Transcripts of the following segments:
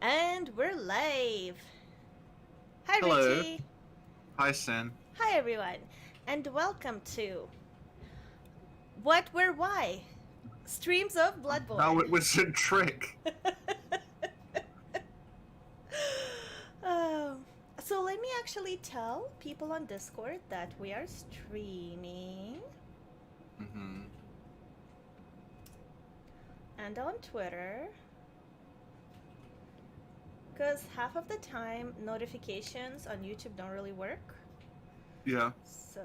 And we're live. Hi, Hello. Richie. Hi, Sen. Hi, everyone. And welcome to What, Where, Why? Streams of No, Bloodborne. it was a trick. Oh. So let me actually tell people on Discord that we are streaming Mm-hmm. and on Twitter. Because half of the time, notifications on YouTube don't really work. Yeah. So.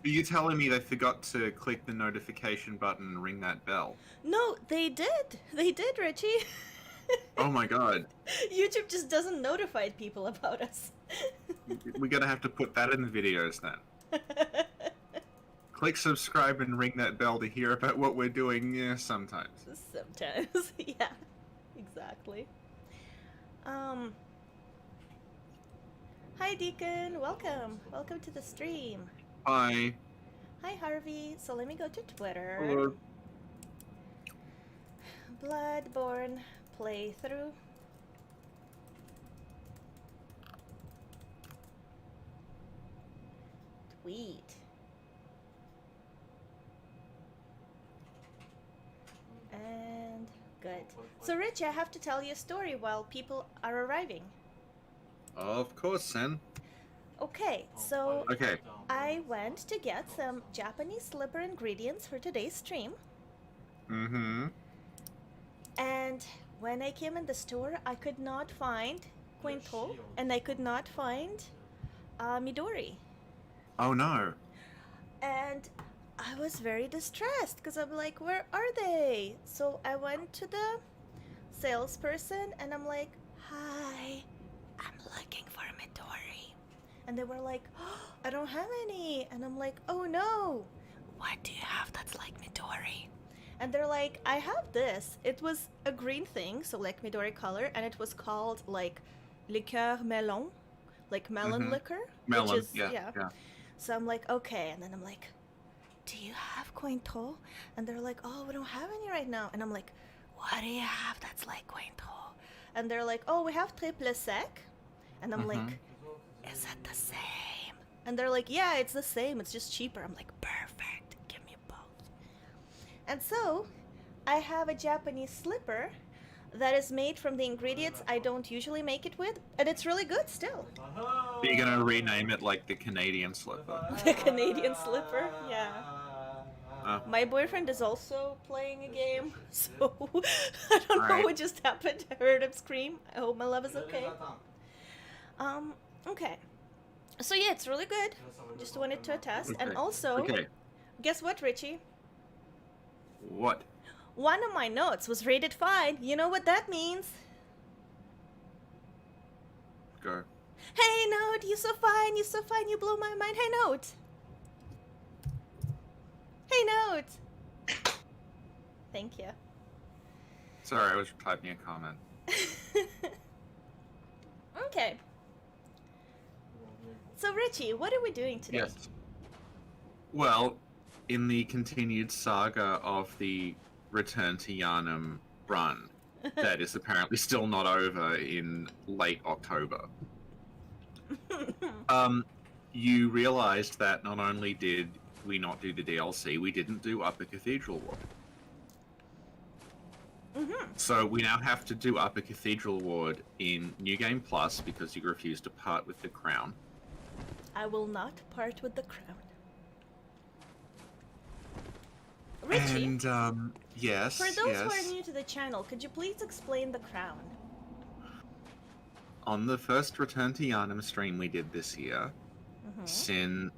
Are you telling me they forgot to click the notification button and ring that bell? No, they did. They did, Richie. Oh my god. YouTube just doesn't notify people about us. We're gonna have to put that in the videos then. Click subscribe and ring that bell to hear about what we're doing sometimes. Sometimes, yeah, exactly. Um, Hi Deacon, welcome to the stream. Hi. Hi Harvey. So let me go to Twitter. Hello. Bloodborne playthrough. Tweet. And good. So Rich, I have to tell you a story while people are arriving. Of course, Sen. Okay, so Okay. I went to get some Japanese slipper ingredients for today's stream. Mm-hmm. And when I came in the store, I could not find Quinto and I could not find Midori. Oh no. And I was very distressed because I'm like, where are they? So I went to the salesperson and I'm like, hi, I'm looking for Midori. And they were like, oh, I don't have any. And I'm like, oh no, what do you have that's like Midori? And they're like, I have this. It was a green thing, so like Midori color, and it was called like liqueur melon, like melon Mm-hmm. liquor, which Melon. is, Yeah. yeah. Yeah. So I'm like, okay. And then I'm like, do you have Quinto? And they're like, oh, we don't have any right now. And I'm like, what do you have that's like Quinto? And they're like, oh, we have triple sec. And I'm Mm-hmm. like, is it the same? And they're like, yeah, it's the same. It's just cheaper. I'm like, perfect. Give me both. And so I have a Japanese slipper that is made from the ingredients I don't usually make it with, and it's really good still. Are you gonna rename it like the Canadian slipper? The Canadian slipper, yeah. Oh, My boyfriend is also playing a game, so I don't know alright. what just happened. I heard him scream. I hope my love is okay. Um, okay. So yeah, it's really good. Just wanted to attest. And Okay. also, Okay. guess what, Richie? What? One of my notes was rated fine. You know what that means? Go. Hey, Note, you so fine, you so fine, you blow my mind. Hey, Note. Hey, Note. Thank you. Sorry, I was typing a comment. Okay. So, Richie, what are we doing today? Yes. Well, in the continued saga of the Return to Yarnum run, that is apparently still not over in late October. You realized that not only did we not do the DLC, we didn't do Upper Cathedral Ward. So we now have to do Upper Cathedral Ward in New Game Plus because you refused to part with the crown. I will not part with the crown. Richie, And yes. for those who yes. are new to the channel, could you please explain the crown? On the first Return to Yarnum stream we did this year, Sin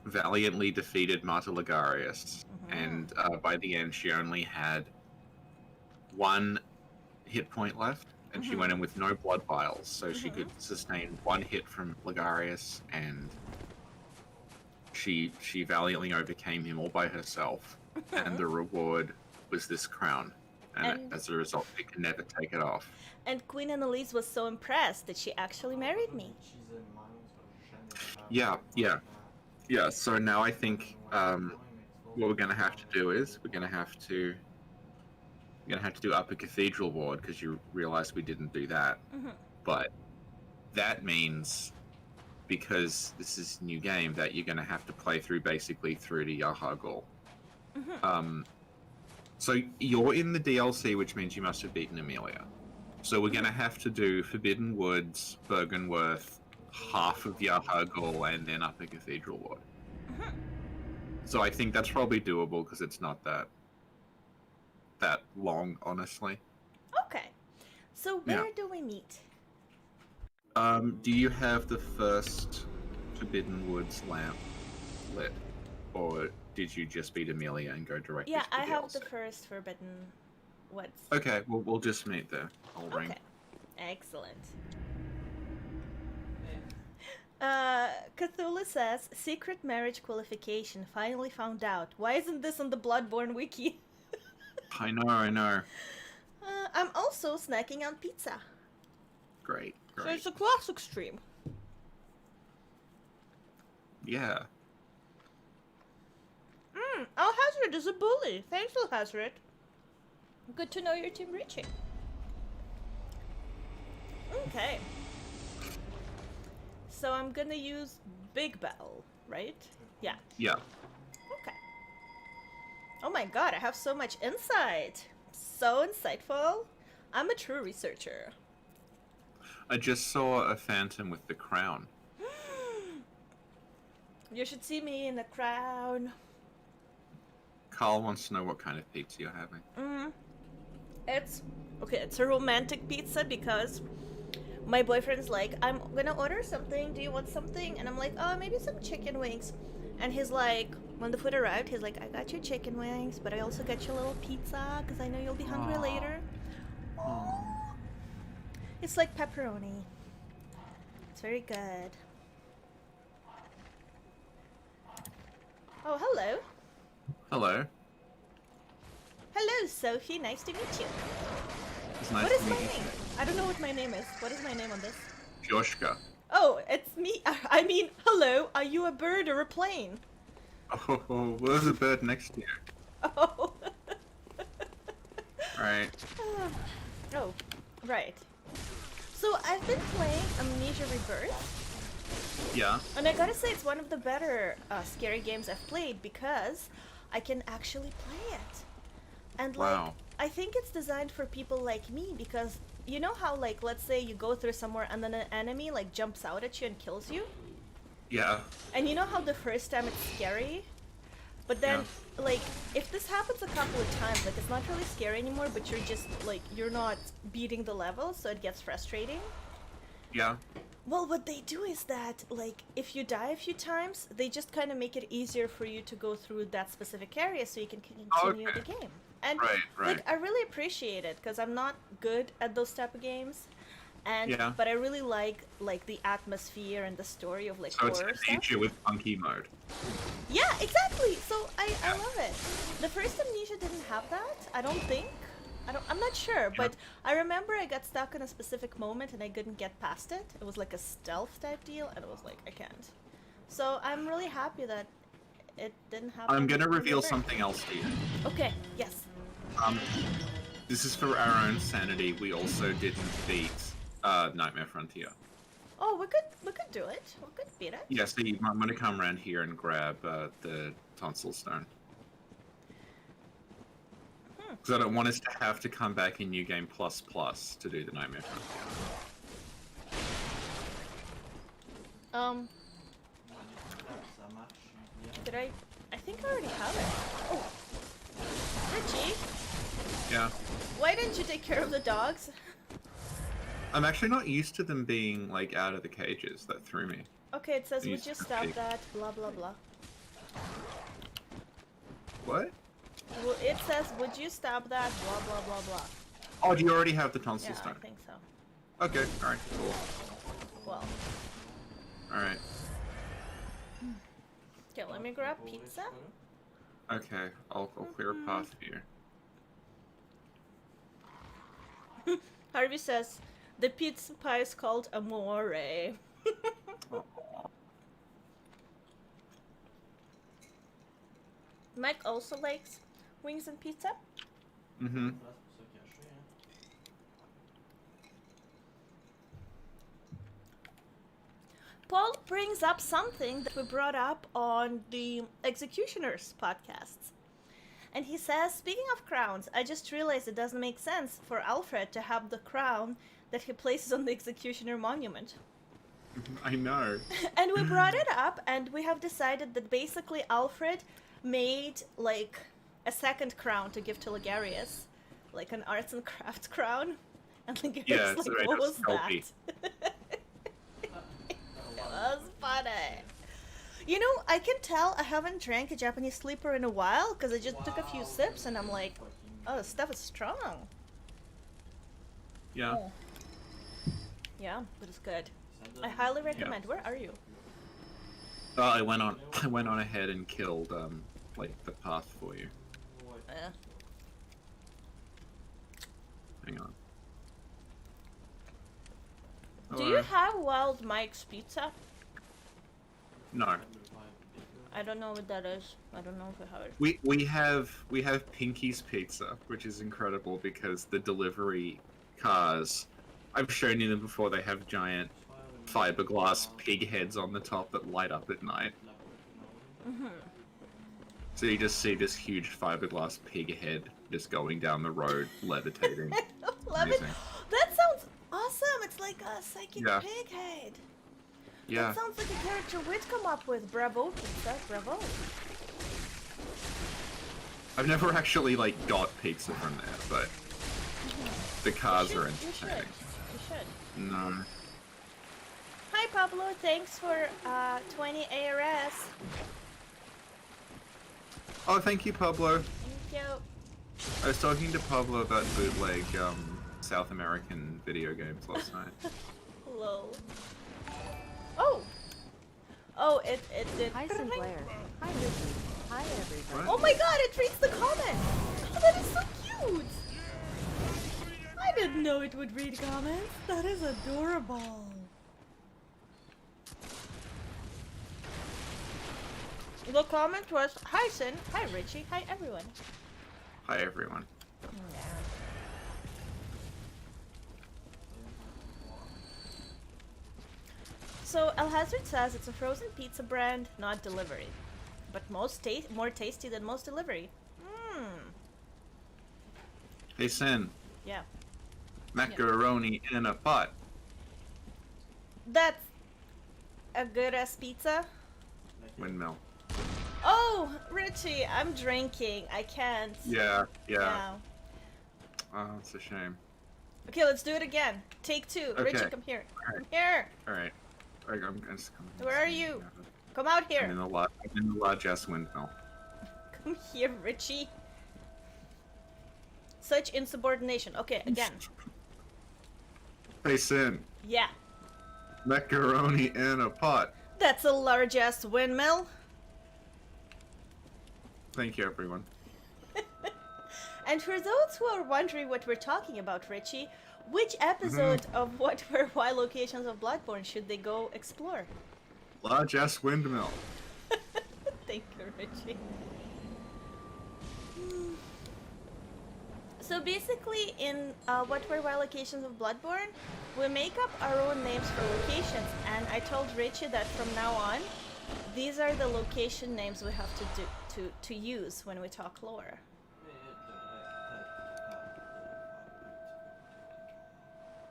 valiantly defeated Marta Ligarius, and by the end she only had one hit point left, and she went in with no blood vials, so she could sustain one hit from Ligarius, and she valiantly overcame him all by herself, and the reward was this crown, and as a result, she can never take it off. And Queen Annalise was so impressed that she actually married me. Yeah. So now I think what we're going to have to do is we're going to have to You're gonna have to do Upper Cathedral Ward because you realize we didn't do that. Mm-hmm. But that means, because this is a new game, that you're gonna have to play through basically through to Yahagul. Mm-hmm. So you're in the DLC, which means you must have beaten Amelia. So we're gonna have to do Forbidden Woods, Bergenworth, half of Yahagul, and then Upper Cathedral Ward. Mm-hmm. So I think that's probably doable because it's not that long, honestly. Okay. So where do we meet? Do you have the first Forbidden Woods lamp lit, or did you just beat Amelia and go directly Yeah, to the I have DLC? the first Forbidden Woods. Okay, well, we'll just meet there. I'll ring. Okay. Excellent. Cthulhu says, secret marriage qualification, finally found out. Why isn't this on the Bloodborne wiki? I know. I'm also snacking on pizza. Great. So it's a classic stream. Yeah. Alhazred is a bully. Thanks, Alhazred. Good to know your team, Richie. Okay. So I'm gonna use Big Bell, right? Yeah. Yeah. Okay. Oh my god, I have so much insight. So insightful. I'm a true researcher. I just saw a phantom with the crown. You should see me in the crown. Carl wants to know what kind of pizza you're having. It's a romantic pizza because my boyfriend's like, I'm gonna order something, do you want something? And I'm like, oh, maybe some chicken wings. And he's like, when the food arrived, he's like, I got your chicken wings, but I also got you a little pizza because I know you'll be hungry later. Aww. It's like pepperoni. It's very good. Oh, hello. Hello. Hello, Sophie. Nice to meet you. It's nice What to is meet my you. name? I don't know what my name is. What is my name on this? Joshka. Oh, it's me. I mean, hello. Are you a bird or a plane? Oh, well, there's a bird next to you. Oh. Right. Oh, right. So I've been playing Amnesia Rebirth, Yeah. and I gotta say it's one of the better scary games I've played because I can actually play it. And like, Wow. I think it's designed for people like me because you know how like, let's say you go through somewhere and then an enemy like jumps out at you and kills you? Yeah. And you know how the first time it's scary? But then, like, if this happens a couple of times, like, it's not really scary anymore, but you're just, like, you're not beating the level, so it gets frustrating. Yeah. Well, what they do is that, like, if you die a few times, they just kind of make it easier for you to go through that specific area so you can continue the game. And, Right. like, I really appreciate it, because I'm not good at those type of games. And, but I really like the atmosphere and the story of, like, So it's horror stuff. Amnesia with funky mode. Yeah, exactly. So I love it. The first Amnesia didn't have that. I don't think. I'm not sure, but I remember I got stuck in a specific moment and I couldn't get past it. It was like a stealth type deal, and it was like I can't. So I'm really happy that it didn't happen. I'm gonna reveal something else to you. Okay. Yes. This is for our own sanity. We also didn't beat Nightmare Frontier. Oh, we could do it. We could beat it. Yeah, so I'm gonna come around here and grab the tonsil stone. Because I don't want us to have to come back in New Game Plus to do the Nightmare Frontier. Did I think I already have it. Oh, Richie. Yeah. Why didn't you take care of the dogs? I'm actually not used to them being, like, out of the cages. That threw me. Okay, it says, would These you are stop big. that? Blah, blah, blah. What? Well, it says, would you stop that? Blah, blah, blah, blah. Oh, do you already have the tonsil Yeah, stone? I think so. Okay, alright, cool. Well. Alright. Okay, let me grab pizza. Okay, I'll clear a path for you. Harvey says, the pizza pie is called Amore. Aw. Mike also likes wings and pizza. Mm-hmm. Paul brings up something that we brought up on the Executioners podcasts. And he says, speaking of crowns, I just realized it doesn't make sense for Alfred to have the crown that he places on the Executioner monument. I know. And we brought it up, and we have decided that basically Alfred made, like, a second crown to give to Ligarius. Like an arts and crafts crown. And Ligarius, Yeah, like, so it what was was healthy. that? It was funny. You know, I can tell I haven't drank a Japanese sleeper in a while, because I just took a few sips, and I'm like, oh, this stuff is strong. Yeah. Oh. Yeah, but it's good. I highly recommend. Where are you? Oh, I went on ahead and killed like the path for you. Hang on. Do you have Wild Mike's Pizza? No. I don't know what that is. I don't know if I have it. We have Pinky's Pizza, which is incredible because the delivery cars, I've shown you them before, they have giant fiberglass pig heads on the top that light up at night. Mm-hmm. So you just see this huge fiberglass pig head just going down the road, levitating. Love it. That sounds awesome. It's like a psychic Yeah. pig head. Yeah. That sounds like a character we'd come up with. Bravo, pizza. Bravo. I've never actually like got pizza from there, but the cars are You should. entertaining. You should. No. Hi, Pablo. Thanks for 20 ARS. Oh, thank you, Pablo. Thank you. I was talking to Pablo about bootleg South American video games last night. Hello. Oh. Oh, it did. Hi, Sinclair. Hi, Richie. Hi, everybody. Oh my god, it reads the comment! Oh, that is so cute! I didn't know it would read comments. That is adorable. The comment was, hi Sin, hi Richie, hi everyone. Hi, everyone. So Alhazard says it's a frozen pizza brand, not delivery. But more tasty than most delivery. Mmm. Hey, Sin. Yeah. Macaroni in a pot. That's a good ass pizza. Windmill. Oh, Richie, I'm drinking. I can't. Yeah. Now. Oh, it's a shame. Okay, let's do it again. Take two. Okay. Richie, come here. Alright. Come here. Alright. I'm just coming. Where are you? Come out I'm here. in the largest windmill. Come here, Richie. Such insubordination. Okay, again. Hey, Sin. Yeah. Macaroni in a pot. That's a large ass windmill. Thank you, everyone. And for those who are wondering what we're talking about, Richie, which episode of What, Where, Why locations of Bloodborne should they go explore? Largest windmill. Thank you, Richie. So basically, in What, Where, Why locations of Bloodborne, we make up our own names for locations, and I told Richie that from now on, these are the location names we have to use when we talk lore.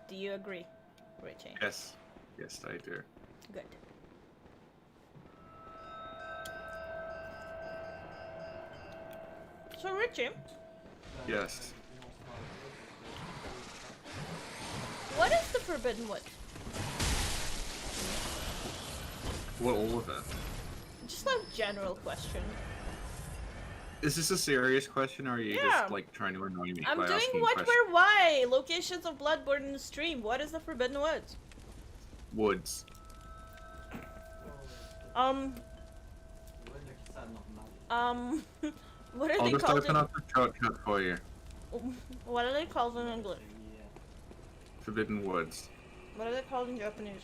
Do you agree, Richie? Yes. Yes, I do. Good. So, Richie, Yes. what is the Forbidden Wood? What, all of it? Just a general question. Is this a serious question, or are you Yeah. just like trying to annoy me I'm by doing asking What, questions? Where, Why locations of Bloodborne in the stream. What is the Forbidden Woods? Woods. What are I'll they just called? open up the shortcut for you. What are they called in English? Forbidden Woods. What are they called in Japanese?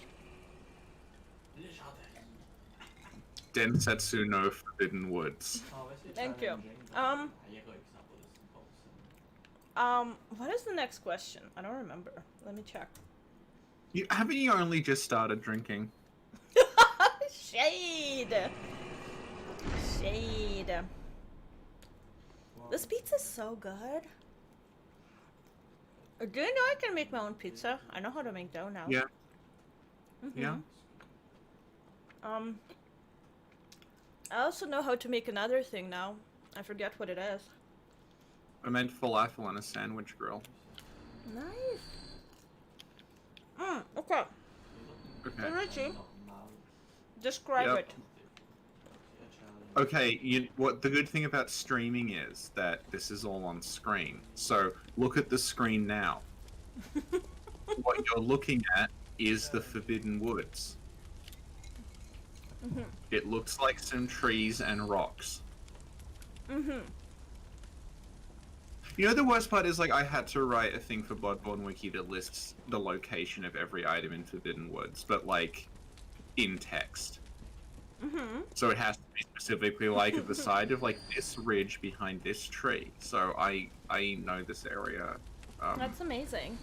Densetsu no Forbidden Woods. Thank you. What is the next question? I don't remember. Let me check. Haven't you only just started drinking? Shade. Shade. This pizza is so good. Do you know I can make my own pizza? I know how to make dough now. Yeah. Mm-hmm. Yeah. I also know how to make another thing now. I forget what it is. I made falafel on a sandwich grill. Nice. Okay. Okay. So Richie, describe Yep. it. Okay, what the good thing about streaming is that this is all on screen. So look at the screen now. What you're looking at is the Forbidden Woods. Mm-hmm. It looks like some trees and rocks. Mm-hmm. You know, the worst part is, like, I had to write a thing for Bloodborne Wiki that lists the location of every item in Forbidden Woods, but, like, in text. Mm-hmm. So it has to be specifically, like, at the side of, like, this ridge behind this tree. So I know this area. That's amazing.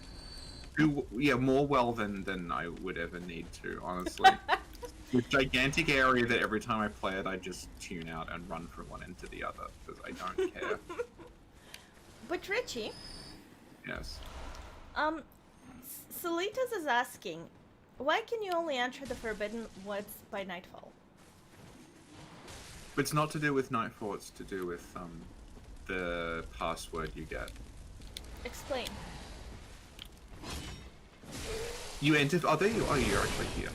More well than I would ever need to, honestly. This gigantic area that every time I play it, I just tune out and run from one end to the other, because I don't care. But Richie, Yes. Salitas is asking, why can you only enter the Forbidden Woods by nightfall? But it's not to do with Nightfall, it's to do with, the password you get. Explain. You enter. Oh, there you are. You're actually here.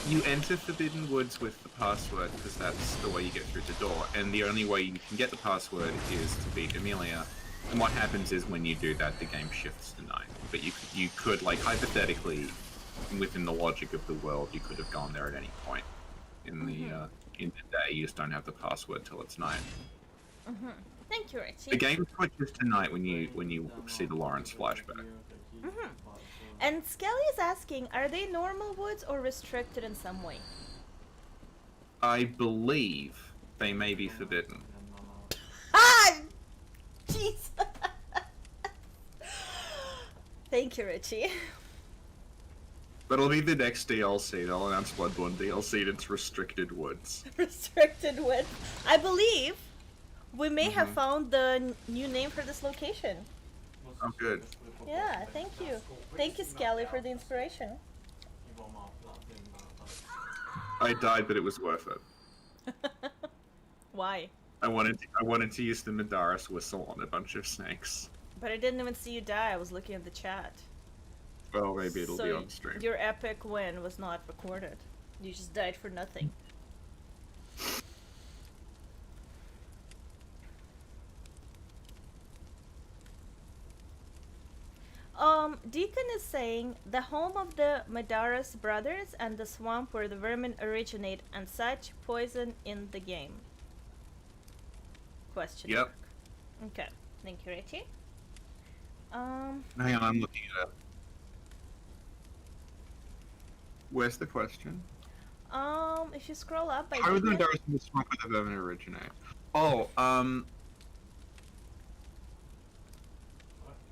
You enter Forbidden Woods with the password because that's the way you get through the door, and the only way you can get the password is to beat Amelia. And what happens is when you do that, the game shifts to night. But you could, like, hypothetically, within the logic of the world, you could have gone there at any point in the day. You just don't have the password till it's night. Mm-hmm. Thank you, Richie. The game switches to night when you see the Lawrence flashback. Mm-hmm. And Skelly is asking, are they normal woods or restricted in some way? I believe they may be forbidden. Ah! Jeez! Thank you, Richie. But it'll be the next DLC. They'll announce Bloodborne DLC and it's Restricted Woods. Restricted woods. I believe we may have found the new name for this location. Oh, good. Yeah, thank you. Thank you, Skelly, for the inspiration. I died, but it was worth it. Why? I wanted to use the Madaris whistle on a bunch of snakes. But I didn't even see you die. I was looking at the chat. Well, maybe it'll be on stream. Your epic win was not recorded. You just died for nothing. Deacon is saying the home of the Madaris brothers and the swamp where the vermin originate and such poison in the game. Question Yep. mark. Okay. Thank you, Richie. Hang on, I'm looking it up. Where's the question? If you scroll up, How would the Madaris in the swamp where the vermin originate? Oh,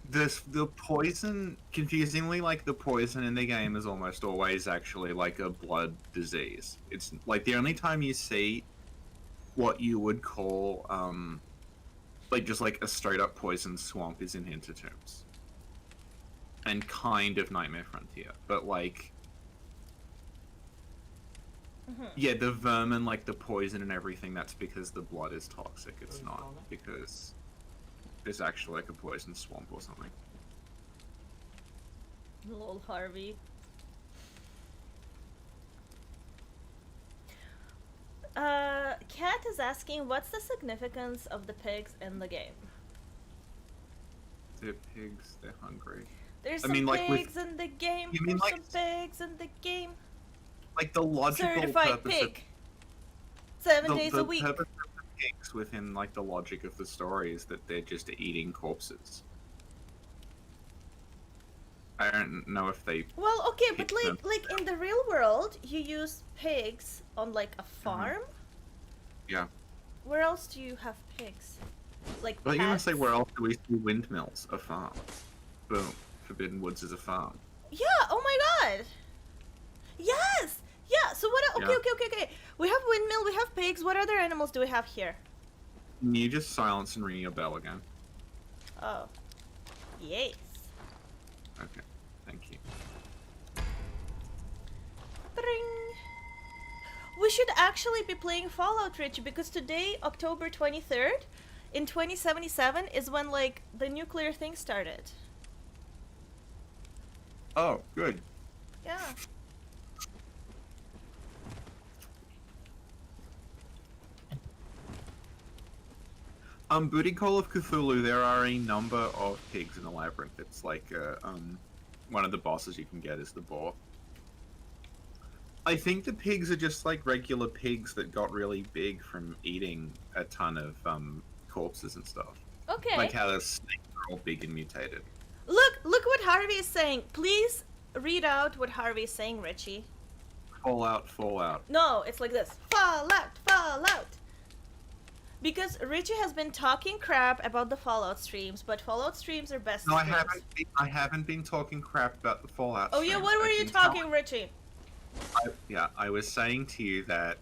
the poison, confusingly, like, the poison in the game is almost always actually like a blood disease. It's like the only time you see what you would call like just like a straight up poison swamp is in Hintertombs and kind of Nightmare Frontier, but like yeah, the vermin, like the poison and everything, that's because the blood is toxic. It's not because there's actually like a poison swamp or something. Lol, Harvey. Kat is asking, what's the significance of the pigs in the game? They're pigs, they're hungry. There's I some mean, like, pigs in the game. You mean, There's like, some pigs in the game. Like the logical Certified purpose pig. 7 of days the a week. purpose of the pigs within like the logic of the story is that they're just eating corpses. I don't know if they. Well, okay, but pick them. like in the real world, you use pigs on like a farm. Yeah. Where else do you have pigs? Like But you gonna pets? say where else do we see windmills? A farm. Boom. Forbidden Woods is a farm. Yeah. Oh my god. Yes. Yeah, so what... Okay, Yeah. okay. We have windmill, we have pigs. What other animals do we have here? Can you just silence and ring your bell again? Oh. Yes. Okay, thank you. Bring. We should actually be playing Fallout, Richie, because today, October 23rd, in 2077, is when, like, the nuclear thing started. Oh, good. Yeah. Booty Call of Cthulhu, there are a number of pigs in the labyrinth. It's like, one of the bosses you can get is the boar. I think the pigs are just like regular pigs that got really big from eating a ton of, corpses and stuff. Okay. Like how the snakes are all big and mutated. Look what Harvey is saying. Please read out what Harvey is saying, Richie. Fallout. No, it's like this. Fallout. Because Richie has been talking crap about the Fallout streams, but Fallout streams are best No, streams. I haven't been talking crap about the Fallout. Oh yeah, streams. what were I've you been talking, Richie? I was saying to you that,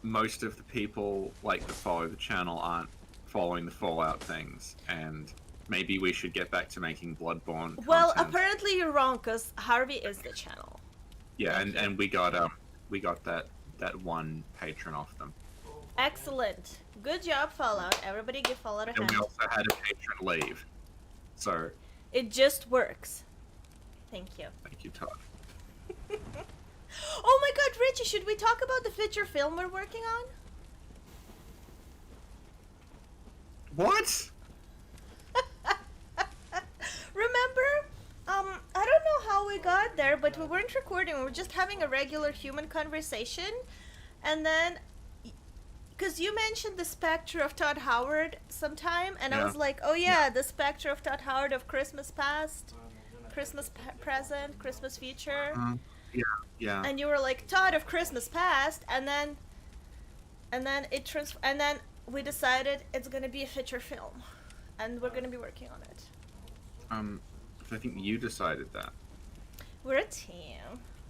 most of the people like that follow the channel aren't following the Fallout things, and maybe we should get back to making Bloodborne Well, content. apparently you're wrong, because Harvey is the channel. Yeah, and we got that one patron off them. Excellent. Good job, Fallout. Everybody give Fallout a And hand. we also had a patron leave. So, It just works. Thank you. thank you, Todd. Oh my god, Richie, should we talk about the feature film we're working on? What? Remember? I don't know how we got there, but we weren't recording. We were just having a regular human conversation. And then, because you mentioned the specter of Todd Howard sometime, and I Yeah. was like, oh yeah, the specter of Todd Howard of Christmas past, Christmas present, Christmas future. Yeah. And you were like, Todd of Christmas past, and then we decided it's gonna be a feature film, and we're gonna be working on it. I think you decided that. We're a team.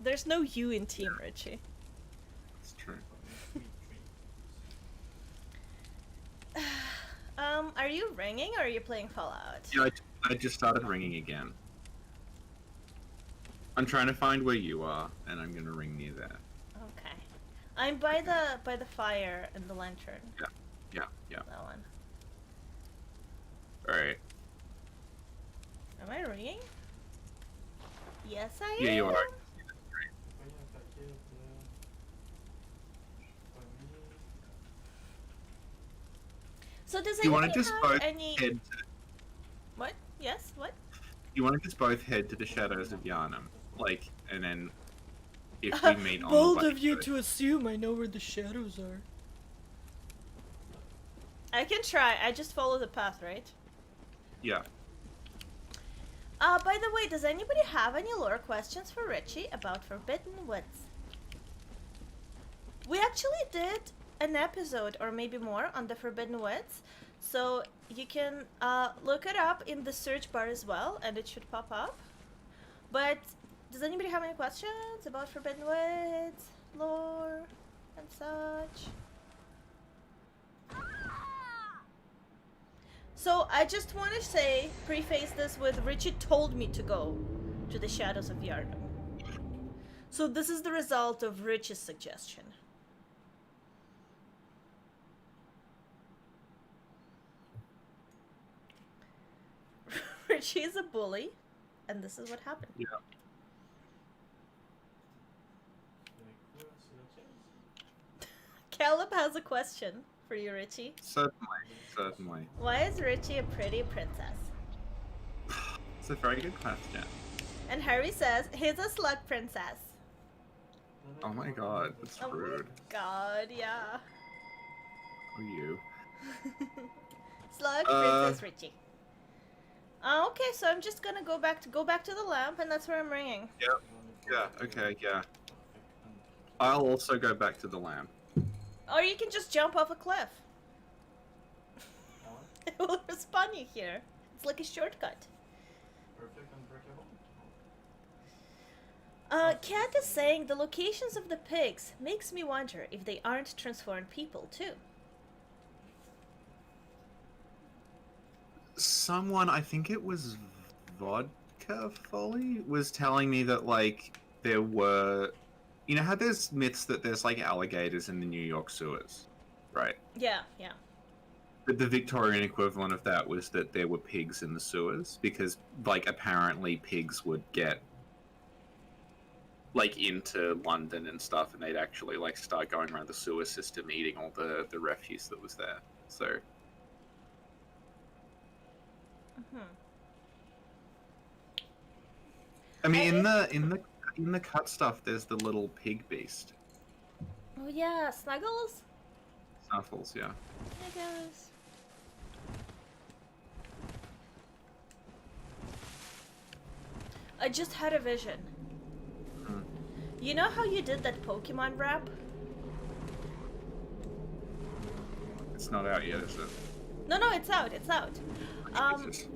There's no you in Team Richie. It's true. Are you ringing or are you playing Fallout? Yeah, I just started ringing again. I'm trying to find where you are, and I'm gonna ring near there. Okay. I'm by the fire and the lantern. Yeah. That one. Alright. Am I ringing? Yes, I am. Yeah, you are. So does You want anybody to just have both any? head to, What? Yes. What? you want to just both head to the Shadows of Yharnam, like, and then if we meet on Bold the of you Black to assume I know where the shadows are. I can try. I just follow the path, right? Yeah. By the way, does anybody have any lore questions for Richie about Forbidden Woods? We actually did an episode, or maybe more, on the Forbidden Woods, so you can look it up in the search bar as well, and it should pop up. But does anybody have any questions about Forbidden Woods, lore, and such? So I just want to say, preface this with Richie told me to go to the Shadows of Yharnam. So this is the result of Richie's suggestion. Richie is a bully, and this is what happened. Yeah. Caleb has a question for you, Richie. Certainly. Why is Richie a pretty princess? It's a very good question. And Harry says, he's a slug princess. Oh my god, that's Oh rude. my god, yeah. Who are you? Slug princess Richie. Okay, so I'm just gonna go back to the lamp, and that's where I'm ringing. Yeah, okay, yeah. I'll also go back to the lamp. Or you can just jump off a cliff. It will respawn you here. It's like a shortcut. Cat is saying the locations of the pigs makes me wonder if they aren't transformed people too. Someone, I think it was Vodka Folly, was telling me that, like, there were... You know how there's myths that there's, like, alligators in the New York sewers, right? Yeah, yeah. But the Victorian equivalent of that was that there were pigs in the sewers, because, like, apparently pigs would get, like, into London and stuff, and they'd actually, like, start going around the sewer system eating all the refuse that was there. So... I mean, in the cut stuff, there's the little pig beast. Oh yeah, Snuggles? Snuffles, yeah. Snuggles. I just had a vision. You know how you did that Pokemon rap? It's not out yet, is it? No, it's out, it's out. Jesus.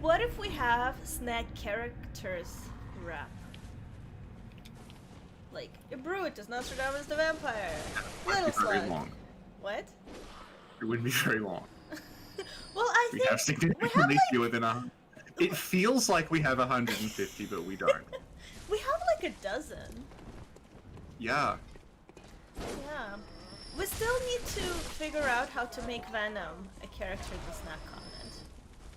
What if we have snack characters rap? Like, Brutus, Nostradamus the Vampire, Little Very Slug. long. What? It wouldn't be very long. Well, I We think have significantly fewer than a... It feels like we have 150, but we don't. we have like a dozen. Yeah. Yeah. We still need to figure out how to make Venom a character in the snack comment.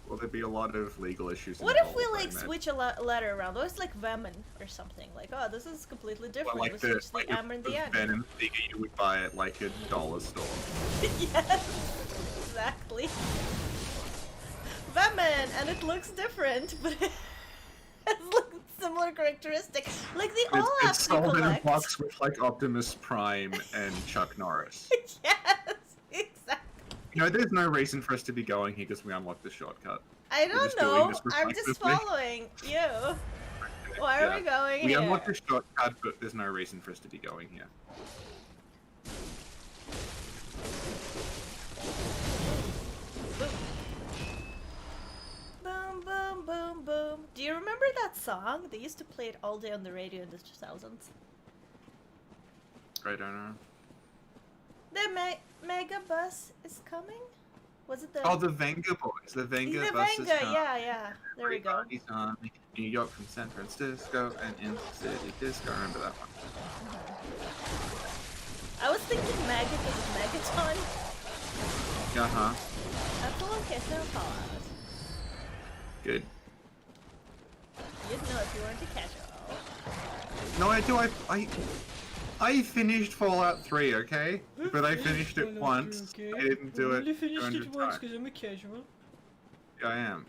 Well, there'd be a lot of legal issues. What if involved, we I like imagine. switch a letter around? Or it's like Venom or something. Like, oh, this is completely different. Well, like we the, switch the like M and the N. Venom figure you would buy at like a dollar store. Yes, exactly. Venom, and it looks different, but it has like similar characteristics. Like they all have It's to sold in a collect. box with like Optimus Prime and Chuck Norris. Yes, exactly. You know, there's no reason for us to be going here because we unlocked the shortcut. I We're don't just doing know. this I'm just reflexively. following you. Why are we going We here? unlocked the shortcut, but there's no reason for us to be going here. Boom, boom, boom, boom. Do you remember that song? They used to play it all day on the radio in the 2000s. I don't know. The Mega Bus is coming? Was it the... Oh, the Venga boys. The Venga the bus is Venga, coming. yeah. There we go. Everybody's on New York from San Francisco and in the city disco. Remember that one? I was thinking Mega because of Megaton. Uh-huh. That's all okay, no Fallout. Good. You'd know if you weren't a casual. No, I do. I finished Fallout 3, okay? But I finished it once. I didn't do it 200 times. because I'm a casual. Yeah, I am.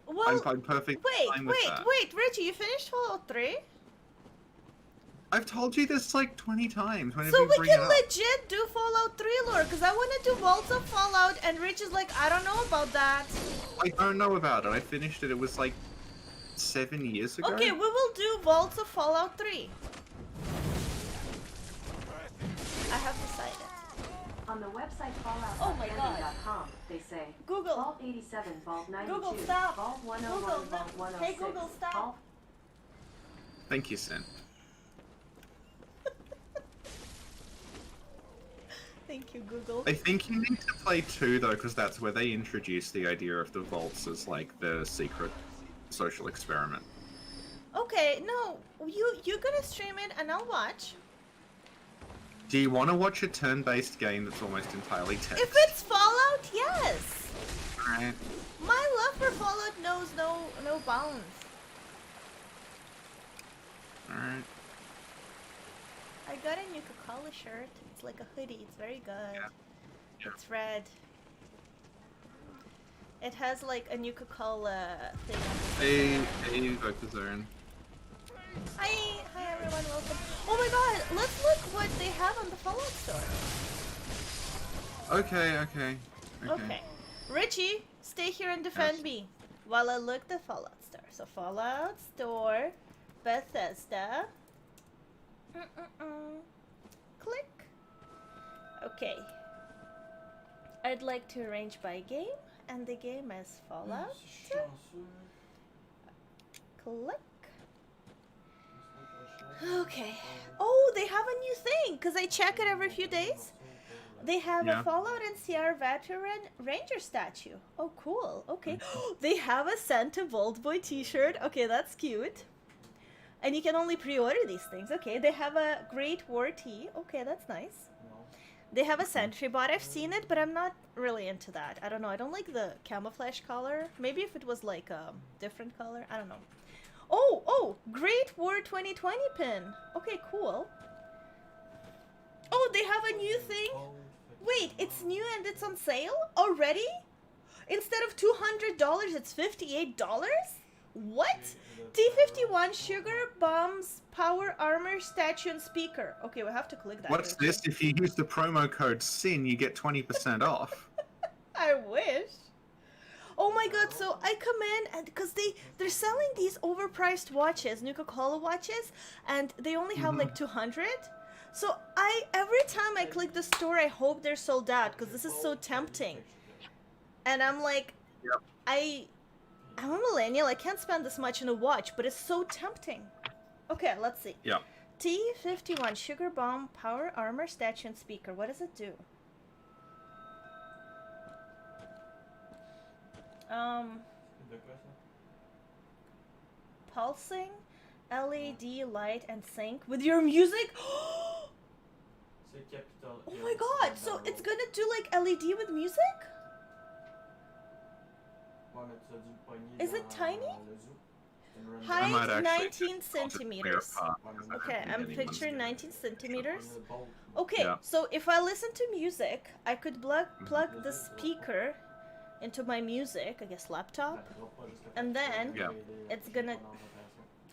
Well, I'm perfectly fine with that. wait, Richie, you finished Fallout 3? I've told you this like 20 times. Whenever So you we bring can it up. legit do Fallout 3 lore, because I want to do Vaults of Fallout, and Rich is like, I don't know about that. I don't know about it. I finished it. It was like 7 years ago. Okay, we will do Vaults of Fallout 3. I have decided. On the website Oh my God. fallout.com, they say Google. Vault 87, Vault 92, Google, stop. Vault 101, Google, no. Vault 106. Hey, Google, stop. Vault... Thank you, Sin. Thank you, Google. I think you need to play 2 though, because that's where they introduce the idea of the vaults as like the secret social experiment. Okay, no, you're gonna stream it and I'll watch. Do you want to watch a turn-based game that's almost entirely text? If it's Fallout, yes. Alright. My love for Fallout knows no bounds. Alright. I got a new Coca-Cola shirt. It's like a hoodie. It's very good. Yeah. It's red. It has like a new Coca-Cola thing on it. Hey, Vocazone. Hi everyone, welcome. Oh my god, let's look what they have on the Fallout store. Okay. Okay. Richie, stay here and defend Yes. me while I look the Fallout store. So Fallout store, Bethesda. Click. Okay. I'd like to arrange by game, and the game is Fallout. Click. Okay. Oh, they have a new thing, because I check it every few days. They have a Fallout and Sierra veteran ranger statue. Oh, cool. Okay. They have a Santa Bold Boy t-shirt. Okay, that's cute. And you can only pre-order these things. Okay, they have a Great War tee. Okay, that's nice. They have a sentry bot. I've seen it, but I'm not really into that. I don't know. I don't like the camouflage color. Maybe if it was like a different color. I don't know. Oh, Great War 2020 pin. Okay, cool. Oh, they have a new thing. Wait, it's new and it's on sale already? Instead of $200, it's $58? What? T51 Sugar Bombs Power Armor Statue and Speaker. Okay, we have to click that. What's this? If you use the promo code SIN, you get 20% off. I wish. Oh my god, so I come in and because they're selling these overpriced watches, Nuka-Cola watches, and they only have like 200. So every time I click the store, I hope they're sold out because this is so tempting. And I'm like, Yep. I'm a millennial. I can't spend this much on a watch, but it's so tempting. Okay, let's see. Yeah. T51 Sugar Bomb Power Armor Statue and Speaker. What does it do? Pulsing LED light and sync with your music. Oh my god! So it's gonna do like LED with music? Is it tiny? Height 19 centimeters. Okay, I'm picturing 19 centimeters. Okay, so if I listen to music, I could plug the speaker into my music, I guess laptop, and then it's gonna...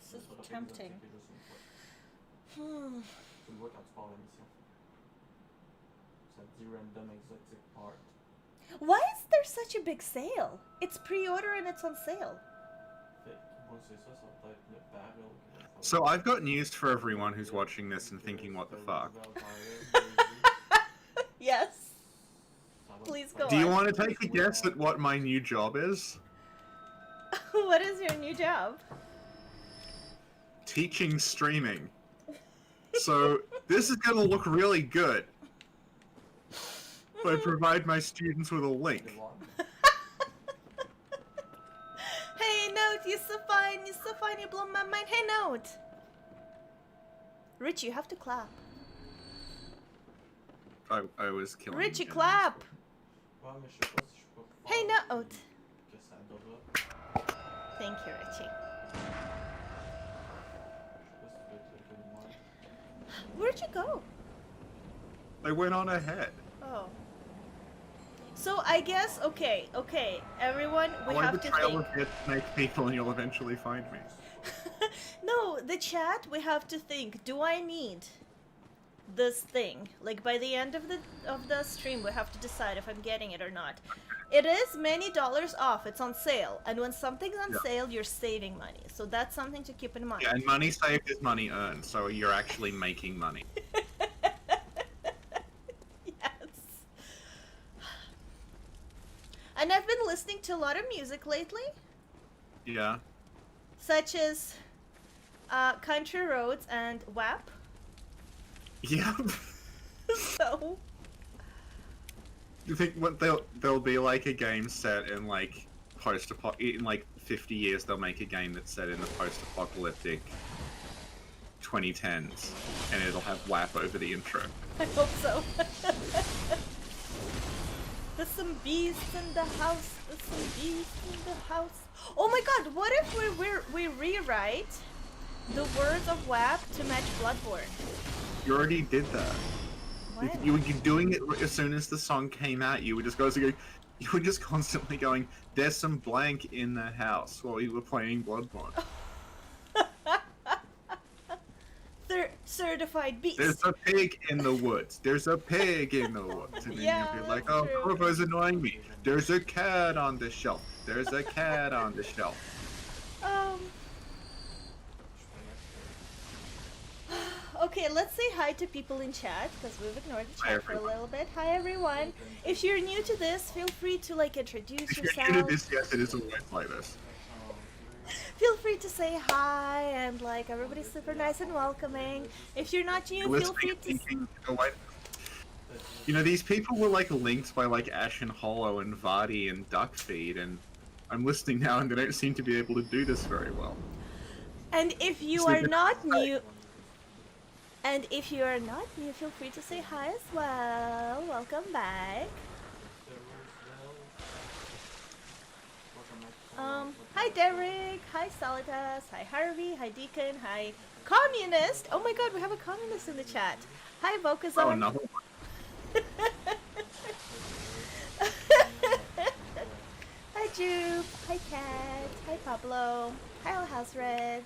This is tempting. Why is there such a big sale? It's pre-order and it's on sale. So I've got news for everyone who's watching this and thinking, what the fuck? Yes. Please go on. Do you want to take a guess at what my new job is? What is your new job? Teaching streaming. So this is gonna look really good. If I provide my students with a link. Hey, Note, you're so fine, you blow my mind. Hey, Note! Richie, you have to clap. I was killing Richie, him. clap! Hey, Note! Thank you, Richie. Where'd you go? I went on ahead. Oh. So I guess, okay, everyone, we have to trail think. of hits make people and you'll eventually find me. No, the chat, we have to think, do I need this thing? Like by the end of the stream, we have to decide if I'm getting it or not. It is many dollars off, it's on sale. And when something's on sale, you're saving money. So that's something to keep in mind. Yeah, and money saved is money earned, so you're actually making money. And I've been listening to a lot of music lately. Yeah. Such as Country Roads and WAP. Yeah. So... You think what there'll be like a game set in like in like 50 years they'll make a game that's set in the post-apocalyptic 2010s and it'll have WAP over the intro. I hope so. There's some beasts in the house. There's some beasts in the house. Oh my god, what if we rewrite the words of WAP to match Bloodborne? You already did that. What? You were doing it as soon as the song came out. You were just constantly going, there's some blank in the house while you were playing Bloodborne. They're certified beast. There's a pig in the woods. There's a pig in the woods. And then you'd be like, oh, Corvo's annoying me. There's a cat on the shelf. There's a cat on the shelf. Okay, let's say hi to people in chat, because we've ignored the chat for a little bit. Hi, everyone. If you're new to this, feel free to, like, introduce yourself. If you're new to this, yes, it is always like this. Feel free to say hi, and like everybody's super nice and welcoming. If you're not new, feel free to. You know, these people were like linked by like Ashen Hollow and Vardy and Duckfeed, and I'm listening now, and they don't seem to be able to do this very well. And if you are not new, feel free to say hi as well. Welcome back. Hi Derek, hi Solitas, hi Harvey, hi Deacon, hi Communist. Oh my god, we have a communist in the chat. Hi Vocazone. Oh, another one. Hi Jupe, hi Kat, hi Pablo, hi House Red,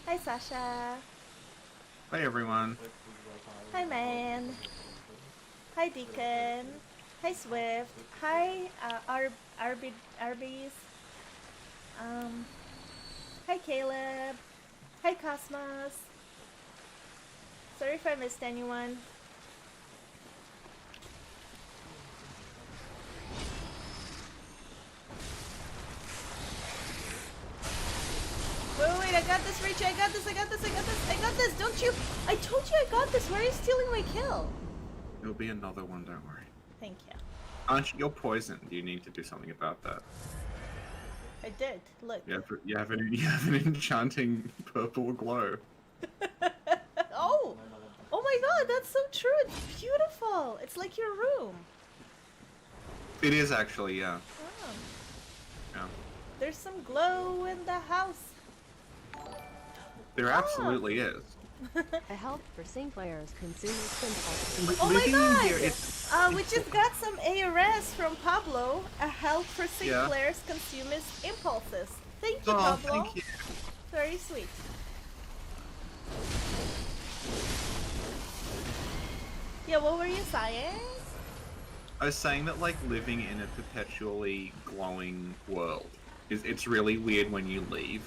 hi Sasha, Hi everyone. hi Man, hi Deacon, hi Swift, hi Arby's, hi Caleb, hi Cosmos. Sorry if I missed anyone. Wait, I got this, Richie, I got this, don't you? I told you I got this, why are you stealing my kill? There'll be another one, don't worry. Thank you. Aren't you? You're poisoned. You need to do something about that. I did, look. You have an enchanting purple glow. Oh! Oh my god, that's so true, it's beautiful! It's like your room. It is actually, yeah. Oh. Yeah. There's some glow in the house. There absolutely is. A help for sync players consume simple. Oh my Living in god! here, it's We just got some ARS from Pablo. A help for sync Yeah. players consumers impulses. Thank you, Oh, Pablo. thank you. Very sweet. Yeah, what were you saying? I was saying that like living in a perpetually glowing world it's really weird when you leave.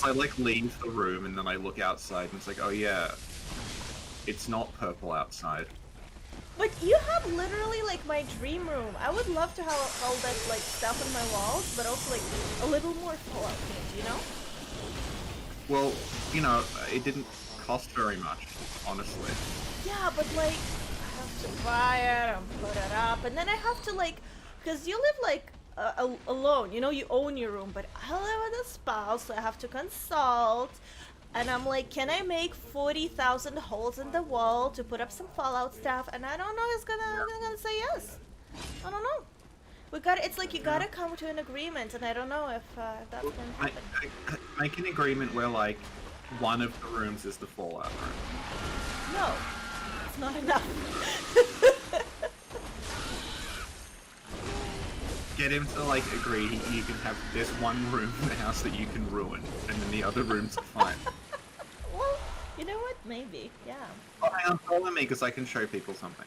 I like leave the room and then I look outside and it's like, oh yeah, it's not purple outside. But you have literally like my dream room. I would love to have all that like stuff on my walls, but also like a little more Fallout themed, you know? Well, you know, it didn't cost very much, honestly. Yeah, but like I have to buy it and put it up, and then I have to like, because you live like alone, you know, you own your room, but I live with a spouse, so I have to consult. And I'm like, can I make 40,000 holes in the wall to put up some Fallout stuff? And I don't know who's gonna say yes. I don't know. It's like you gotta come to an agreement, and I don't know if that's gonna happen. Make an agreement where like one of the rooms is the Fallout room. No, it's not enough. Get him to like agree you can have this one room in the house that you can ruin, and then the other rooms are fine. Well, you know what? Maybe, yeah. Oh, hang on, follow me because I can show people something.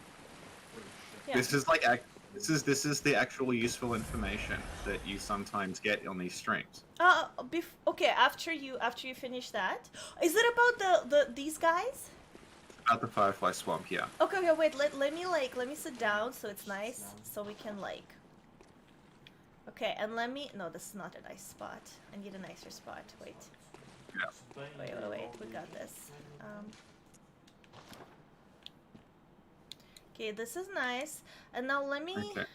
Yeah. This is like this is the actual useful information that you sometimes get on these streams. Okay. After you finish that, is it about these guys? About the Firefly Swamp, yeah. Okay. Wait. Let me sit down so it's nice, so we can like. Okay, and let me. No, this is not a nice spot. I need a nicer spot. Wait. Yeah. Wait. We got this. Okay, this is nice. And now let me. Okay.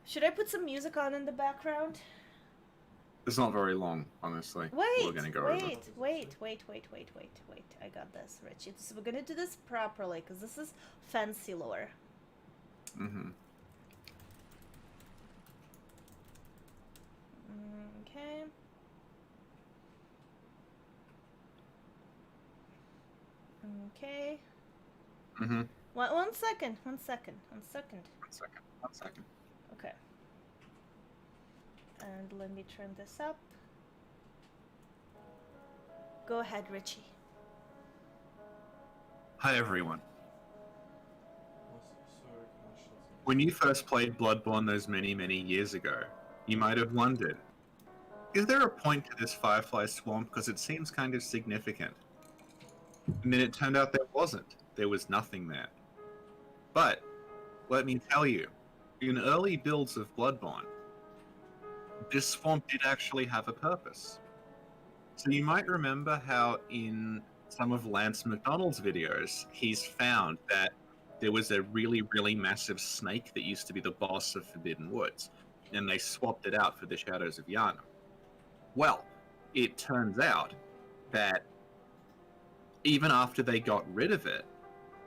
Should I put some music on in the background? It's not very long, honestly. We're gonna go over. Wait. I got this, Richie. So we're gonna do this properly, because this is fancy lore. Mm-hmm. Okay. Okay. Mm-hmm. One second. One second. Okay. And let me turn this up. Go ahead, Richie. Hi everyone. When you first played Bloodborne those many, many years ago, you might have wondered, is there a point to this Firefly Swamp because it seems kind of significant? And then it turned out there wasn't. There was nothing there. But, let me tell you, in early builds of Bloodborne, this swamp did actually have a purpose. So you might remember how in some of Lance McDonald's videos, he's found that there was a really, really massive snake that used to be the boss of Forbidden Woods, and they swapped it out for the Shadows of Yharnam. Well, it turns out that even after they got rid of it,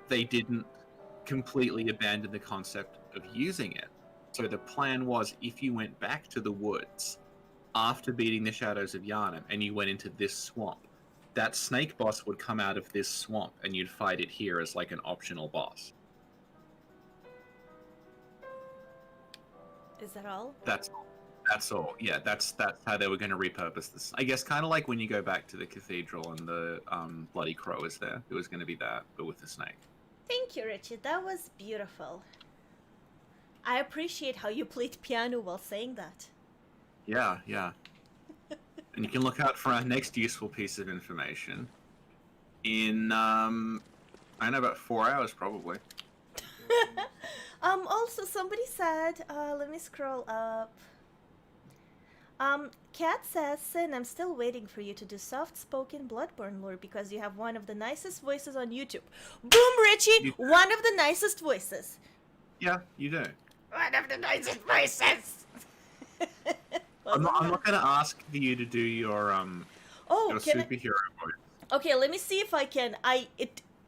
they didn't completely abandon the concept of using it. So the plan was, if you went back to the woods after beating the Shadows of Yharnam and you went into this swamp, that snake boss would come out of this swamp and you'd fight it here as like an optional boss. Is that all? That's all. Yeah, that's how they were going to repurpose this. I guess kind of like when you go back to the cathedral and the Bloody Crow is there. It was going to be that, but with the snake. Thank you, Richie. That was beautiful. I appreciate how you played piano while saying that. Yeah. And you can look out for our next useful piece of information in, I don't know, about 4 hours probably. Also somebody said, let me scroll up. Kat says, Sin, I'm still waiting for you to do soft-spoken Bloodborne lore because you have one of the nicest voices on YouTube. Boom, Richie! One of the nicest voices. Yeah, you do. One of the nicest voices! I'm not going to ask you to do your superhero voice. Okay, let me see if I can.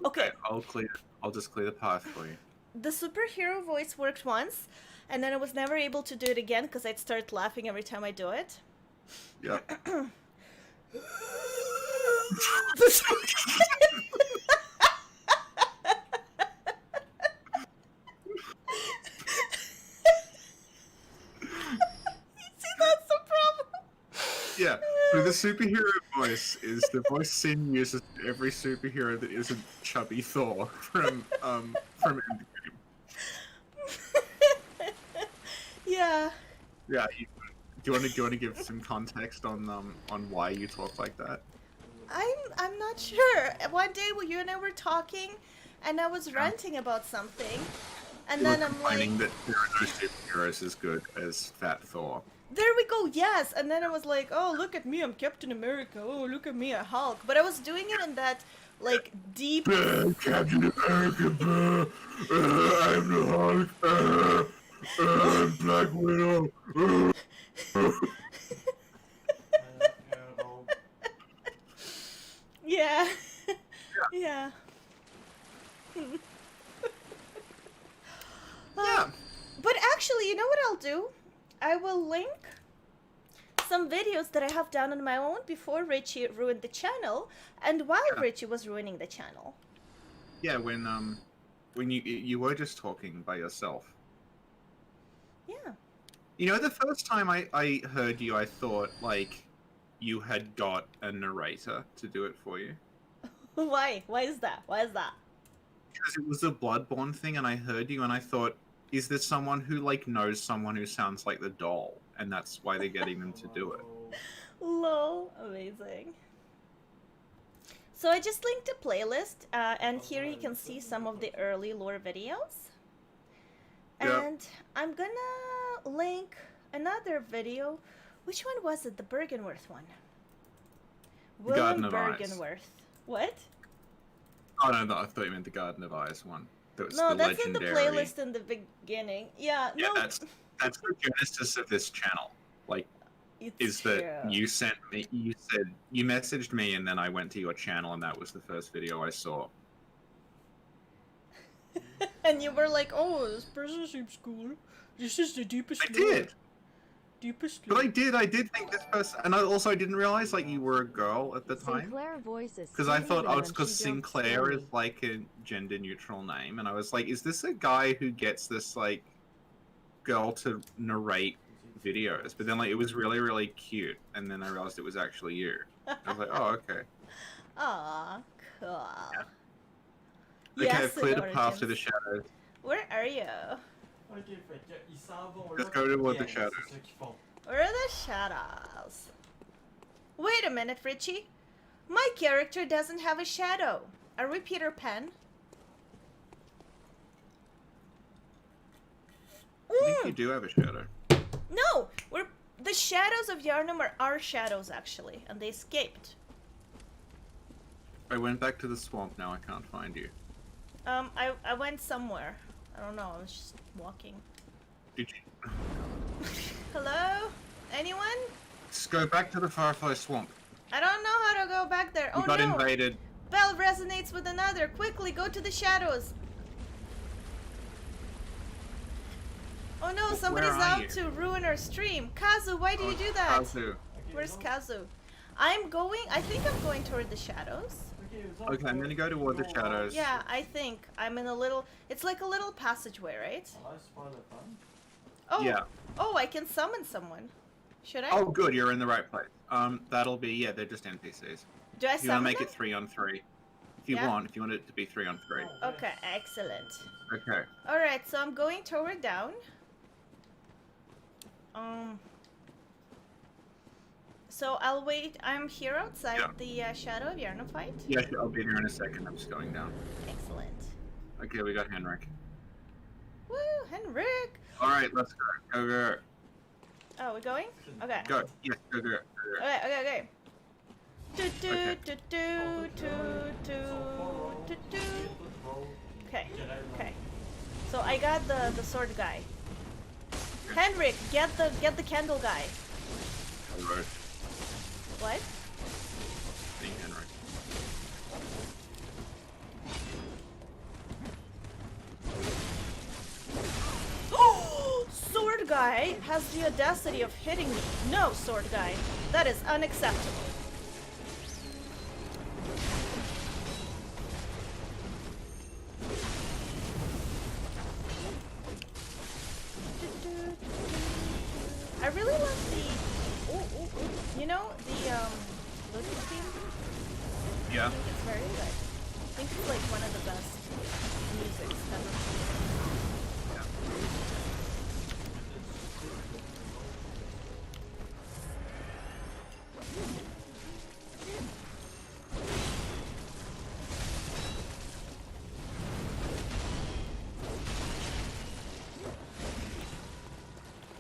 Okay. I'll just clear the path for you. The superhero voice worked once, and then I was never able to do it again because I'd start laughing every time I do it. Yeah. Yeah, so the superhero voice is the voice Sin uses for every superhero that isn't chubby Thor from Endgame. Yeah. Yeah, do you want to give some context on why you talk like that? I'm not sure. One day you and I were talking, and I was ranting about something, and then I'm like, complaining that there are no superheroes as good as Fat Thor. there we go, yes. And then I was like, oh, look at me, I'm Captain America. Oh, look at me, I'm Hulk. But I was doing it in that, like, deep... Captain America, I'm the Hulk, I'm Black Widow. Yeah. Yeah. Yeah. But actually, you know what I'll do? I will link some videos that I have done on my own before Richie ruined the channel, and while Richie was ruining the channel. Yeah, when you were just talking by yourself. Yeah. You know, the first time I heard you, I thought, like, you had got a narrator to do it for you. Why? Why is that? Why is that? Because it was a Bloodborne thing, and I heard you, and I thought, is there someone who, like, knows someone who sounds like the doll, and that's why they're getting them to do it? Lol. Amazing. So I just linked a playlist, and here you can see some of the early lore videos. Yeah. And I'm gonna link another video. Which one was it? The Bergenworth one. Garden Willem of Eyes. Bergenworth. What? Oh no, I thought you meant the Garden of Eyes one. That was No, the that's legendary... in the playlist in the beginning. Yeah, Yeah, no. that's the genesis of this channel. Like, It's is true. that you messaged me, and then I went to your channel, and that was the first video I saw. And you were like, oh, this person seems cool. This is the deepest I lore. did! Deepest But lore. I did think this person, and I also didn't realize like you were a girl at the time, Sinclair voices. because I thought, oh, it's because Sinclair is like a gender-neutral name, and I was like, is this a guy who gets this like girl to narrate videos? But then like it was really, really cute, and then I realized it was actually you. I was like, oh, okay. Aw, cool. Yeah. Yes, Okay, I've cleared a in path to origins. the shadows. Where are you? Let's go toward the shadows. Where are the shadows? Wait a minute, Richie. My character doesn't have a shadow. Are we Peter Pan? I think you do have a shadow. No, we're The shadows of Yarnum are our shadows, actually, and they escaped. I went back to the swamp. Now I can't find you. I went somewhere. I don't know. I was just walking. Did you? Hello? Anyone? Let's go back to the Firefly Swamp. I don't know how to go back there. We Oh got no! invaded. Bell resonates with another. Quickly, go to the shadows. Oh no, somebody's are out you? to ruin our stream. Kazu, why do you do that? Kazu. Where's Kazu? I think I'm going toward the shadows. Okay, I'm gonna go toward the shadows. Yeah, I think I'm in a little, it's like a little passageway, right? Oh, Yeah. oh, I can summon someone. Should I? Oh, good. You're in the right place. That'll be, yeah, they're just NPCs. Do I You wanna summon make them? it 3-on-3. If you Yeah. want, if you want it to be 3-on-3. Okay, excellent. Okay. Alright, so I'm going toward down. So I'll wait. I'm here outside the Shadow of Yarnum fight. Yeah, I'll be there in a second. I'm just going down. Excellent. Okay, we got Henrik. Woo, Henrik! Alright, let's go. Go, go. Oh, we're going? Okay. Go. Yes, go, go. Go. Okay, okay, okay. Do do Okay. do do do do do do. Okay, okay. So I got the sword guy. Henrik, get the candle guy. Alright. What? Being Henrik. Oh, sword guy has the audacity of hitting me. No, sword guy. That is unacceptable. I really love the, you know, the Lucas theme? Yeah. I think it's very good. I think it's like one of the best musics ever.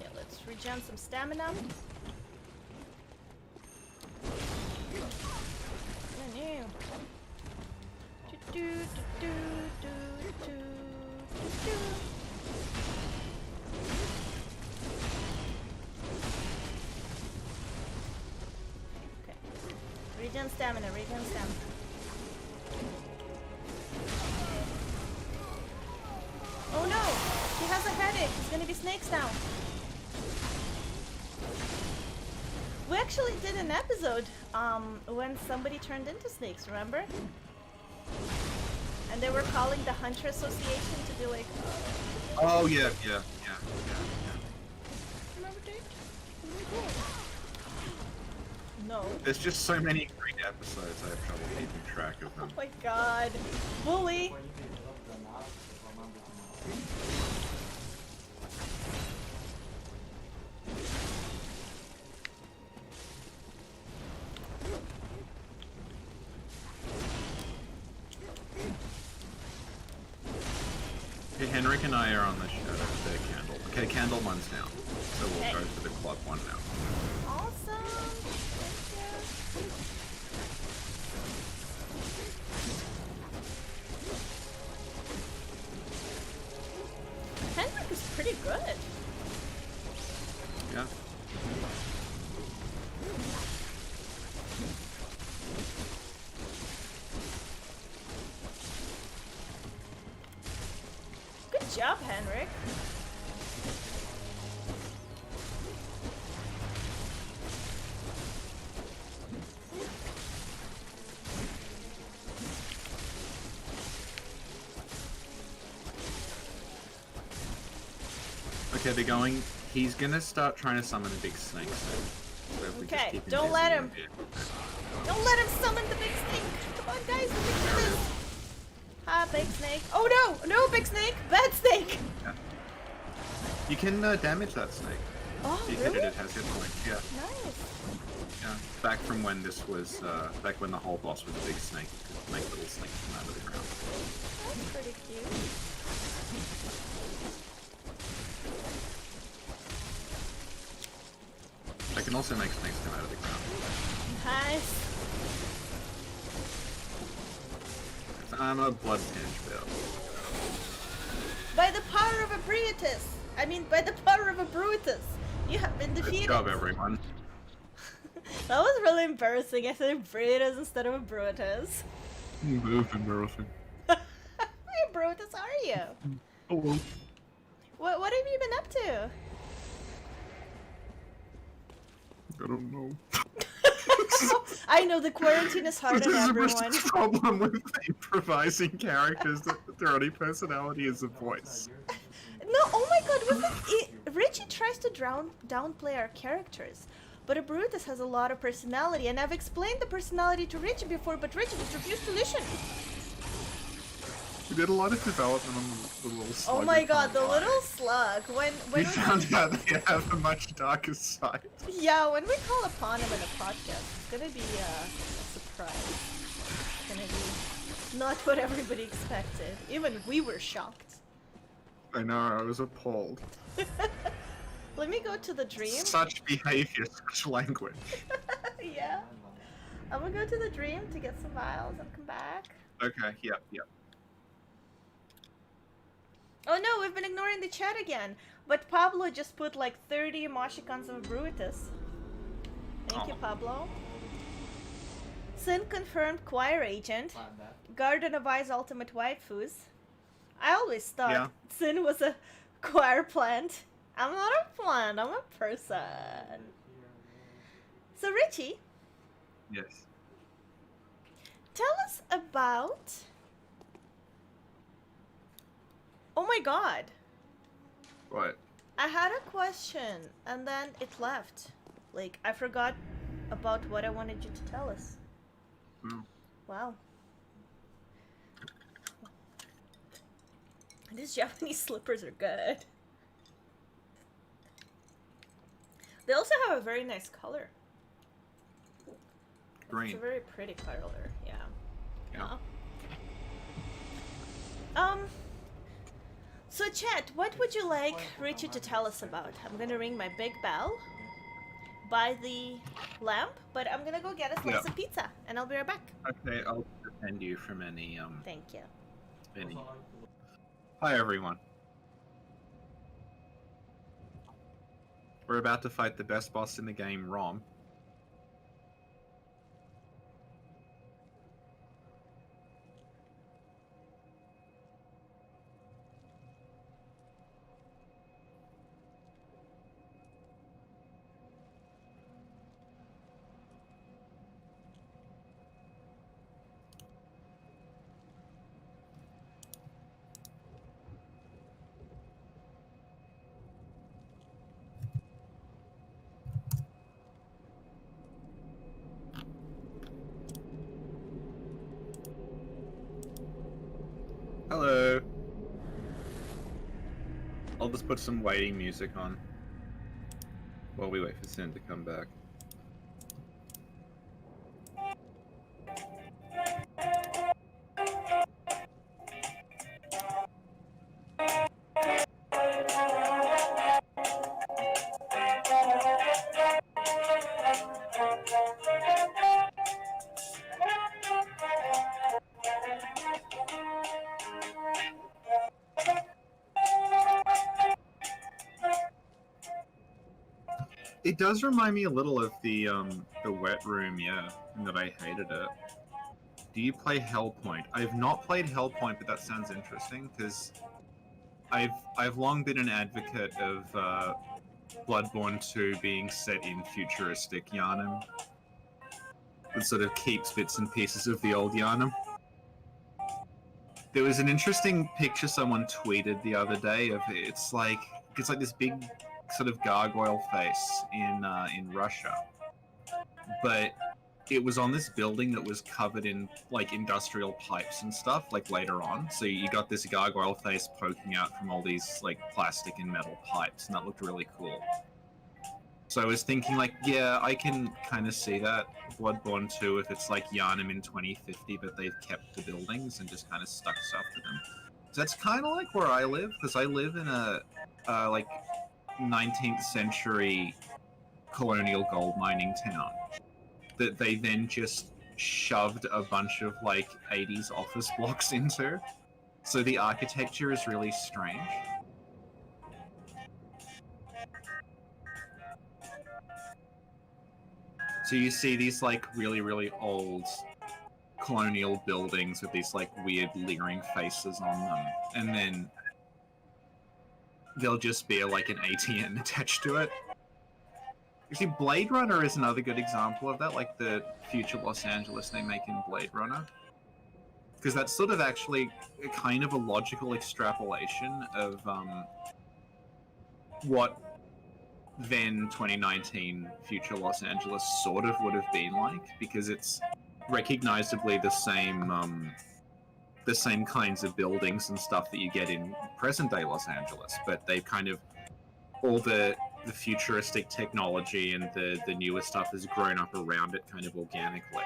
Yeah, let's regen some stamina. Do, do, do, do, do, do, do. Okay. Regen stamina, regen stamina. Oh no! He has a headache! He's gonna be snakes now! We actually did an episode when somebody turned into snakes, remember? And they were calling the Hunter Association to do like... Oh, yeah. Remember, dude? No. There's just so many great episodes, I have trouble keeping track of them. Oh my god. Bully! Okay, Henrik and I are on the shadow of the candle. Okay, candle one's down. So we'll go for the club one now. Awesome! Thank you. Henrik is pretty good. Yeah. Good job, Henrik. Okay, they're going. He's gonna start trying to summon a big snake soon. So if we just Okay, keep don't busy, let we'll him. be able to- Don't let him summon the big snake! Come on, guys, we can do this! Ah, big snake. Oh no! No, big snake! Bad snake! Yeah. You can damage that snake. Oh, If you hit really? it, it has hit points. Yeah. Nice. Yeah. Back from when this was, back when the whole boss was a big snake, you could make little snakes come out of the ground. That's pretty cute. can also make snakes come out of the ground. Nice. I'm a blood tinge build. By the power of a Brutus! I mean, by the power of a Brutus! You have been defeated! Good job, everyone. That was really embarrassing. I said Brutus instead of a Brutus. Embarrassing. Hey, Brutus, how are you? Hello. What have you been up to? I don't know. I know the quarantine is hard on everyone. This is the problem with improvising characters that their only personality is a voice. No, oh my god, Richie tries to downplay our characters, but a Brutus has a lot of personality, and I've explained the personality to Richie before, but Richie just refused to listen. We did a lot of development on the little slug. Oh my god, the little slug. When we found out they have a much darker side. Yeah, when we call upon him in a podcast, it's gonna be a surprise. It's gonna be not what everybody expected. Even we were shocked. I know, I was appalled. Let me go to the dream. Such behavior, such language. Yeah. I'm gonna go to the dream to get some vials and come back. Okay, yep. Oh no, we've been ignoring the chat again. But Pablo just put like 30 emoticons of Brutus. Thank you, Pablo. Sin confirmed choir agent. Garden of Ice ultimate waifus. I always thought Sin was a choir plant. I'm not a plant, I'm a person. So Richie. Yes. Tell us about... Oh my god. What? I had a question and then it left. Like, I forgot about what I wanted you to tell us. Oh. Wow. These Japanese slippers are good. They also have a very nice color. Green. It's a very pretty color, yeah. Yeah. So chat, what would you like Richie to tell us about? I'm gonna ring my big bell by the lamp, but I'm gonna go get a slice of pizza, and I'll be right back. Okay, I'll defend you from any, Thank you. any... Hi, everyone. We're about to fight the best boss in the game, Rom. Hello. I'll just put some waiting music on while we wait for Sin to come back. It does remind me a little of the wet room, yeah, and that I hated it. Do you play Hellpoint? I've not played Hellpoint, but that sounds interesting because I've long been an advocate of Bloodborne 2 being set in futuristic Yharnam. It sort of keeps bits and pieces of the old Yharnam. There was an interesting picture someone tweeted the other day of it. It's like this big sort of gargoyle face in Russia, but it was on this building that was covered in like industrial pipes and stuff like later on, so you got this gargoyle face poking out from all these like plastic and metal pipes, and that looked really cool. So I was thinking like, yeah, I can kind of see that Bloodborne 2 if it's like Yharnam in 2050 but they've kept the buildings and just kind of stuck stuff to them. So that's kind of like where I live, because I live in a like 19th century colonial gold mining town that they then just shoved a bunch of like 80s office blocks into. So the architecture is really strange. So you see these like really, really old colonial buildings with these like weird leering faces on them, and then there'll just be like an ATM attached to it. You see, Blade Runner is another good example of that, like the future Los Angeles they make in Blade Runner. Because that's sort of actually a kind of a logical extrapolation of what then 2019 future Los Angeles sort of would have been like, because it's recognizably the same kinds of buildings and stuff that you get in present day Los Angeles, but they've kind of all the futuristic technology and the newer stuff has grown up around it kind of organically.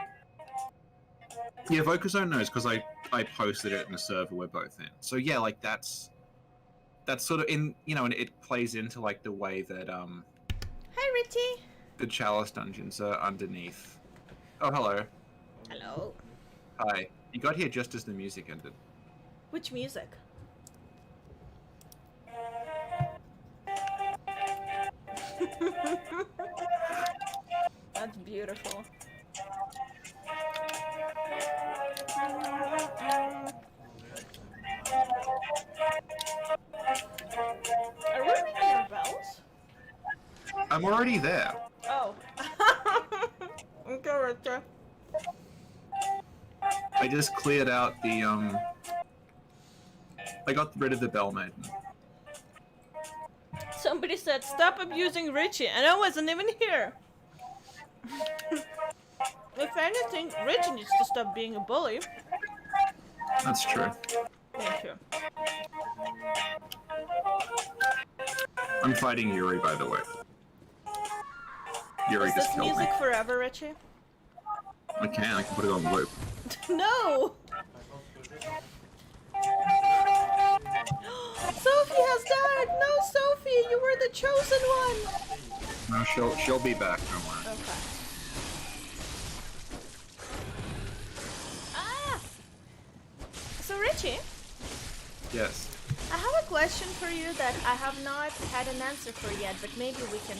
Yeah, Vocazone knows because I posted it in a server we're both in. So yeah, like that's sort of in, you know, and it plays into like the way that Hi, Richie. the Chalice dungeons are underneath. Oh, hello. Hello. Hi. You got here just as the music ended. Which music? That's beautiful. Are we ringing our bells? I'm already there. Oh. Okay, Richard. I just cleared out the I got rid of the bell maiden. Somebody said, stop abusing Richie, and I wasn't even here. If anything, Richie needs to stop being a bully. That's true. Thank you. I'm fighting Yuri, by the way. Yuri Is just this killed me. music forever, Richie? I can put it on loop. No! Sophie has died! No, Sophie, you were the chosen one! No, she'll be back, don't worry. Okay. Ah! So, Richie, Yes. I have a question for you that I have not had an answer for yet, but maybe we can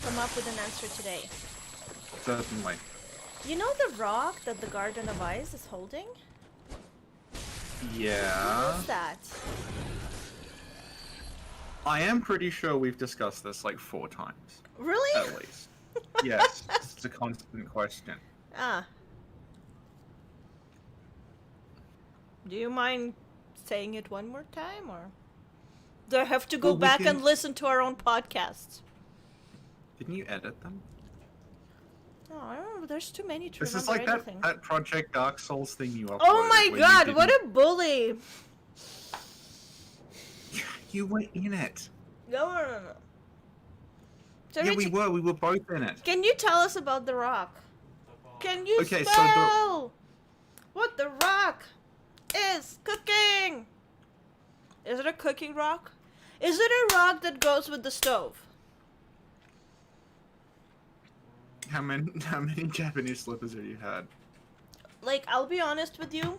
come up with an answer today. Certainly. You know the rock that the Garden of Ice is holding? Yeah. What is that? I am pretty sure we've discussed this like 4 times. Really? At least. Yes. It's a constant question. Ah. Do you mind saying it one more time, or do I have to go Well, we back can- and listen to our own podcasts? Didn't you edit them? No, I don't know. There's too many to This is remember like anything. that Project Dark Souls thing you uploaded. Oh my where god, you what a bully! You were in it. No. So Yeah, Richie, we were both in it. can you tell us about the rock? Can you Okay, so spell what the rock is cooking? Is it a cooking rock? Is it a rock that goes with the stove? How many Japanese slippers have you had? Like, I'll be honest with you.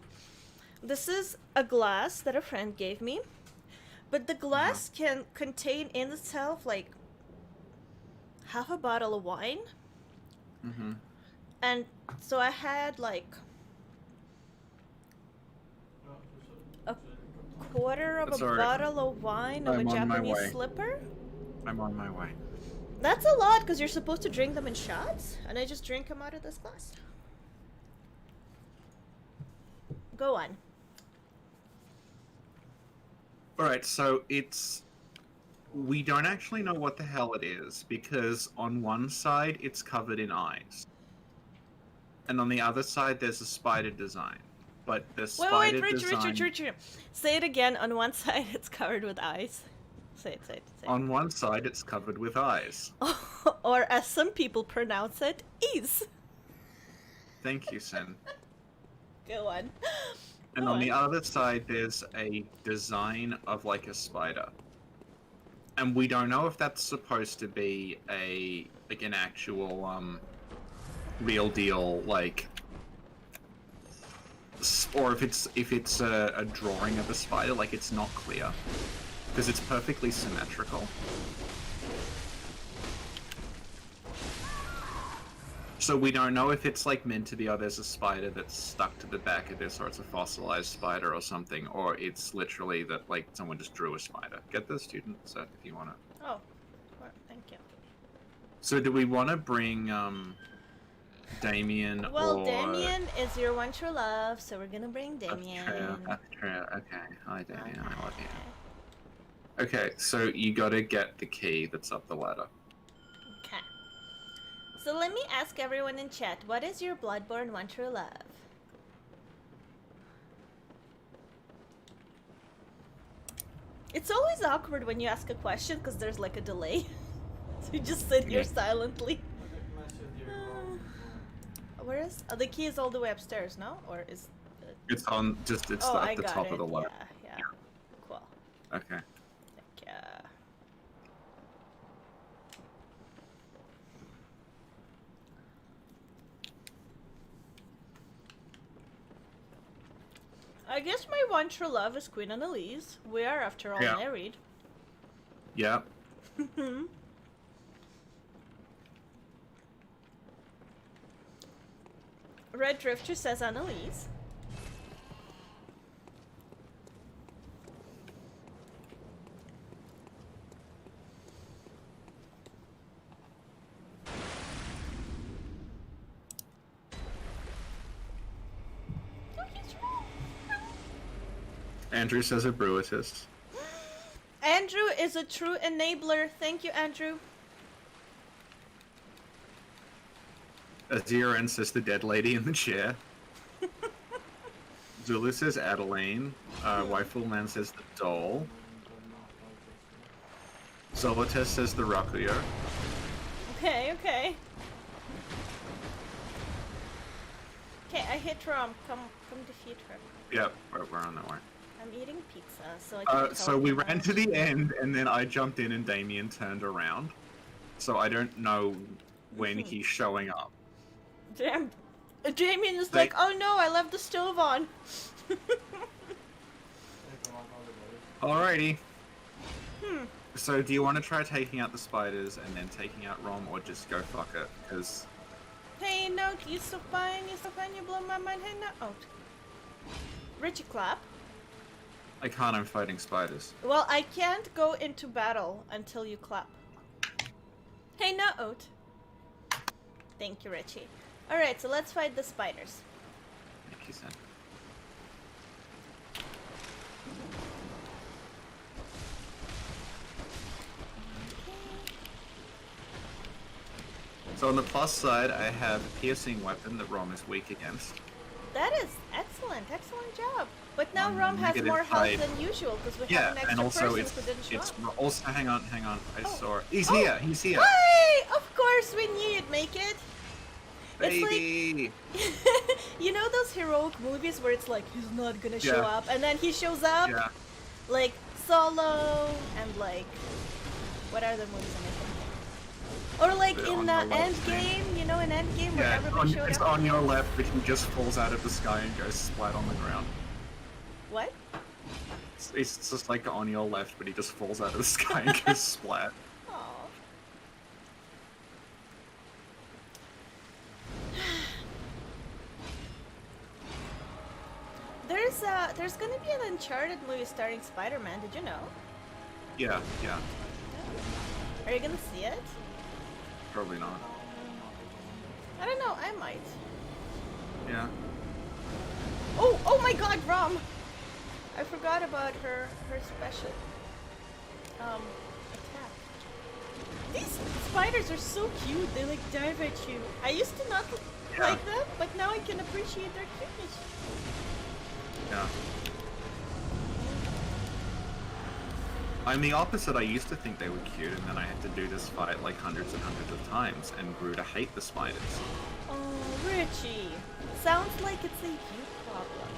This is a glass that a friend gave me. But the glass can contain in itself, like, half a bottle of wine. Mm-hmm. And so I had, like, a quarter of That's a all right. bottle of wine of a I'm on my Japanese way. slipper. I'm on my way. That's a lot, because you're supposed to drink them in shots. And I just drink them out of this glass. Go on. Alright, so we don't actually know what the hell it is, because on one side it's covered in eyes. And on the other side there's a spider design. But the spider design... Richard. Say it again. On one side it's covered with eyes. Say it. On one side it's covered with eyes. Or as some people pronounce it, is. Thank you, Sin. Go on. And Go on the on. other side there's a design of like a spider. And we don't know if that's supposed to be an actual real deal, like, or if it's a drawing of a spider. Like, it's not clear because it's perfectly symmetrical. So we don't know if it's like meant to be, oh, there's a spider that's stuck to the back of this, or it's a fossilized spider or something, or it's literally that like someone just drew a spider. Get the student set if you want to. Oh, well, thank you. So do we want to bring Damien? Well, or... Damien is your one true love, so we're gonna bring Damien. That's true. Okay. Hi, Damien. I love you. Okay, so you gotta get the key that's up the ladder. Okay. So let me ask everyone in chat, what is your Bloodborne one true love? It's always awkward when you ask a question because there's like a delay. So you just sit here silently. Where is? Oh, the key is all the way upstairs, no? Or is? It's on. It's oh, at the top of the ladder. Yeah. Cool. Okay. Thank you. I guess my one true love is Queen Annalise. We are, after all, married. Yeah. Red Drifter says Annalise. Andrew says a Bruitus. Andrew is a true enabler. Thank you, Andrew. Aziran says the dead lady in the chair. Zulu says Adeline. Wifeful Man says the doll. Zolotes says the Rakuyo. Okay. Okay, I hit Rom. Come defeat her. Yep, we're on that way. I'm eating pizza, so I can't so we ran to the end, and then I jumped in, and Damien turned around. So I don't know when he's showing up. Damn. Damien is like, oh no, I left the stove on. Alrighty. So do you want to try taking out the spiders and then taking out Rom, or just go fuck it? Because... Hey, no, you're so fine, you blow my mind. Hey, no. Richie, clap. I can't, I'm fighting spiders. Well, I can't go into battle until you clap. Hey, no, Oat. Thank you, Richie. Alright, so let's fight the spiders. Thank you, son. So on the plus side, I have a piercing weapon that Rom is weak against. That is excellent job. But now Rom has more health than usual because we have an extra and also person who didn't show up. Also, hang on, I saw it. He's here. Hey! Of course we knew you'd make it. Baby! It's like, you know those heroic movies where it's like, he's not gonna show up, and then he shows up? Yeah. Like, Solo, and like, what are the movies I'm making? Or like in Endgame, you know, in Endgame where everybody showed up? It's on your left, but he just falls out of the sky and goes splat on the ground. What? It's just like on your left, but he just falls out of the sky and goes splat. There's gonna be an Uncharted movie starring Spider-Man, did you know? Yeah. Are you gonna see it? Probably not. I don't know, I might. Yeah. Oh my god, Rom! I forgot about her special attack. These spiders are so cute, they like dive at you. I used to not like them, but now I can appreciate their cuteness. Yeah. I'm the opposite. I used to think they were cute, and then I had to do this fight like hundreds and hundreds of times, and grew to hate the spiders. Oh, Richie. Sounds like it's a you problem.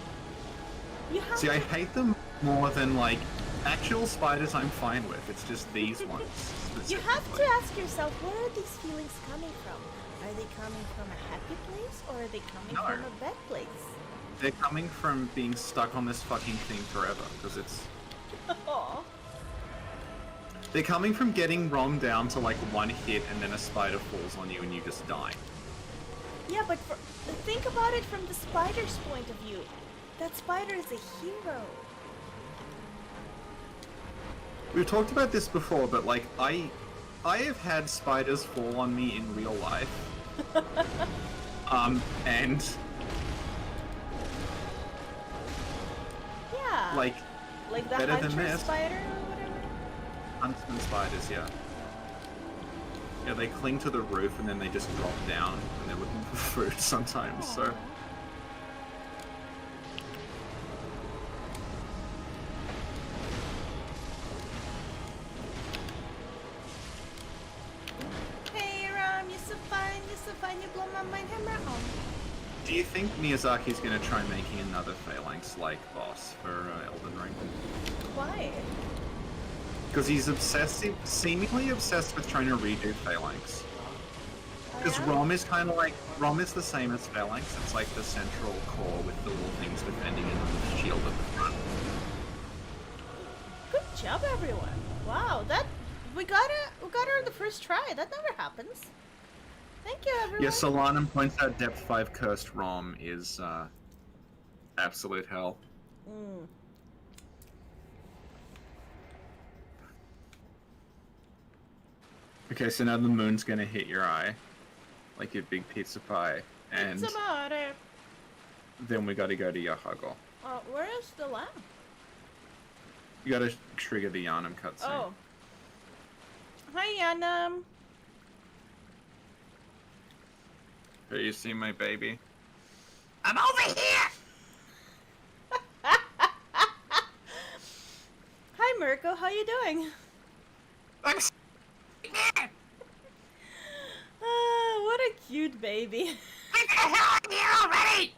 You have See, I hate them more than like Actual spiders I'm fine with. It's just these ones. You have to specifically. ask yourself, where are these feelings coming from? Are they coming from a happy place or are they coming No. from a bad place? They're coming from being stuck on this fucking thing forever, because it's... Aw. They're coming from getting Rom down to like one hit and then a spider falls on you and you just die. Yeah, but think about it from the spider's point of view. That spider is a hero. We've talked about this before, but like, I have had spiders fall on me in real life. And... Yeah. like, the better than hunter this. spider or whatever. huntsman spiders, yeah. Yeah, they cling to the roof and then they just drop down and they're looking for food sometimes, so... Hey Ram, you're so fun, you blow my mind, hammer on. Do you think Miyazaki's gonna try making another Phalanx-like boss for Elden Ring? Why? Because he's seemingly obsessed with trying to redo Phalanx. Because Yeah? Rom is kind of like, Rom is the same as Phalanx, it's like the central core with the little things defending it and the shield at the front. Good job, everyone. Wow, we got her on the first try. That never happens. Thank you, everyone. Yeah, Solanum points out Depth 5 Cursed Rom is, absolute hell. Mm. Okay, so now the moon's gonna hit your eye, like your big pizza pie, and It's about it. then we gotta go to Yahago. Where is the lamp? You gotta trigger the Yharnam cutscene. Oh. Hi, Yanam. Hey, you see my baby? I'm over here! Hi, Mirko. How you doing? I'm What a cute baby. Get the hell out of here already!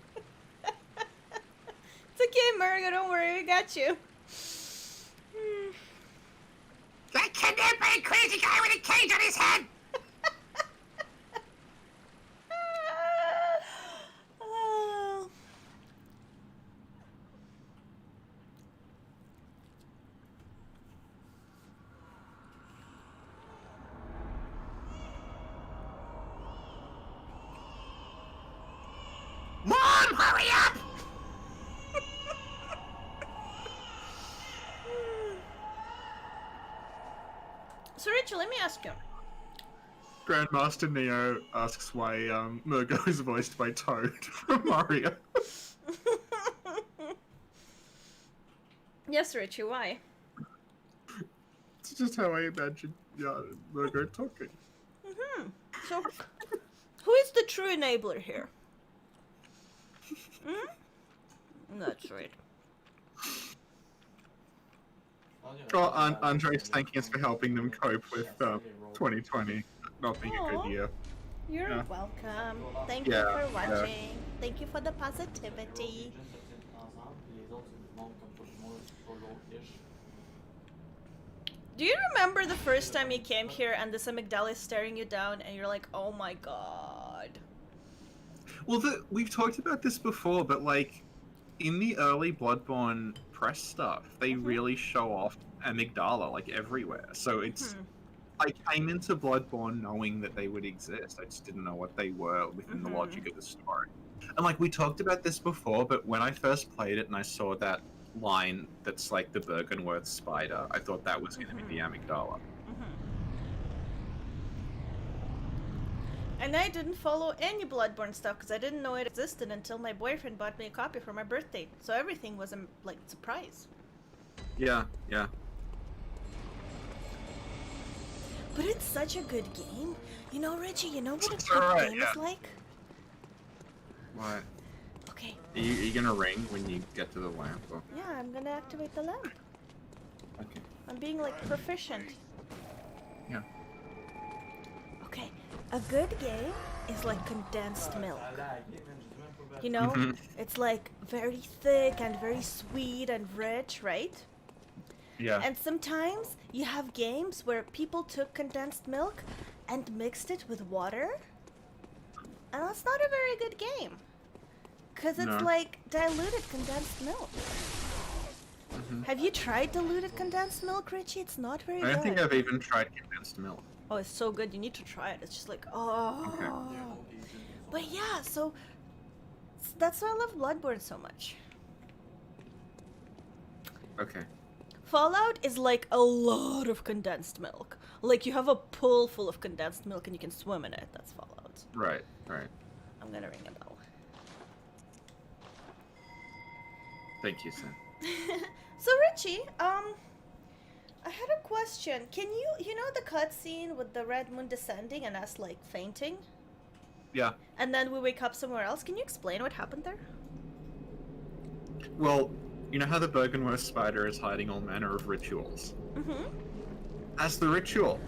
It's okay, Mirko. Don't worry. We got you. That kidnapped by a crazy guy with a cage on his head! Oh. Mom, hurry up! So, Richie, let me ask you. Grandmaster Neo asks why Murgo is voiced by Toad from Mario. Yes, Richie, why? It's just how I imagine Murgo talking. So, who is the true enabler here? That's right. Oh, Andre's thanking us for helping them cope with 2020 not being a Aw. good year. You're Yeah. welcome. Thank you Yeah, for watching. Thank you for the positivity. Do you remember the first time you came here and this amygdala is staring you down and you're like, oh my god? Well, we've talked about this before, but like in the early Bloodborne press stuff, they really show off amygdala like everywhere. So it's I came into Bloodborne knowing that they would exist. I just didn't know what they were within the logic of the story. And like we talked about this before, but when I first played it and I saw that line that's like the Bergenworth spider, I thought that was going to be the amygdala. And I didn't follow any Bloodborne stuff because I didn't know it existed until my boyfriend bought me a copy for my birthday. So everything was a like surprise. Yeah, yeah. But it's such a good game. You know, Richie, you know what a It's good alright, game yeah. is like? What? Okay. Are you gonna ring when you get to the lamp? Or... Yeah, I'm gonna activate the lamp. Okay. I'm being like proficient. Yeah. Okay, a good game is like condensed milk. You know, it's like very thick and very sweet and rich, right? Yeah. And sometimes you have games where people took condensed milk and mixed it with water. And that's not a very good game. Because it's No. like diluted condensed milk. Have you tried diluted condensed milk, Richie? It's not very I don't good. think I've even tried condensed milk. Oh, it's so good. You need to try it. It's just like, oh. Okay. But yeah, so that's why I love Bloodborne so much. Okay. Fallout is like a lot of condensed milk. Like you have a pool full of condensed milk and you can swim in it. That's Fallout. Right, right. I'm gonna ring a bell. Thank you, Sam. So Richie, I had a question. Can you know the cutscene with the red moon descending and us like fainting? Yeah. And then we wake up somewhere else. Can you explain what happened there? Well, you know how the Bergenworth spider is hiding all manner of rituals? Mm-hmm. That's the ritual.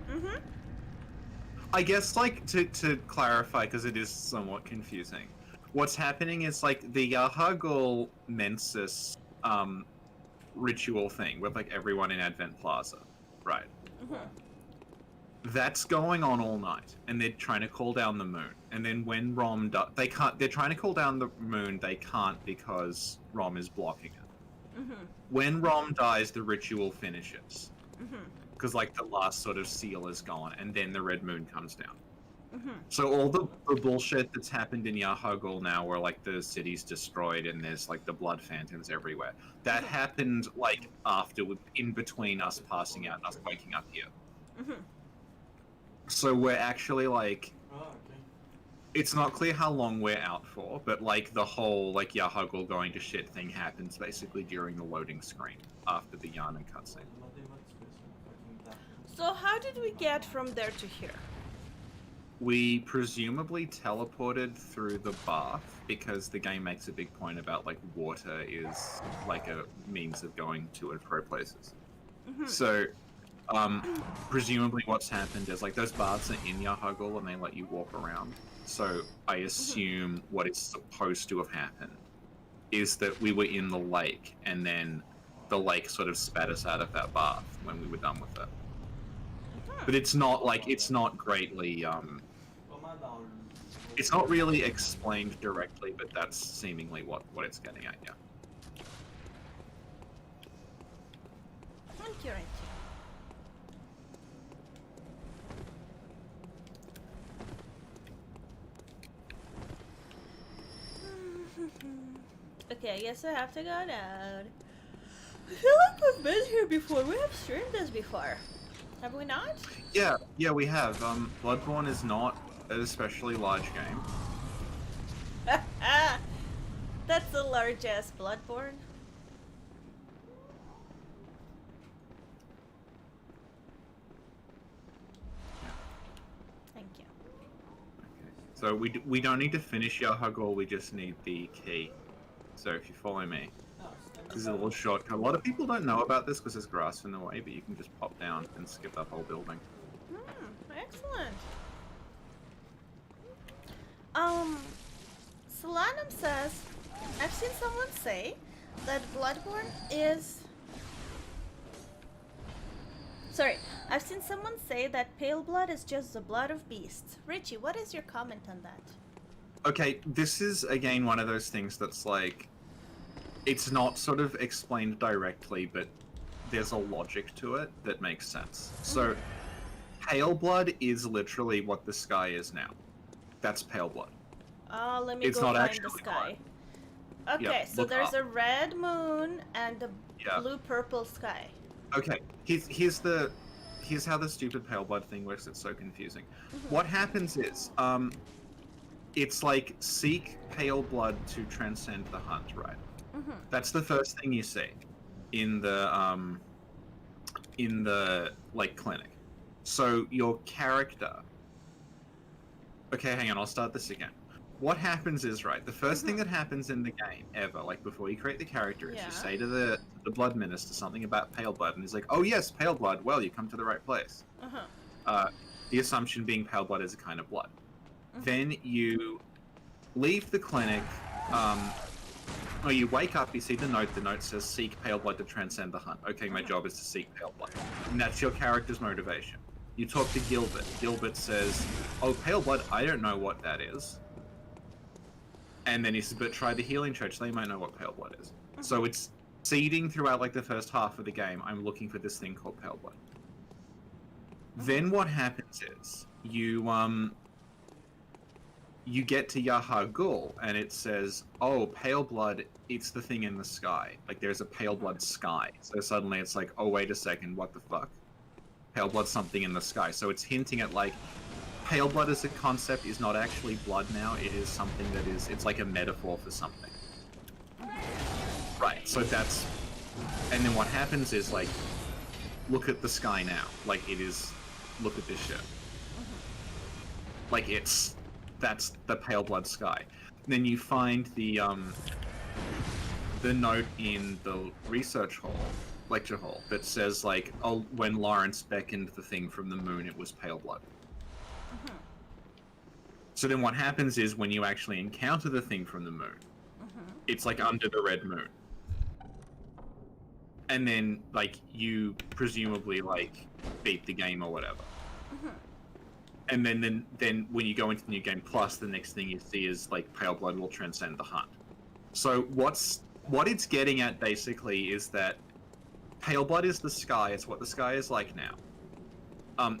Mm-hmm. I guess, like, to clarify, because it is somewhat confusing, what's happening is, like, the Yahagul Mensis, ritual thing with, like, everyone in Advent Plaza, right? Mm-hmm. That's going on all night, and they're trying to call down the moon. And then when Rom they can't. They're trying to call down the moon. They can't because Rom is blocking it. Mm-hmm. When Rom dies, the ritual finishes Mm-hmm. because like the last sort of seal is gone, and then the red moon comes down. Mm-hmm. So all the bullshit that's happened in Yahagul now, where like the city's destroyed and there's like the blood phantoms everywhere, that happened like after, in between us passing out and us waking up here. Mm-hmm. So we're actually like, it's not clear how long we're out for, but like the whole like Yahagul going to shit thing happens basically during the loading screen after the Yana cutscene. So how did we get from there to here? We presumably teleported through the bath because the game makes a big point about like water is like a means of going to and fro places. Mm-hmm. So presumably what's happened is like those baths are in Yahagul and they let you walk around. So I assume what is supposed to have happened is that we were in the lake and then the lake sort of spat us out of that bath when we were done with it. But it's not like, it's not greatly, it's not really explained directly, but that's seemingly what it's getting at, yeah. Thank you, Richie. Okay, I guess I have to go down. I feel like we've been here before. We have streamed this before. Have we not? Yeah, we have. Bloodborne is not an especially large game. That's the largest Bloodborne. Thank you. So we don't need to finish Yahagul, we just need the key. So if you follow me, this is a little shortcut. A lot of people don't know about this because there's grass in the way, but you can just pop down and skip that whole building. Excellent. Solanum says, I've seen someone say that Bloodborne is... Sorry, I've seen someone say that pale blood is just the blood of beasts. Richie, what is your comment on that? Okay, this is again one of those things that's like, it's not sort of explained directly, but there's a logic to it that makes sense. So, pale blood is literally what the sky is now. That's pale blood. Let me It's go not find actually the sky. blood. Okay, Yeah, so look there's up. a red moon and a Yeah. blue-purple sky. Okay, here's how the stupid pale blood thing works. It's so confusing. What happens is, it's like seek pale blood to transcend the hunt, right? That's the first thing you see in the like clinic. So your character. Okay, hang on. I'll start this again. What happens is, right, the first thing that happens in the game ever, like before you create the character, is Yeah. you say to the blood minister something about pale blood, and he's like, "Oh yes, pale blood. Well, you come to the right place." The assumption being pale blood is a kind of blood. Then you leave the clinic, Oh, you wake up, you see the note says seek pale blood to transcend the hunt. Okay, my job is to seek pale blood. And that's your character's motivation. You talk to Gilbert. Gilbert says, oh, pale blood, I don't know what that is. And then he says, but try the healing church, they might know what pale blood is. So it's seeding throughout like the first half of the game, I'm looking for this thing called pale blood. Then what happens is, you get to Yaha Ghul, and it says, oh, pale blood, it's the thing in the sky. Like, there's a pale blood sky. So suddenly it's like, oh, wait a second, what the fuck? Pale blood's something in the sky. So it's hinting at, like, pale blood as a concept is not actually blood now. It is something that is, it's like a metaphor for something. Right, so that's... And then what happens is, like, look at the sky now. Like, it is... Look at this shit. Like, it's... That's the pale blood sky. And then you find the note in the research hall, lecture hall, that says, like, oh, when Lawrence beckoned the thing from the moon, it was pale blood. So then what happens is, when you actually encounter the thing from the moon, it's, like, under the red moon. And then, like, you presumably, like, beat the game or whatever. And then when you go into the new game plus, the next thing you see is, like, pale blood will transcend the hunt. So what it's getting at basically is that pale blood is the sky. It's what the sky is like now.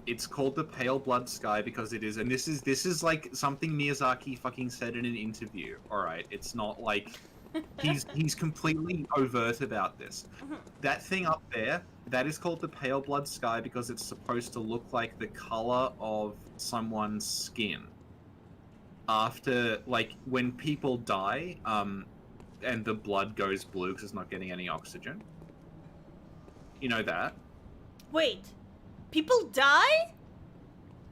It's called the pale blood sky because it is, and this is like something Miyazaki fucking said in an interview. All right, it's not like he's completely overt about this. That thing up there, that is called the pale blood sky because it's supposed to look like the color of someone's skin after, like, when people die, and the blood goes blue because it's not getting any oxygen. You know that? Wait, people die?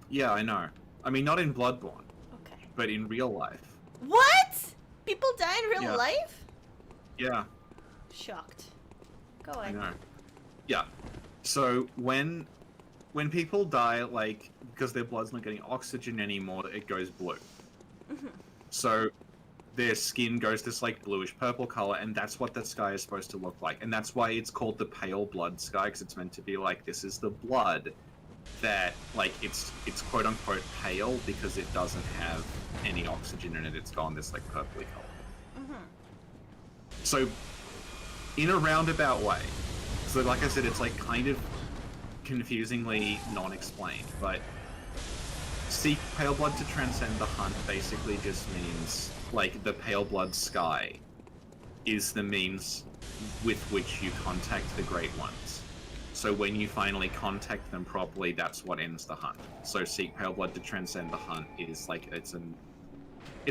Yeah, I know. I mean, not in Bloodborne, Okay. but in real life. What? People die in real Yeah. life? Yeah, Shocked. Go I on. know. Yeah. So when people die, like, because their blood's not getting oxygen anymore, it goes blue. So their skin goes this, like, bluish purple color, and that's what that sky is supposed to look like. And that's why it's called the pale blood sky, because it's meant to be like, this is the blood that, like, it's quote unquote pale because it doesn't have any oxygen in it. It's gone this, like, purpley color. So in a roundabout way, so like I said, it's, like, kind of confusingly non-explained, but seek pale blood to transcend the hunt basically just means, like, the pale blood sky is the means with which you contact the Great Ones. So when you finally contact them properly, that's what ends the hunt. So seek pale blood to transcend the hunt is, like, it's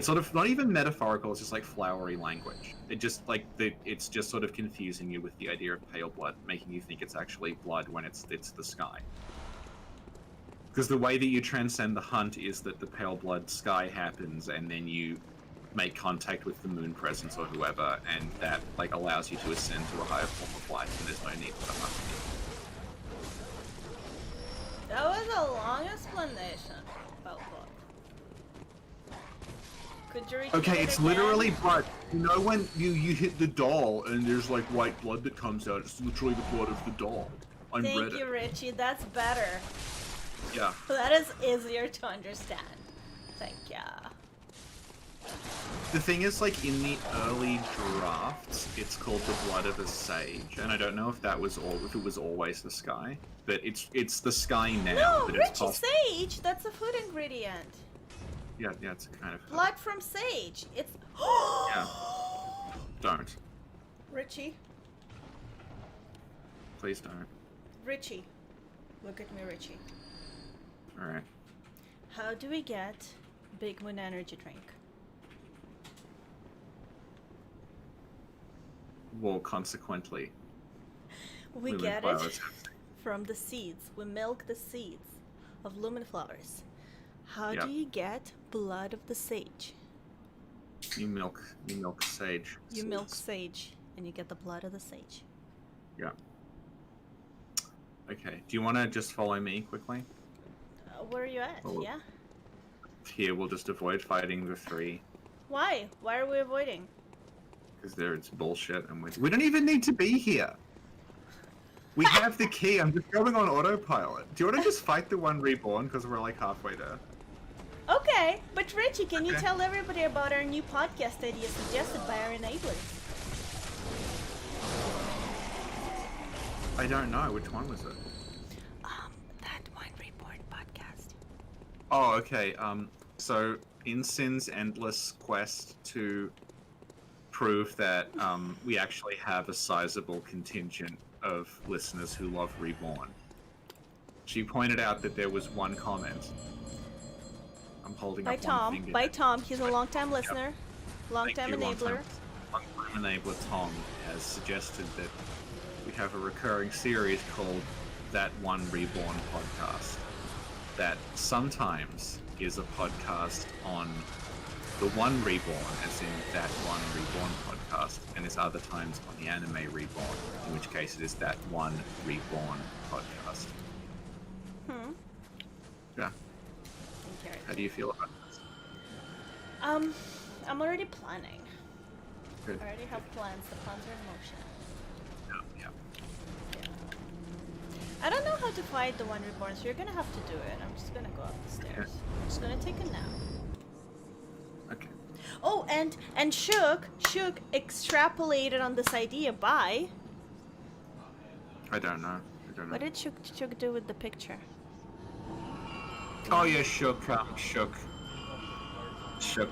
sort of not even metaphorical, it's just, like, flowery language. It just, like, it's just sort of confusing you with the idea of pale blood, making you think it's actually blood when it's the sky. Because the way that you transcend the hunt is that the pale blood sky happens, and then you make contact with the moon presence or whoever, and that, like, allows you to ascend to a higher form of life, and there's no need for the hunt. That was a long explanation about blood. Could you repeat Okay, it it's again? literally blood. You know when you hit the doll and there's, like, white blood that comes out? It's literally the blood of the doll. On Thank Reddit. you, Richie. That's better. Yeah. That is easier to understand. Thank ya. The thing is, like, in the early drafts, it's called the blood of a sage, and I don't know if that was if it was always the sky, but it's the sky now. No, but it's Richie, sage. That's a food ingredient. Yeah, it's a kind of Blood from sage. It's. Yeah. Don't. Richie, Please don't. Richie, look at me, Richie. All right. How do we get Big Moon energy drink? Well, consequently, We live get in it biosensing. from the seeds. We milk the seeds of lumen flowers. How Yep. do you get blood of the sage? You milk sage. You milk sage, and you get the blood of the sage. Yeah. Okay. Do you want to just follow me quickly? Where are you at? Oh. Yeah. Here, we'll just avoid fighting the three. Why? Why are we avoiding? Because it's bullshit, and we don't even need to be here. We have the key. I'm just going on autopilot. Do you want to just fight the one reborn? Because we're like halfway there. Okay, but Richie, can you Okay. tell everybody about our new podcast idea suggested by our enablers? I don't know. Which one was it? That one reborn podcast. Oh, okay. So in Sin's endless quest to prove that we actually have a sizable contingent of listeners who love Reborn, she pointed out that there was one comment. I'm holding By up one Tom. finger. By Tom. He's a long-time listener, long-time Thank you, enabler. Long-time enabler Tom has suggested that we have a recurring series called That One Reborn Podcast. That sometimes is a podcast on the One Reborn, as in That One Reborn Podcast, and it's other times on the Anime Reborn, in which case it is That One Reborn Podcast. Yeah. Okay. How do you feel about this? I'm already planning. Good. I already have plans. The plans are in motion. Yeah. I don't know how to fight the one reborn, so you're gonna have to do it. I'm just gonna go up the stairs. I'm just gonna take a nap. Okay. Oh, and Shook extrapolated on this idea by. I don't know. What did Shook do with the picture? Oh yeah, Shook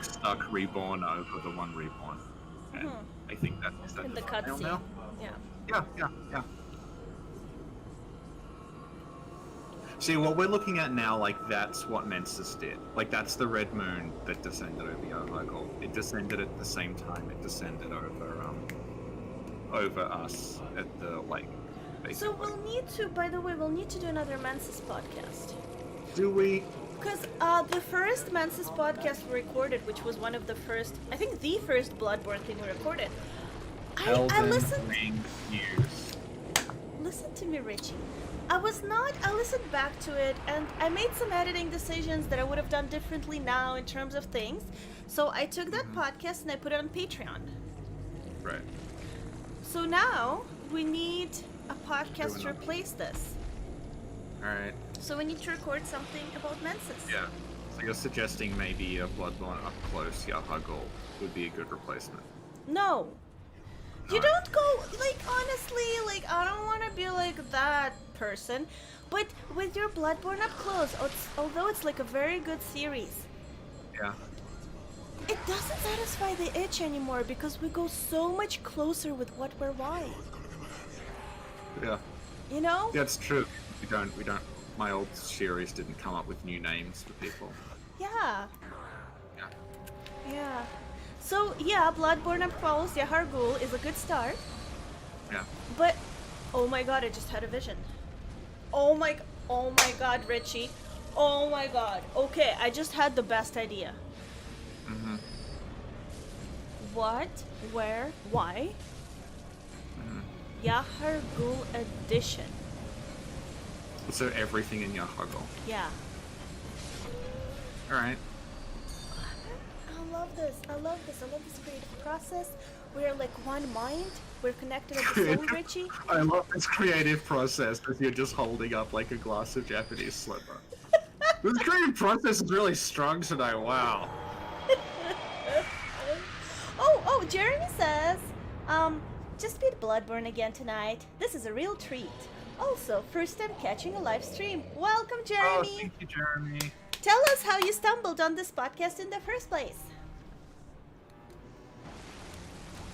stuck Reborn over the One Reborn. And I think that is that In the thumbnail cutscene. now? Yeah. Yeah. See, what we're looking at now, like, that's what Mensis did. Like, that's the red moon that descended over Yarhagul. It descended at the same time it descended over us at the lake. So Basically. by the way, we'll need to do another Mensis podcast. Do we? Because the first Mensis podcast we recorded, which was one of the first, I think the first Bloodborne thing we recorded, I Elden listened. Ring news. Listen to me, Richie. I listened back to it, and I made some editing decisions that I would have done differently now in terms of things. So I took that podcast and I put it on Patreon. Right. So now we need a podcast to replace this. Alright. So we need to record something about Mensis. Yeah. So you're suggesting maybe a Bloodborne up close Yarhagul would be a good replacement. No. You No. don't go, like, honestly, like, I don't want to be like that person, but with your Bloodborne up close, although it's like a very good series, Yeah. it doesn't satisfy the itch anymore because we go so much closer with what we're why. Yeah. You know? That's true. We don't. My old series didn't come up with new names for people. Yeah. Yeah. Yeah. So, yeah, Bloodborne up close, Yarhagul is a good start, Yeah. but, oh my god, I just had a vision. Oh my god, Richie. Oh my god. Okay, I just had the best idea. Mhm. What? Where? Why? Yarhagul edition. So everything in Yarhagul. Yeah. All right. I love this. I love this creative process. We're like one mind. We're connected at the soul, Richie. I love this creative process as you're just holding up like a glass of Japanese slipper. This creative process is really strong tonight. Wow. Oh, Jeremy says, just beat Bloodborne again tonight. This is a real treat. Also, first time catching a live stream. Welcome, Oh, Jeremy. thank you, Jeremy. Tell us how you stumbled on this podcast in the first place.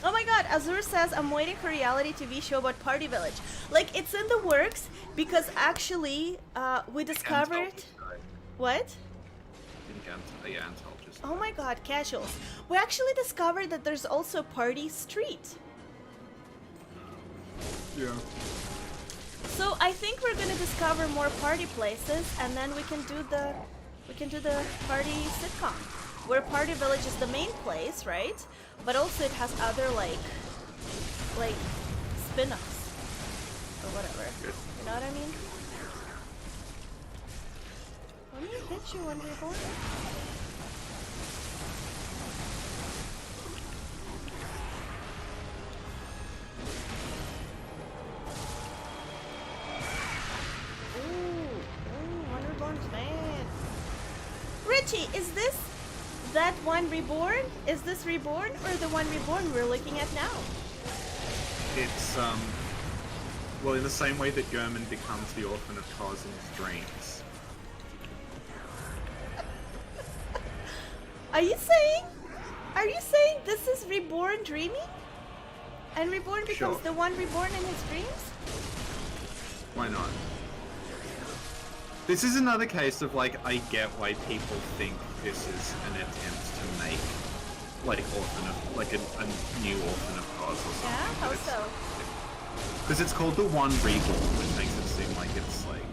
Oh my god, Azur says, I'm waiting for a reality TV show about Party Village. Like, it's in the works because actually, we discovered... What? Yeah, Antal just. Oh my god, casuals. We actually discovered that there's also Party Street. Yeah. So I think we're gonna discover more party places, and then we can do the party sitcom, where Party Village is the main place, right? But also it has other like spin-offs or whatever. Good. You know what I mean? Let me hit you when we're going. Richie, is this that one reborn? Is this reborn or the one reborn we're looking at now? It's well, in the same way that German becomes the orphan of Cos in his dreams. Are you saying this is reborn dreaming? And reborn becomes Sure. the one reborn in his dreams? Why not? This is another case of, like, I get why people think this is an attempt to make, like, orphan of, like, a new orphan of Cos or something. Yeah, how so? Because it's called the One Reborn, which makes it seem like it's, like,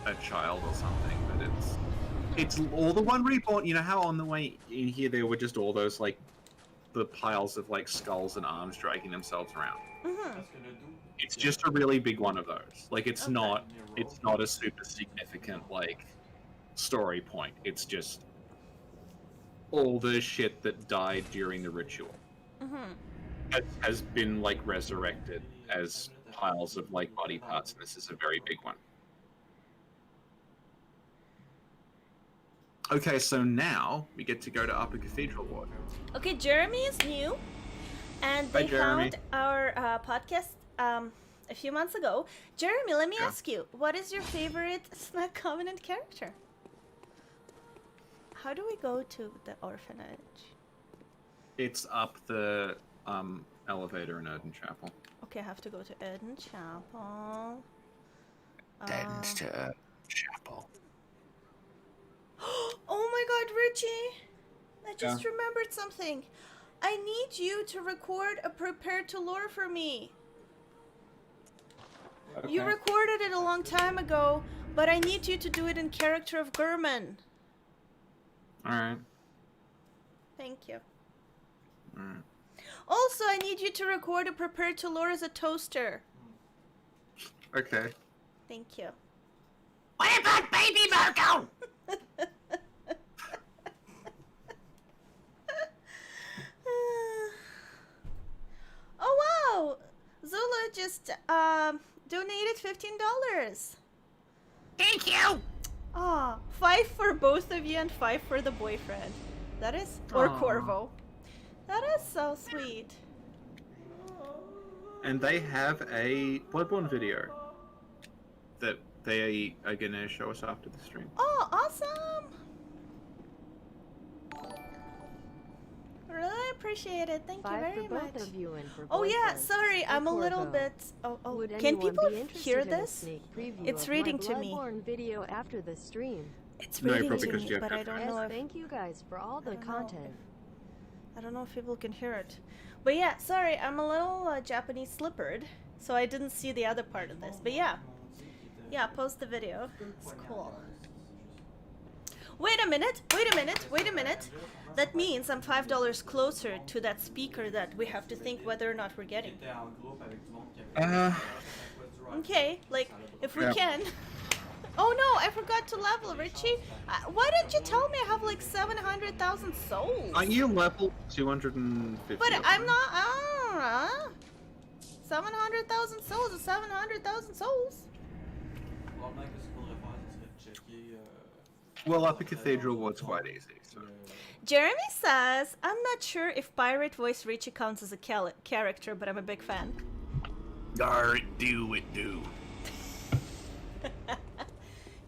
a child or something, but it's all the One Reborn. You know how on the way in here there were just all those, like, the piles of, like, skulls and arms dragging themselves around? Mm-hmm. It's just a really big one of those. Like, it's Okay. not a super significant, like, story point. It's just all the shit that died during the ritual has been, like, resurrected as piles of, like, body parts, and this is a very big one. Okay, so now we get to go to Upper Cathedral Ward. Okay, Jeremy is new, and Hi, they Jeremy. found our podcast a few months ago. Jeremy, let me Yeah. ask you, what is your favorite Snack Covenant character? How do we go to the orphanage? It's up the elevator in Erdon Chapel. Okay, I have to go to Eden Chapel. to Chapel. Oh my god, Richie! I just remembered something. I need you to record a Prepare to Lore for me. You Okay. recorded it a long time ago, but I need you to do it in character of Gurman. Alright. Thank you. Alright. Also, I need you to record a Prepare to Lore as a toaster. Okay. Thank you. What about Baby Virgo? Oh wow! Zula just donated $15. Thank you! Ah, 5 for both of you and 5 for the boyfriend. That is, or Aw. Corvo. That is so sweet. And they have a Bloodborne video that they are gonna show us after the stream. Oh, awesome! Really appreciate it. Thank you 5 very for much. both of you and for Oh yeah, boyfriend. sorry, I'm a little Corvo. bit. Oh, Would can anyone people be interested hear in a this? sneak preview It's of reading my to me. Bloodborne video after the stream? It's No, reading probably to 'cause me, you have but I don't headphones. know Yes, if thank you guys for all the don't know content. I don't know if people can hear it. But yeah, sorry, I'm a little Japanese slippered, so I didn't see the other part of this. But yeah, post the video. It's cool. Wait a minute! Wait a minute! Wait a minute! That means I'm $5 closer to that speaker that we have to think whether or not we're getting. Okay, like, if we Yeah. can. Oh no, I forgot to level, Richie. Why didn't you tell me I have like 700,000 souls? Aren't you level 250? But or I'm something? not. 700,000 souls is 700,000 souls. Well, Upper Cathedral was quite easy, so. Jeremy says, I'm not sure if pirate voice Richie counts as a character, but I'm a big fan. Alright, do it, do.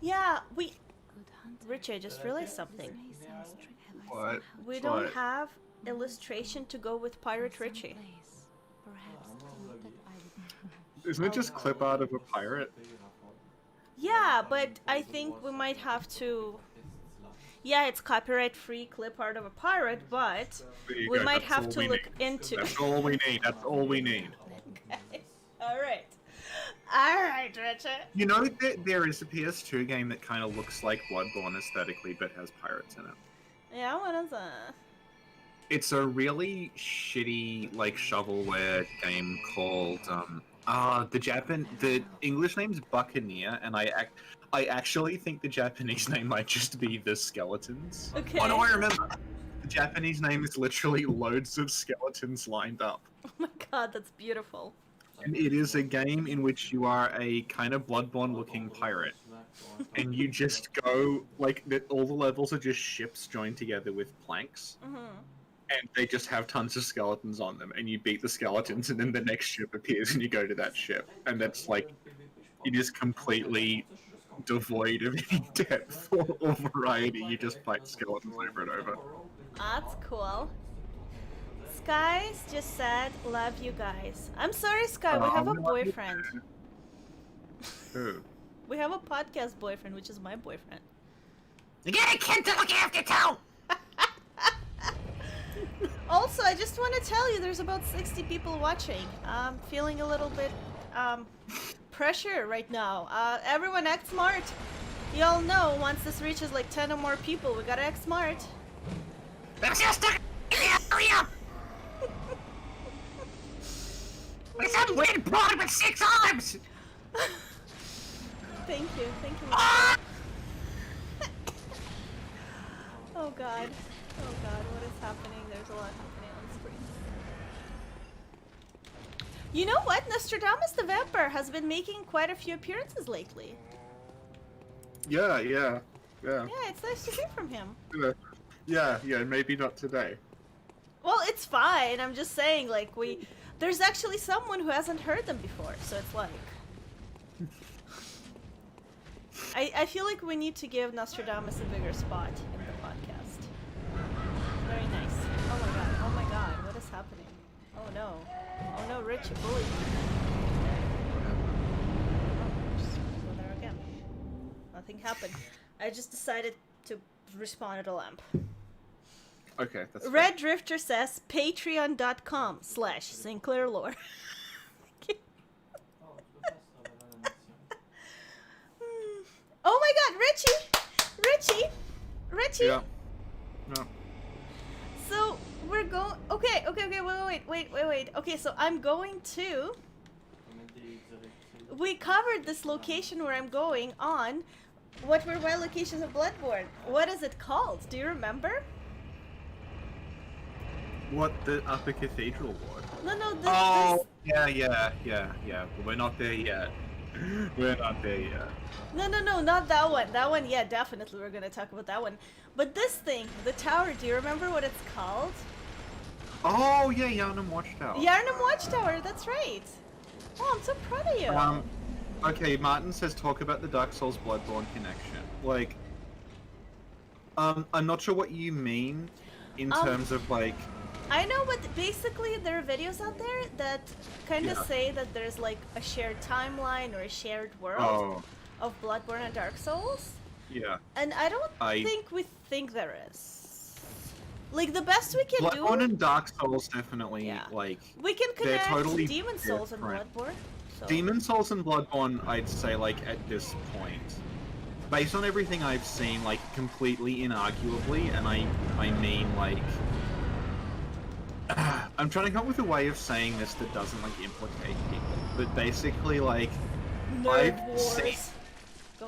Yeah, Richie, I just realized something. What? We don't What? have illustration to go with Pirate Richie. Isn't it just clip art of a pirate? Yeah, but I think we might have to. Yeah, it's copyright free clip art of a pirate, but There you we go, might that's have all to we look need. into. That's all we need. That's all we need. Okay. Alright. Alright, Richard. You know that there is a PS2 game that kind of looks like Bloodborne aesthetically, but has pirates in it. Yeah, what is that? It's a really shitty, like, shovelware game called, the English name's Buccaneer, and I actually think the Japanese name might just be The Skeletons. Okay. Oh no, I remember! The Japanese name is literally loads of skeletons lined up. Oh my god, that's beautiful. And it is a game in which you are a kind of Bloodborne-looking pirate and you just go like all the levels are just ships joined together with planks, and they just have tons of skeletons on them, and you beat the skeletons, and then the next ship appears, and you go to that ship, and that's like it is completely devoid of any depth or variety. You just fight skeletons over and over. That's cool. Skies just said, "Love you guys." I'm sorry, Sky. We have a boyfriend. Who? We have a podcast boyfriend, which is my boyfriend. You get a kid to look after too. Also, I just want to tell you, there's about 60 people watching. I'm feeling a little bit pressure right now. Everyone act smart. Y'all know once this reaches like 10 or more people, we gotta act smart. That's just a area. With some weird broad with 6 arms. Thank you, Oh god, what is happening? There's a lot happening on the screen. You know what? Nostradamus the Vampire has been making quite a few appearances lately. Yeah. Yeah, it's nice to hear from him. Yeah, maybe not today. Well, it's fine. I'm just saying, like, there's actually someone who hasn't heard them before, so it's like... I feel like we need to give Nostradamus a bigger spot in the podcast. Very nice. Oh my god, what is happening? Oh no, Richie bullied me. Oh, just go there again. Nothing happened. I just decided to respawn at a lamp. Okay, that's Red fair. Drifter says patreon.com/SinclairLore. Oh my god, Richie! Yeah. No. So, we're going... Okay, wait. Okay, so I'm going to... We covered this location where I'm going on what were my locations of Bloodborne. What is it called? Do you remember? What, the Upper Cathedral Ward? No, Oh, yeah. We're not there yet. We're not there yet. No, not that one. That one, yeah, definitely we're gonna talk about that one. But this thing, the tower, do you remember what it's called? Oh, yeah, Yarnum Watchtower. Yarnum Watchtower, that's right. Oh, I'm so proud of you. Okay, Martin says talk about the Dark Souls Bloodborne connection. Like, I'm not sure what you mean in terms of, like... I know, but basically there are videos out there that kind of say that there's like a shared timeline or a shared world of Bloodborne and Dark Souls. Yeah. And I don't think we think there is. Like, the best we can do... Bloodborne and Dark Souls definitely, like... We can connect totally Demon Souls and different. Bloodborne. So. Demon Souls and Bloodborne, I'd say, like, at this point, based on everything I've seen, like, completely inarguably, and I mean, like... I'm trying to come up with a way of saying this that doesn't, like, implicate people, but basically, like... Nerd Wars.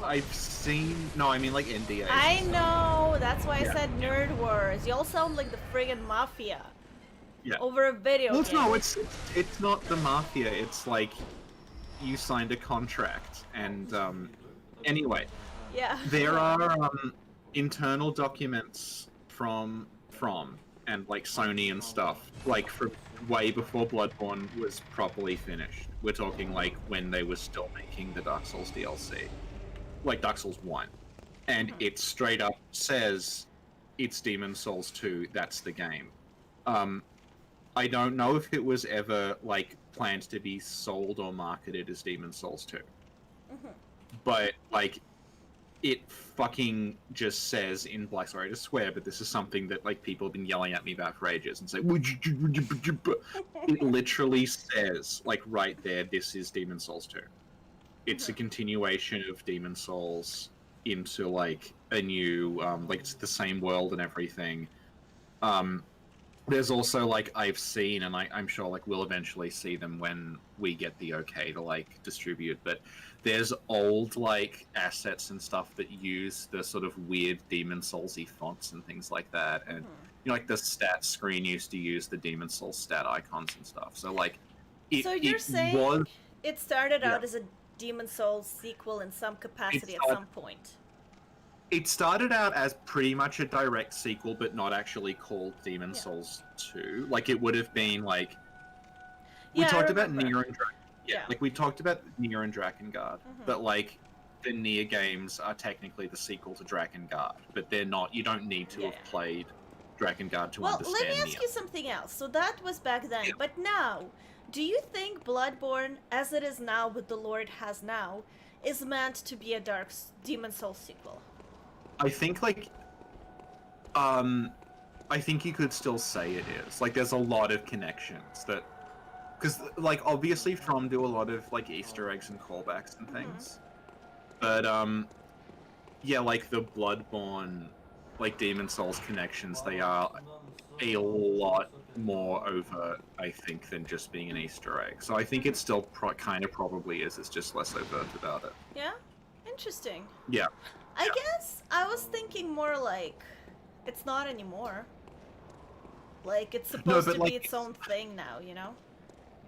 I've seen... No, I mean, like, NDAs. I know! That's why I said Nerd Wars. You all sound like the friggin' Mafia. Yeah. Over a video game. No, it's not the Mafia, it's, like, you signed a contract, and, anyway. Yeah. There are, internal documents from and like Sony and stuff, like from way before Bloodborne was properly finished. We're talking like when they were still making the Dark Souls DLC, like Dark Souls 1, and it straight up says it's Demon Souls 2. That's the game. I don't know if it was ever like planned to be sold or marketed as Demon Souls 2, but like. It fucking just says in black, sorry to swear, but this is something that like people have been yelling at me about for ages and say, it literally says like right there, this is Demon Souls 2. It's a continuation of Demon Souls into like a new, like it's the same world and everything. There's also like I've seen, and I'm sure like we'll eventually see them when we get the okay to like distribute, but there's old like assets and stuff that use the sort of weird Demon Souls-y fonts and things like that, and you know, like the stat screen used to use the Demon Souls stat icons and stuff. So like, So you're saying it started out as a Demon Souls sequel in some capacity at some point. It started out as pretty much a direct sequel, but not actually called Demon Souls 2. Like, it would have been, like... We talked about Nier and like, we talked about Nier and Drakengard, but, like, the Nier games are technically the sequel to Drakengard, but they're not. You don't need to have played Drakengard to understand Well, let me ask Nier. you something else. So that was back then, but now, do you think Bloodborne, as it is now with the lore it has now, is meant to be a Demon Souls sequel? I think, like, I think you could still say it is. Like, there's a lot of connections that... Because, like, obviously From do a lot of, like, Easter eggs and callbacks and things. But, yeah, like, the Bloodborne, like, Demon Souls connections, they are a lot more overt, I think, than just being an Easter egg. So I think it still kind of probably is. It's just less overt about it. Yeah? Interesting. Yeah. I guess I was thinking more like, it's not anymore. Like, it's supposed to be its own thing now, you know?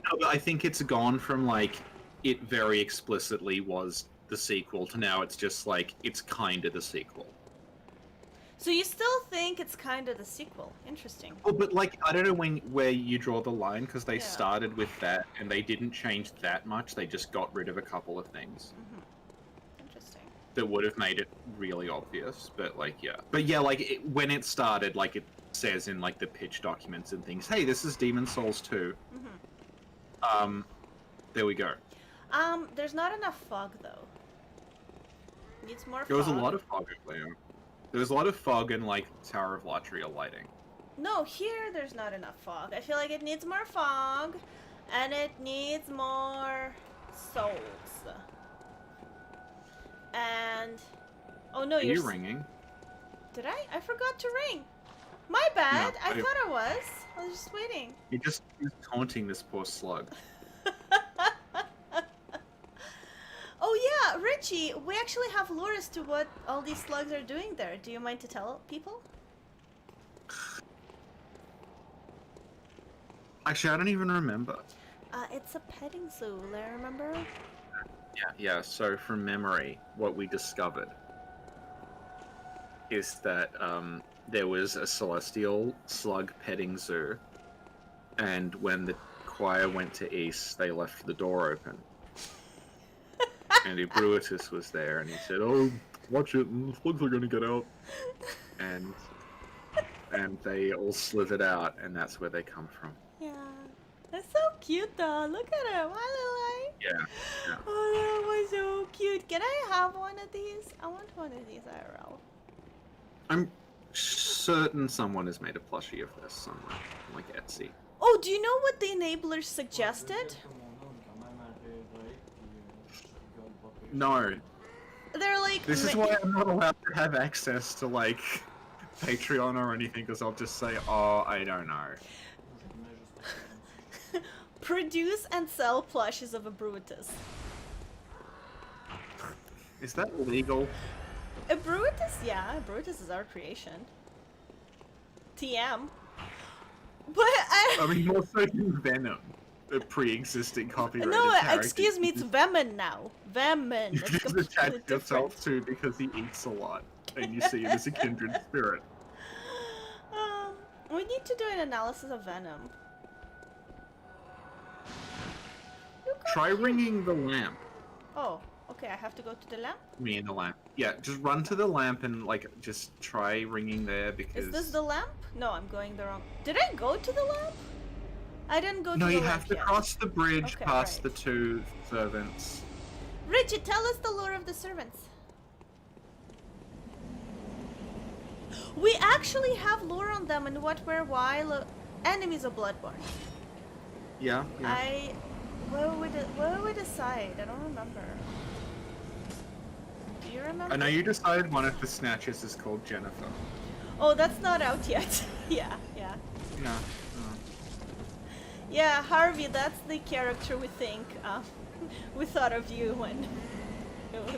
No, but I think it's gone from, like, it very explicitly was the sequel to now it's just, like, it's kind of the sequel. So you still think it's kind of the sequel? Interesting. Well, but, like, I don't know where you draw the line, because they started with that, and they didn't change that much, they just got rid of a couple of things. Interesting. That would have made it really obvious, but, like, yeah. But, yeah, like, when it started, like, it says in, like, the pitch documents and things, hey, this is Demon Souls 2. There we go. There's not enough fog, though. Needs more fog. There was a lot of fog over there. There was a lot of fog and, like, Tower of Latria lighting. No, here there's not enough fog. I feel like it needs more fog, and it needs more souls. And... Oh no, Are you ringing? Did I? I forgot to ring. My bad. No, I thought I was. I was just waiting. You're just taunting this poor slug. Oh yeah, Richie, we actually have lore as to what all these slugs are doing there. Do you mind to tell people? Actually, I don't even remember. It's a petting zoo, I remember? Yeah, so from memory, what we discovered is that there was a celestial slug petting zoo, and when the choir went to East, they left the door open. And Brutus was there, and he said, "Oh, watch it, the slugs are gonna get out." And they all slithered out, and that's where they come from. Yeah. That's so cute though. Look at him. Hi, Yeah. Oh, that was so cute. Can I have one of these? I want one of these IRL. I'm certain someone has made a plushie of this somewhere, like Etsy. Oh, do you know what the enablers suggested? No. They're like... This is why I'm not allowed to have access to, like, Patreon or anything, because I'll just say, oh, I don't know. Produce and sell plushes of a Brutus. Is that legal? A Brutus? Yeah, a Brutus is our creation. TM. But I mean, more so than Venom, a pre-existing copyrighted character. No, excuse me, it's Venom now. Venom. You just attach yourself to because he eats a lot, and you see him as a kindred spirit. We need to do an analysis of Venom. Try ringing the lamp. Oh, okay, I have to go to the lamp? Me and the lamp. Yeah, just run to the lamp and, like, just try ringing there because... Is this the lamp? No, I'm going the wrong... Did I go to the lamp? I didn't go to the lamp. No, you have to cross the bridge past the two servants. Richie, tell us the lore of the servants. We actually have lore on them and what were why enemies of Bloodborne. Yeah. What would we decide? I don't remember. Do you remember? I know you decided one of the snatches is called Jennifer. Oh, that's not out yet. Yeah. No. Yeah, Harvey, that's the character we think we thought of you when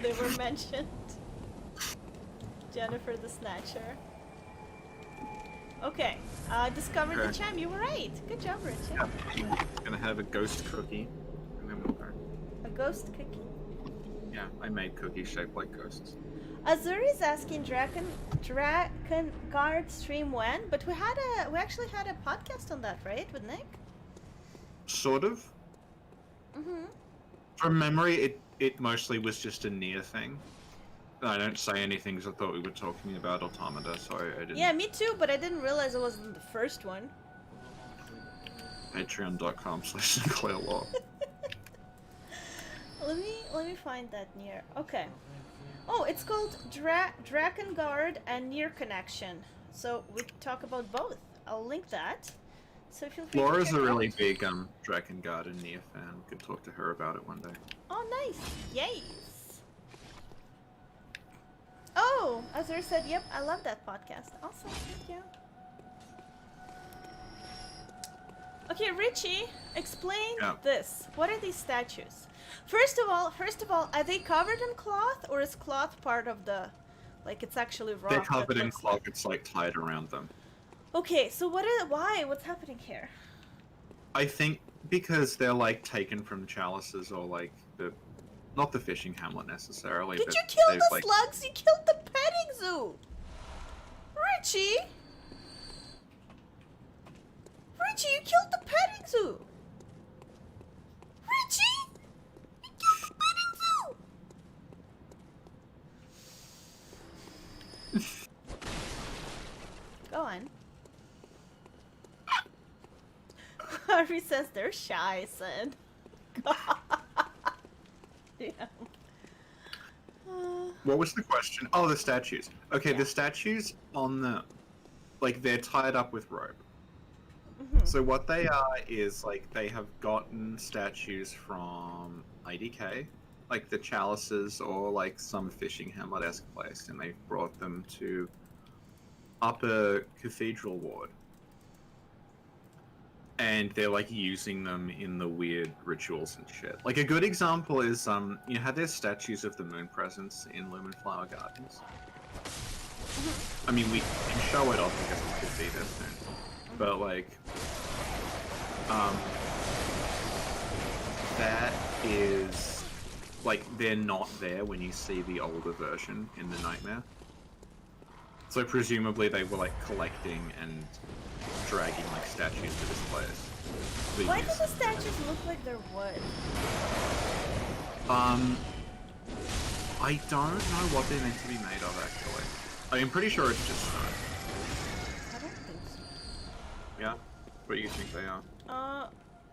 they were mentioned. Jennifer the Snatcher. Okay, discovered the gem. You were right. Good job, Richie. Yeah. Gonna have a ghost cookie. And then we'll go. A ghost cookie? Yeah, I made cookies shaped like ghosts. Azuri is asking Dragon Guard stream when, but we actually had a podcast on that, right, with Nick? Sort of. Mm-hmm. From memory, it mostly was just a near thing. I don't say anything because I thought we were talking about Automata, so I didn't. Yeah, me too, but I didn't realize it wasn't the first one. Patreon.com/SinclairLaw. Let me find that near. Okay. Oh, it's called Drakengard and Near Connection. So we can talk about both. I'll link that. So feel free to Laura's check a it really out. big Drakengard and Nier fan. We could talk to her about it one day. Oh, nice. Yes. Oh, Azur said, yep, I love that podcast. Awesome, thank you. Okay, Richie, explain this. What are these statues? First of all, are they covered in cloth, or is cloth part of the, like, it's actually rock? They're covered in cloth. It's like tied around them. Okay, so why? What's happening here? I think because they're like taken from chalices or like not the fishing hamlet necessarily. Did but you kill they've, the like, slugs? You killed the petting zoo! Richie! Richie, you killed the petting zoo! Richie! You killed the petting zoo! Go on. Harvey says they're shy, son. Damn. What was the question? Oh, the statues. Okay, Yeah. the statues on the, like, they're tied up with rope. Mhm. So what they are is, like, they have gotten statues from IDK, like the chalices or, like, some fishing hamlet-esque place, and they've brought them to Upper Cathedral Ward. And they're, like, using them in the weird rituals and shit. Like, a good example is, you know how there's statues of the moon presence in Lumen Flower Gardens? I mean, we can show it off because it could be there soon. But, like, that is, like, they're not there when you see the older version in the Nightmare. So presumably they were, like, collecting and dragging, like, statues to this place. But Why do yes. the statues look like they're wood? I don't know what they're meant to be made of, actually. I'm pretty sure it's just stone. I don't think so. Yeah? What do you think they are?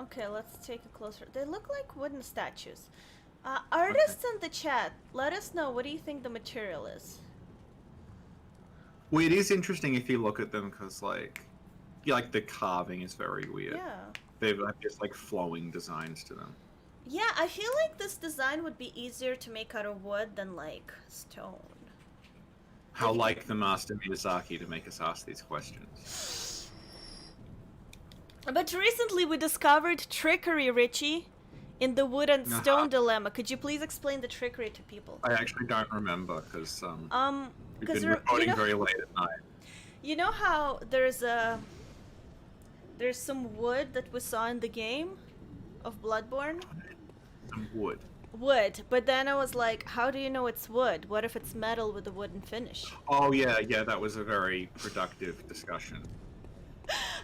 Okay, let's take a closer. They look like wooden statues. Artists in the chat, let us know, what do you think the material is? Well, it is interesting if you look at them, because, like, yeah, like, the carving is very weird. Yeah. They've like just, like, flowing designs to them. Yeah, I feel like this design would be easier to make out of wood than, like, stone. How like the master Miyazaki to make us ask these questions. But recently we discovered trickery, Richie, in the wood and stone dilemma. Could you please explain the trickery to people? I actually don't remember, because, we've because been recording very late at night. You know how there's some wood that we saw in the game of Bloodborne? Some wood. Wood, but then I was like, how do you know it's wood? What if it's metal with a wooden finish? Oh, yeah, that was a very productive discussion.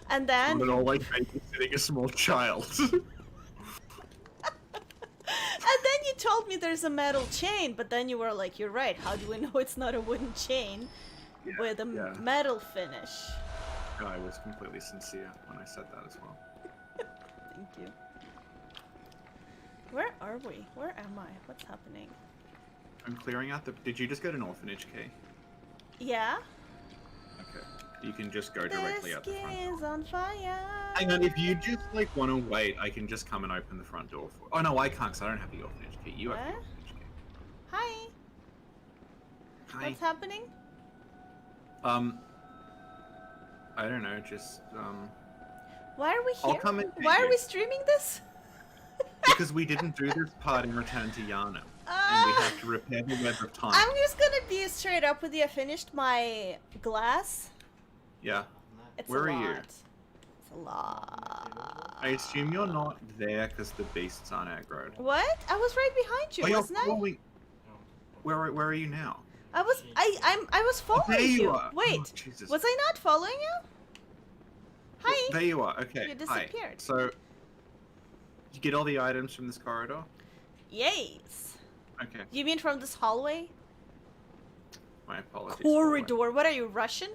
And then... Not at all like babysitting a small child. And then you told me there's a metal chain, but then you were like, you're right, how do we know it's not a wooden chain with a metal finish? I was completely sincere when I said that as well. Thank you. Where are we? Where am I? What's happening? I'm clearing out the... Did you just get an orphanage key? Yeah? Okay. You can just go directly out the front This door. is on fire. Hang on, if you just, like, want to wait, I can just come and open the front door for... Oh, no, I can't, because I don't have the orphanage key. You have the What? orphanage key. Hi. Hi. What's happening? I don't know, just, Why are we here? I'll come and Why get are you. we streaming this? Because we didn't do this part in Return to Yharnam. And we have to repair the web of time. I'm just gonna be straight up with you. I finished my glass. Yeah. It's Where a are lot. you? It's a lot. I assume you're not there because the beasts aren't aggroed. What? I was right behind you, Oh, you're wasn't I? following... Where are you now? I was following there you are. Wait, Oh, Jesus. was I not following you? Hi. There you are. Okay. You disappeared. Hi. So, you get all the items from this corridor? Yes. Okay. You mean from this hallway? My apologies. Corridor. What are you, Russian?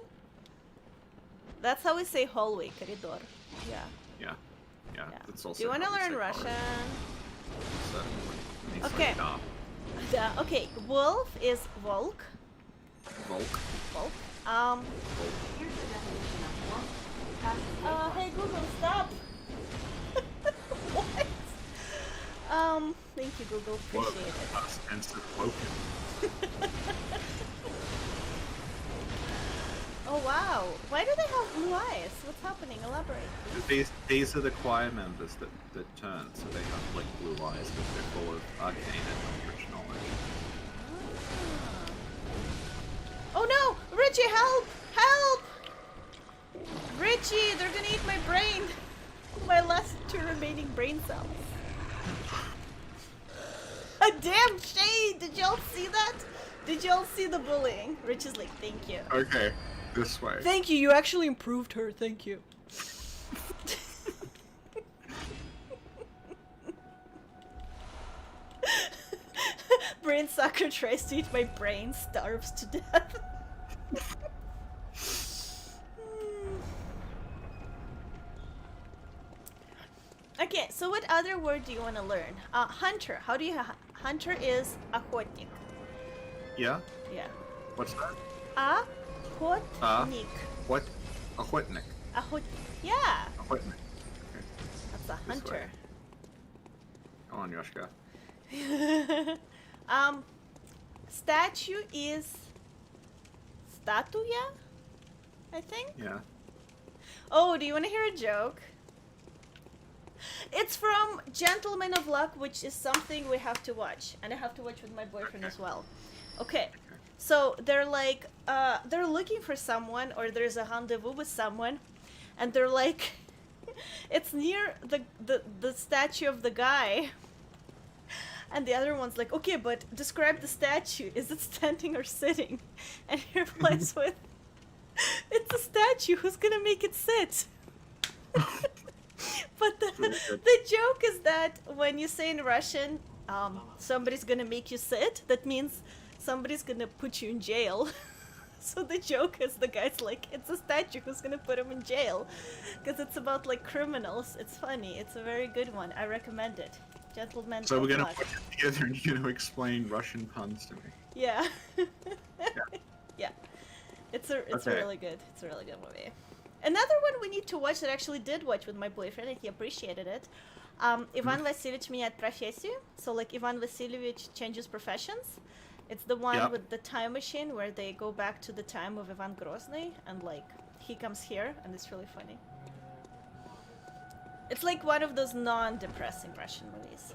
That's how we say hallway, corridor. Yeah. Yeah. Yeah. That's also Do you want to how we learn say Russian? corridor. So, Okay. Okay. Wolf is Volk. Volk. Volk. Here's the definition of wolf. Hey Google, stop. What? Thank you, Google. Appreciate it. And spoken. Oh wow. Why do they have blue eyes? What's happening? Elaborate. These are the choir members that turn, so they have like blue eyes because they're full of arcane and rich knowledge. Oh no! Richie, help! Help! Richie, they're gonna eat my brain! My last 2 remaining brain cells. A damn shade! Did y'all see that? Did y'all see the bullying? Richie's like, thank you. Okay, this way. Thank you, you actually improved her, thank you. Brain sucker tries to eat my brain, starves to death. Okay, so what other word do you want to learn? Hunter. How do you... Hunter is охотник. Yeah? Yeah. What's that? Охотник. What? Охотник. Охотник. Yeah. Охотник. That's a This hunter. way. Come on, Yoshka. Statue is statuya, I think. Yeah. Oh, do you want to hear a joke? It's from Gentleman of Luck, which is something we have to watch, and I have to watch with my boyfriend as well. Okay, so they're like, they're looking for someone, or there's a rendezvous with someone, and they're like, it's near the statue of the guy. And the other one's like, okay, but describe the statue. Is it standing or sitting? And he replies with, it's a statue. Who's gonna make it sit? But the joke is that when you say in Russian, somebody's gonna make you sit, that means somebody's gonna put you in jail. So the joke is the guy's like, it's a statue. Who's gonna put him in jail? Because it's about like criminals. It's funny. It's a very good one. I recommend it. Gentlemen. So we're gonna Luck. put it together and you're gonna explain Russian puns to me. Yeah. Yeah. It's a Okay. really good. It's a really good movie. Another one we need to watch that I actually did watch with my boyfriend and he appreciated it. Ivan Vasilievich меняет профессию. So like Ivan Vasilievich changes professions. It's the one with the time machine where they go back to the time of Ivan Grozny and like he comes here and it's really funny. It's like one of those non-depressing Russian movies.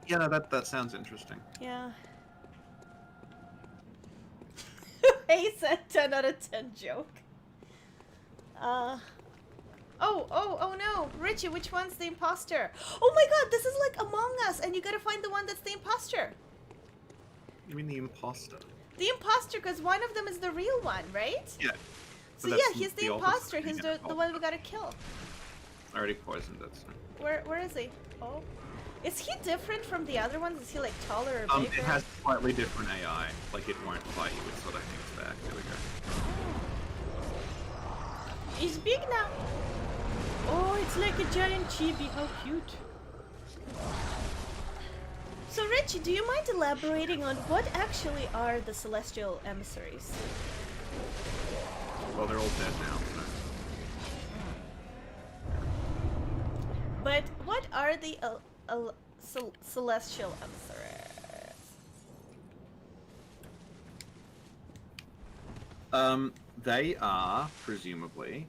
Yeah, no, that sounds interesting. Yeah. He said 10 out of 10 joke. Oh no! Richie, which one's the imposter? Oh my god, this is like Among Us and you gotta find the one that's the imposter. You mean the imposter? The imposter, because one of them is the real one, right? Yeah. So that's yeah, he's the opposite imposter. of He's being the one we gotta kill. I already poisoned it. So. Where is he? Oh. Is he different from the other ones? Is he like taller or bigger? It has slightly different AI. Like it won't fight you. It sort of hangs back. There we go. He's big now. Oh, it's like a giant chibi. How cute. So Richie, do you mind elaborating on what actually are the celestial emissaries? Well, they're all dead now. But what are the celestial emissaries? They are presumably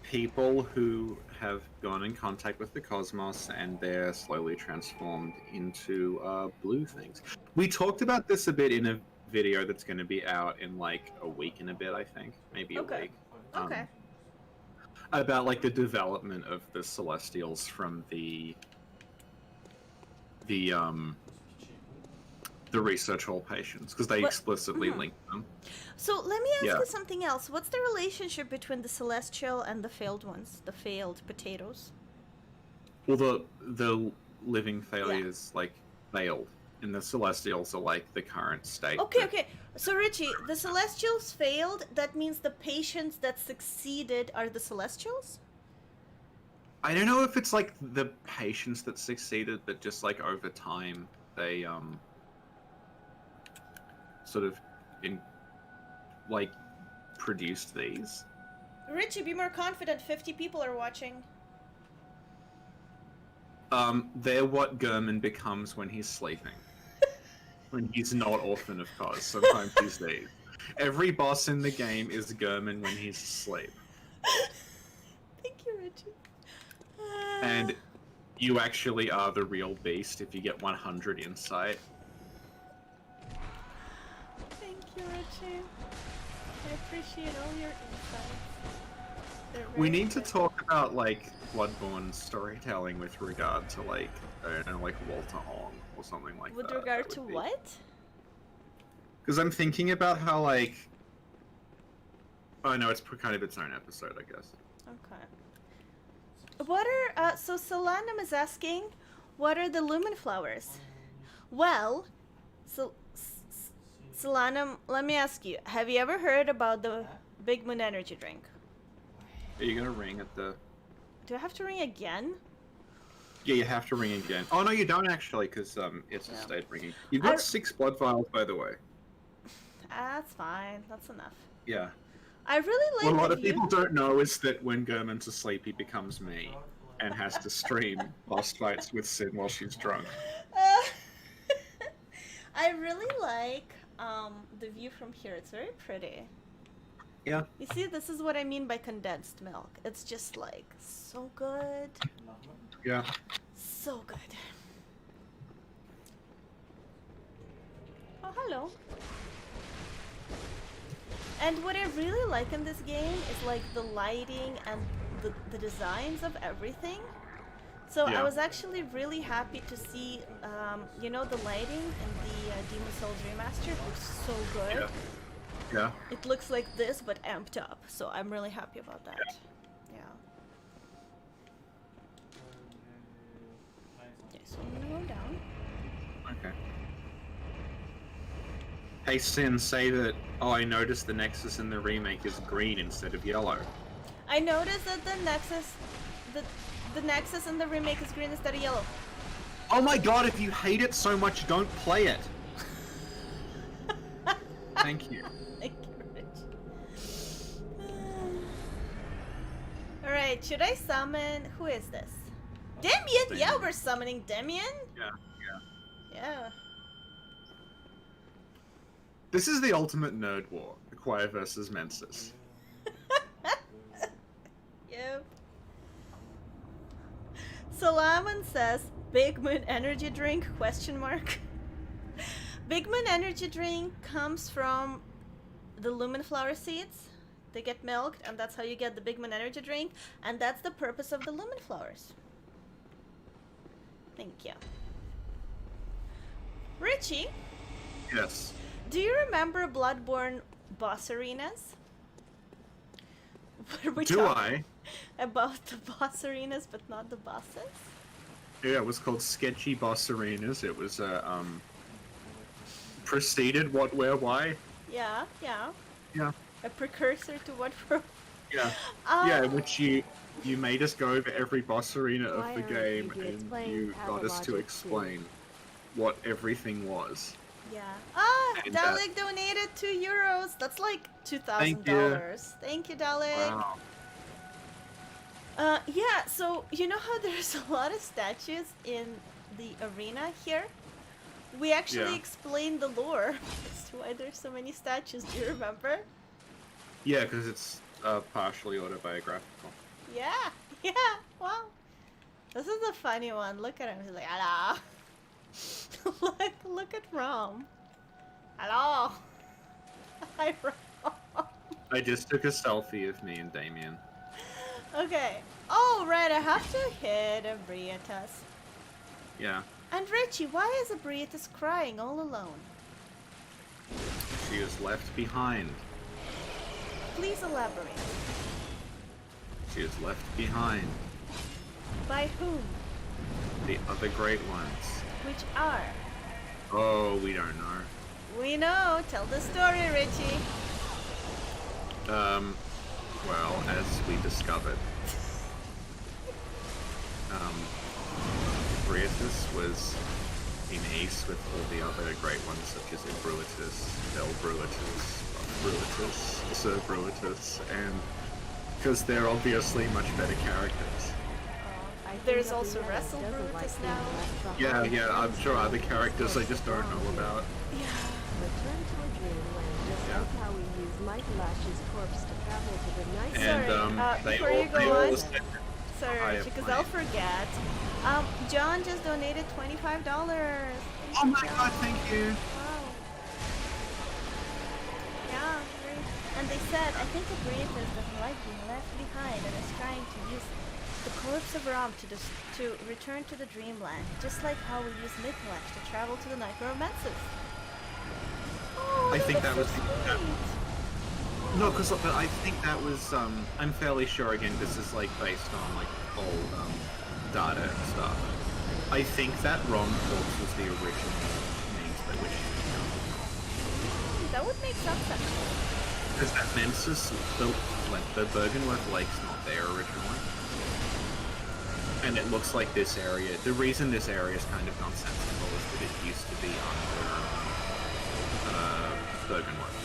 people who have gone in contact with the cosmos and they're slowly transformed into blue things. We talked about this a bit in a video that's going to be out in like a week and a bit, I think, maybe a week. Okay. About like the development of the Celestials from the the research hall patients, because they But- explicitly mhm. link them. So let me ask Yeah. you something else. What's the relationship between the celestial and the failed ones? The failed potatoes? Well, the living failures like failed, and the celestials are like the current state. Okay, that- okay. So Richie, the celestials failed. That means the patients that succeeded are the celestials? I don't know if it's like the patients that succeeded, but just like over time they sort of in like produced these. Richie, be more confident. 50 people are watching. They're what Gurman becomes when he's sleeping. When he's not Orphan of Cos. Sometimes he's these. Every boss in the game is Gurman when he's asleep. Thank you, Richie. And you actually are the real beast if you get 100 insight. Thank you, Richie. I appreciate all your insights. They're We very need to good. talk about like Bloodborne storytelling with regard to like, I don't know, like Walter Hong or something like With that. regard to what? Because I'm thinking about how like, oh no, it's kind of its own episode, I guess. Okay. What are so Solanum is asking, what are the lumen flowers? Well, so Solanum, let me ask you, have you ever heard about the Big Moon energy drink? Are you gonna ring at the? Do I have to ring again? Yeah, you have to ring again. Oh no, you don't actually, because it's Yeah. a state ringing. You've got I- 6 blood vials, by the way. That's fine. That's enough. Yeah. I really like What a lot that of people don't know is that when Gurman's asleep, he becomes me, and has to stream boss fights with Sin while she's drunk. Uh, I really like the view from here. It's very pretty. Yeah. You see, this is what I mean by condensed milk. It's just like so good. Yeah. So good. Oh, hello. And what I really like in this game is like the lighting and the designs of everything. So I Yeah. was actually really happy to see, you know, the lighting in the Demon Souls remastered looks so good. Yeah. Yeah. It looks like this but amped up. So I'm really happy about that. Yeah. Okay, so I'm gonna go down. Okay. Hey Sin, say that. Oh, I noticed the Nexus in the remake is green instead of yellow. I noticed that the Nexus in the remake is green instead of yellow. Oh my god! If you hate it so much, don't play it. Thank you. Thank you, Rich. Alright, should I summon... Who is this? Damien! Yeah, we're summoning Damien! Yeah. Yeah. This is the ultimate nerd war: Acquire versus Mensis. Yep. Salaman says, Big Moon energy drink, question mark. Big Moon energy drink comes from the lumen flower seeds. They get milked, and that's how you get the Big Moon energy drink, and that's the purpose of the lumen flowers. Thank you. Richie, Yes. do you remember Bloodborne boss arenas? What are we Do talking I? about the boss arenas, but not the bosses? Yeah, it was called Sketchy Boss Arenas. It was preceded What, Where, Why. Yeah, yeah. Yeah. A precursor to what for? Yeah. Ah, Yeah, in which you made us go over every boss arena of Why the aren't game, you and explaining you got us to Pathologic explain what everything was. Yeah. Ah, And, Dalek donated €2. That's like $2,000. Thank you, Dalek. Wow. Yeah, so you know how there's a lot of statues in the arena here? We actually Yeah. explained the lore as to why there's so many statues. Do you remember? Yeah, because it's partially autobiographical. Yeah, yeah, wow. This is a funny one. Look at him. He's like, hello. look at Rom. Hello. Hi, Rom. I just took a selfie of me and Damien. Okay. Oh, right. I have to hit a Briatas. Yeah. And Richie, why is Abriatus crying all alone? She is left behind. Please elaborate. She is left behind. By whom? The other great ones. Which are? Oh, we don't know. We know. Tell the story, Richie. Well, as we discovered, Briatus was in ace with all the other great ones, such as Bruitus, Bruitus, Bruitus, Sir Bruitus, and because they're obviously much better characters. There's also Wrestle Brutus now. Yeah, I'm sure other characters I just don't know about. Yeah. Return to a dreamland, just Yeah. like how we use Mike Lash's corpse to travel to the night. And Sorry, before you go on, sorry, I Richie, because have I'll forget. John just donated $25. Oh my god, thank you. Wow. Yeah, great. And they said, I think Abriatus doesn't like being left behind and is trying to use the corpse of Ram to return to the dreamland, just like how we use Mikolash to travel to the Nightmare of Mensis. Oh, I think that that's was so that, sweet. no, because I think that was I'm fairly sure again this is like based on like old data and stuff. I think that Ron corpse was the original means by which That would make some sense. because that Mensis the Bergenworth Lake's not there originally. And it looks like this area, the reason this area is kind of nonsensical is that it used to be under Bergenworth.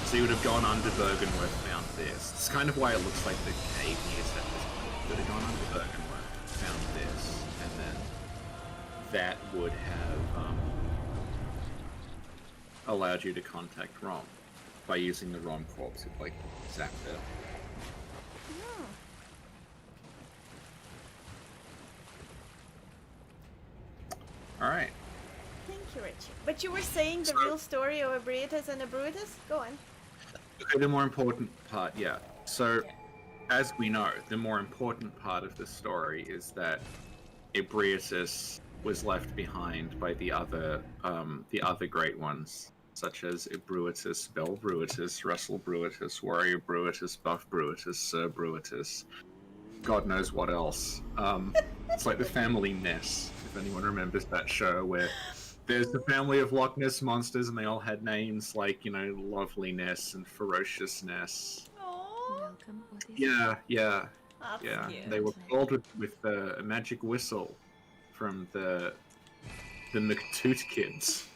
So you would have gone under Bergenworth, found this. It's kind of why it looks like the cave here is at this point. You would have gone under Bergenworth, found this, and then that would have allowed you to contact Rom by using the Rom corpse with like Zach there. Hmm. Alright. Thank you, Richie. But you were saying the real story of Abriatus and Abrutus? Go on. Okay, the more important part, yeah. So, as we know, the more important part of the story is that Ebrietus was left behind by the other great ones, such as Ebruitus, Bell Bruitus, Russell Bruitus, Warrior Bruitus, Buff Bruitus, Sir Bruitus, God knows what else. It's like the family Ness, if anyone remembers that show where there's the family of Loch Ness monsters and they all had names like, you know, Loveliness and Ferociousness. Aww. Welcome, Woody. Yeah. That's Yeah, cute. they were called with a magic whistle from the McToot kids.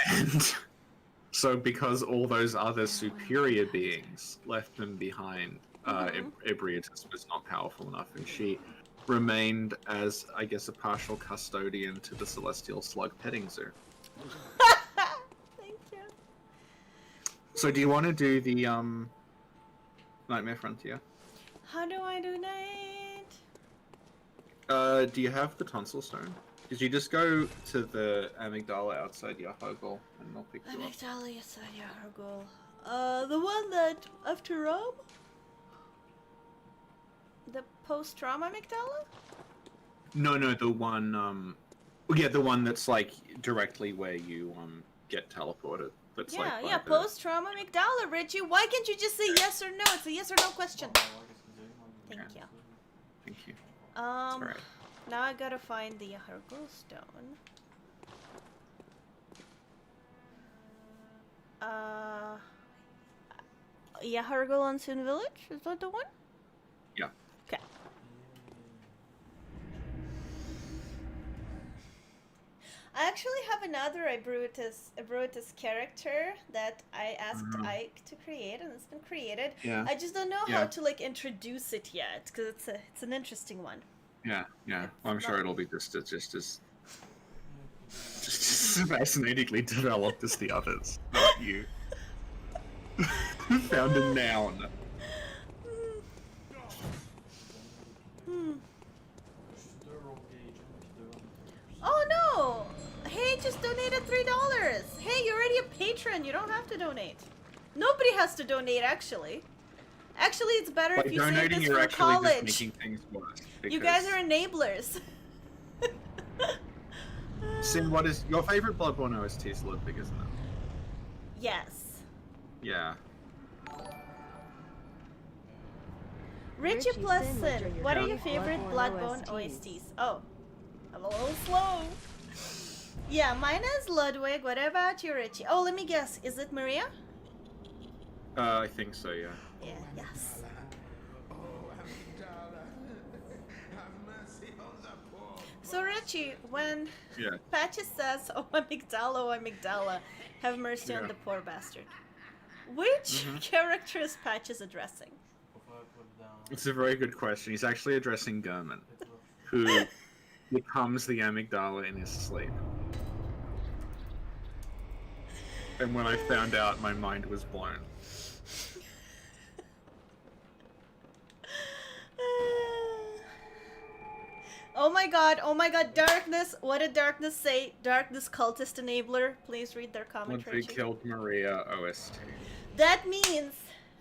And so because all those other superior beings left them behind, Ebrietus was not powerful enough, and she remained as, I guess, a partial custodian to the Celestial Slug Petting Zoo. Thank you. So do you want to do the Nightmare Frontier? How do I donate? Do you have the tonsil stone? Did you just go to the amygdala outside Yahogul and they'll pick you up? Amygdala, yes, Yahogul. The one that after Rom? The post-trauma amygdala? No, the one, the one that's like directly where you get teleported. That's Yeah, like by yeah, the- post-trauma amygdala, Richie. Why can't you just say yes or no? It's a yes or no question. Thank you. Thank you. Now I gotta find the Yahogul stone. Yahogul on Sun Village? Is that the one? Yeah. Okay. I actually have another Ebruitus character that I asked Ike to create, and it's been created. Yeah. I just don't know how to like introduce it yet, because it's an interesting one. Yeah. Well, I'm sure it'll be just as fascinatingly developed as the others. Not you. Found a noun. Oh no! Hey, just donated $3. Hey, you're already a patron. You don't have to donate. Nobody has to donate, actually. Actually, it's better By if you save donating, this you're for actually just college. making things worse. You guys because- are enablers. Sin, what is your favorite Bloodborne OST? Is Ludwig, isn't it? Yes. Yeah. Richie plus Sin, Sin, which are your what are your favorite favorite Bloodborne Bloodborne OSTs? OSTs? Oh, I'm a little slow. Yeah, mine is Ludwig. What about you, Richie? Oh, let me guess. Is it Maria? I think so, yeah. Yeah, yes. So, Richie, when Yeah. Patches says, oh, amygdala, have mercy on Yeah. the poor bastard, which character is Patches addressing? It's a very good question. He's actually addressing Gurman, who becomes the amygdala in his sleep. And when I found out, my mind was blown. Oh my god, Darkness, what did Darkness say? Darkness cultist enabler, please read their comment, Ludwig Richie. killed Maria OST. That means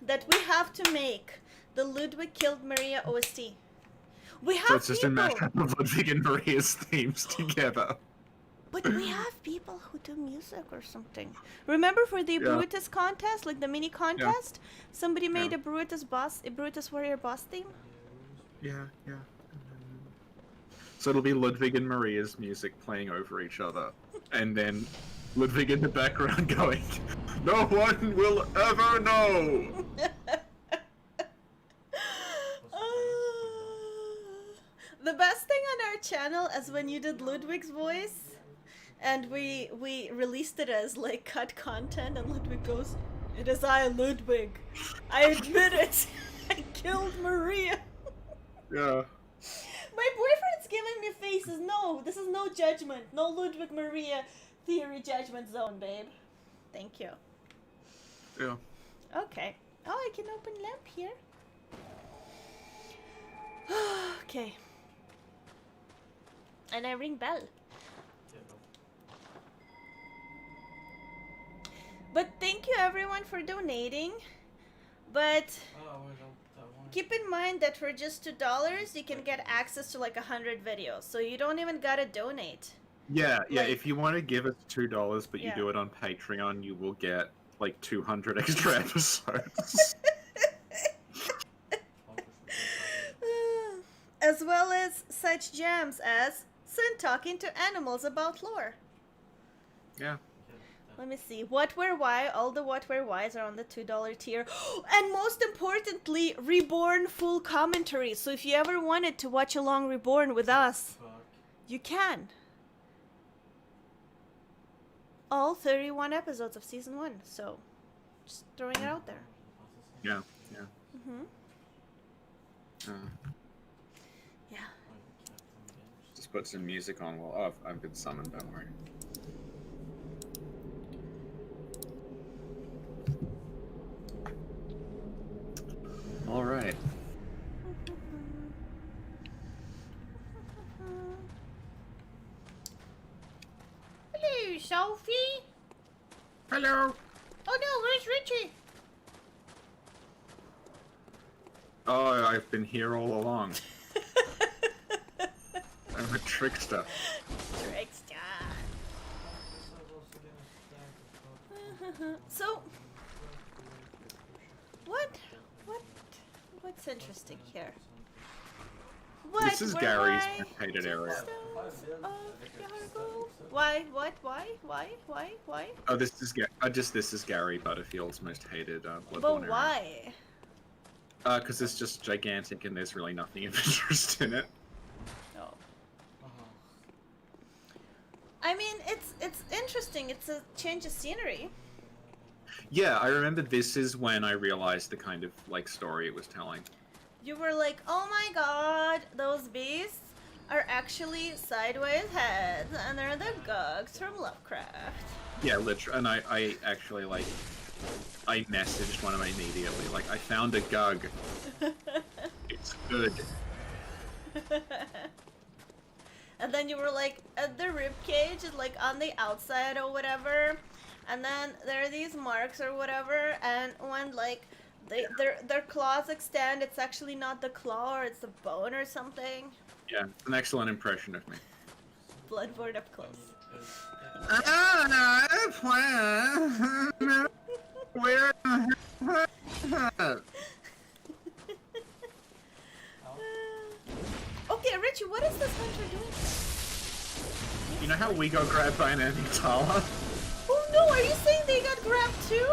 that we have to make the Ludwig killed Maria OST. We have So it's just a people, mashup of Ludwig and Maria's themes together. but we have people who do music or something. Remember for the Yeah. Brutus contest, like the mini contest, somebody made Yeah. a Brutus warrior boss theme? Yeah. So it'll be Ludwig and Maria's music playing over each other, and then Ludwig in the background going, "No one will ever know." The best thing on our channel is when you did Ludwig's voice, and we released it as like cut content, and Ludwig goes, "It is I, Ludwig. I admit it. I killed Maria." Yeah. My boyfriend's giving me faces. No, this is no judgment. No Ludwig Maria theory judgment zone, babe. Thank you. Yeah. Okay. Oh, I can open lamp here. Okay. And I ring bell. But thank you everyone for donating. But keep in mind that for just $2 you can get access to like 100 videos. So you don't even gotta donate. Yeah. Like- If you want to give us $2, but you Yeah. do it on Patreon, you will get like 200 extra episodes. As well as such gems as Sin talking to animals about lore. Yeah. Let me see. What, where, why. All the what, where, whys are on the $2 tier. And most importantly, Reborn full commentary. So if you ever wanted to watch along Reborn with us, you can. All 31 episodes of season 1. So just throwing it out there. Yeah. Mm-hmm. Yeah. Just put some music on while I've been summoned. Don't worry. All right. Hello, Sophie. Hello. Oh no, where's Richie? Oh, I've been here all along. I'm a trickster. Trickster. So, what's interesting here? What, This is where, Gary's why? most hated area. Stones of Yargo? Why? Why? Oh, this is this is Gary Butterfield's most hated Bloodborne But area. why? Because it's just gigantic and there's really nothing of interest in it. Oh. I mean, it's interesting. It's a change of scenery. Yeah, I remember this is when I realized the kind of like story it was telling. You were like, oh my god, those beasts are actually sideways heads, and they're the Gugs from Lovecraft. Yeah, literally, and I actually like I messaged one of them immediately. Like, I found a Gug. It's good. And then you were like, the rib cage is like on the outside or whatever, and then there are these marks or whatever, and when like Their claws extend. It's actually not the claw, or it's the bone or something. Yeah, it's an excellent impression of me. Bloodborne up close. Where? Okay, Richie, what is this hunter doing? You know how we got grabbed by an Antala? Oh no, are you saying they got grabbed too?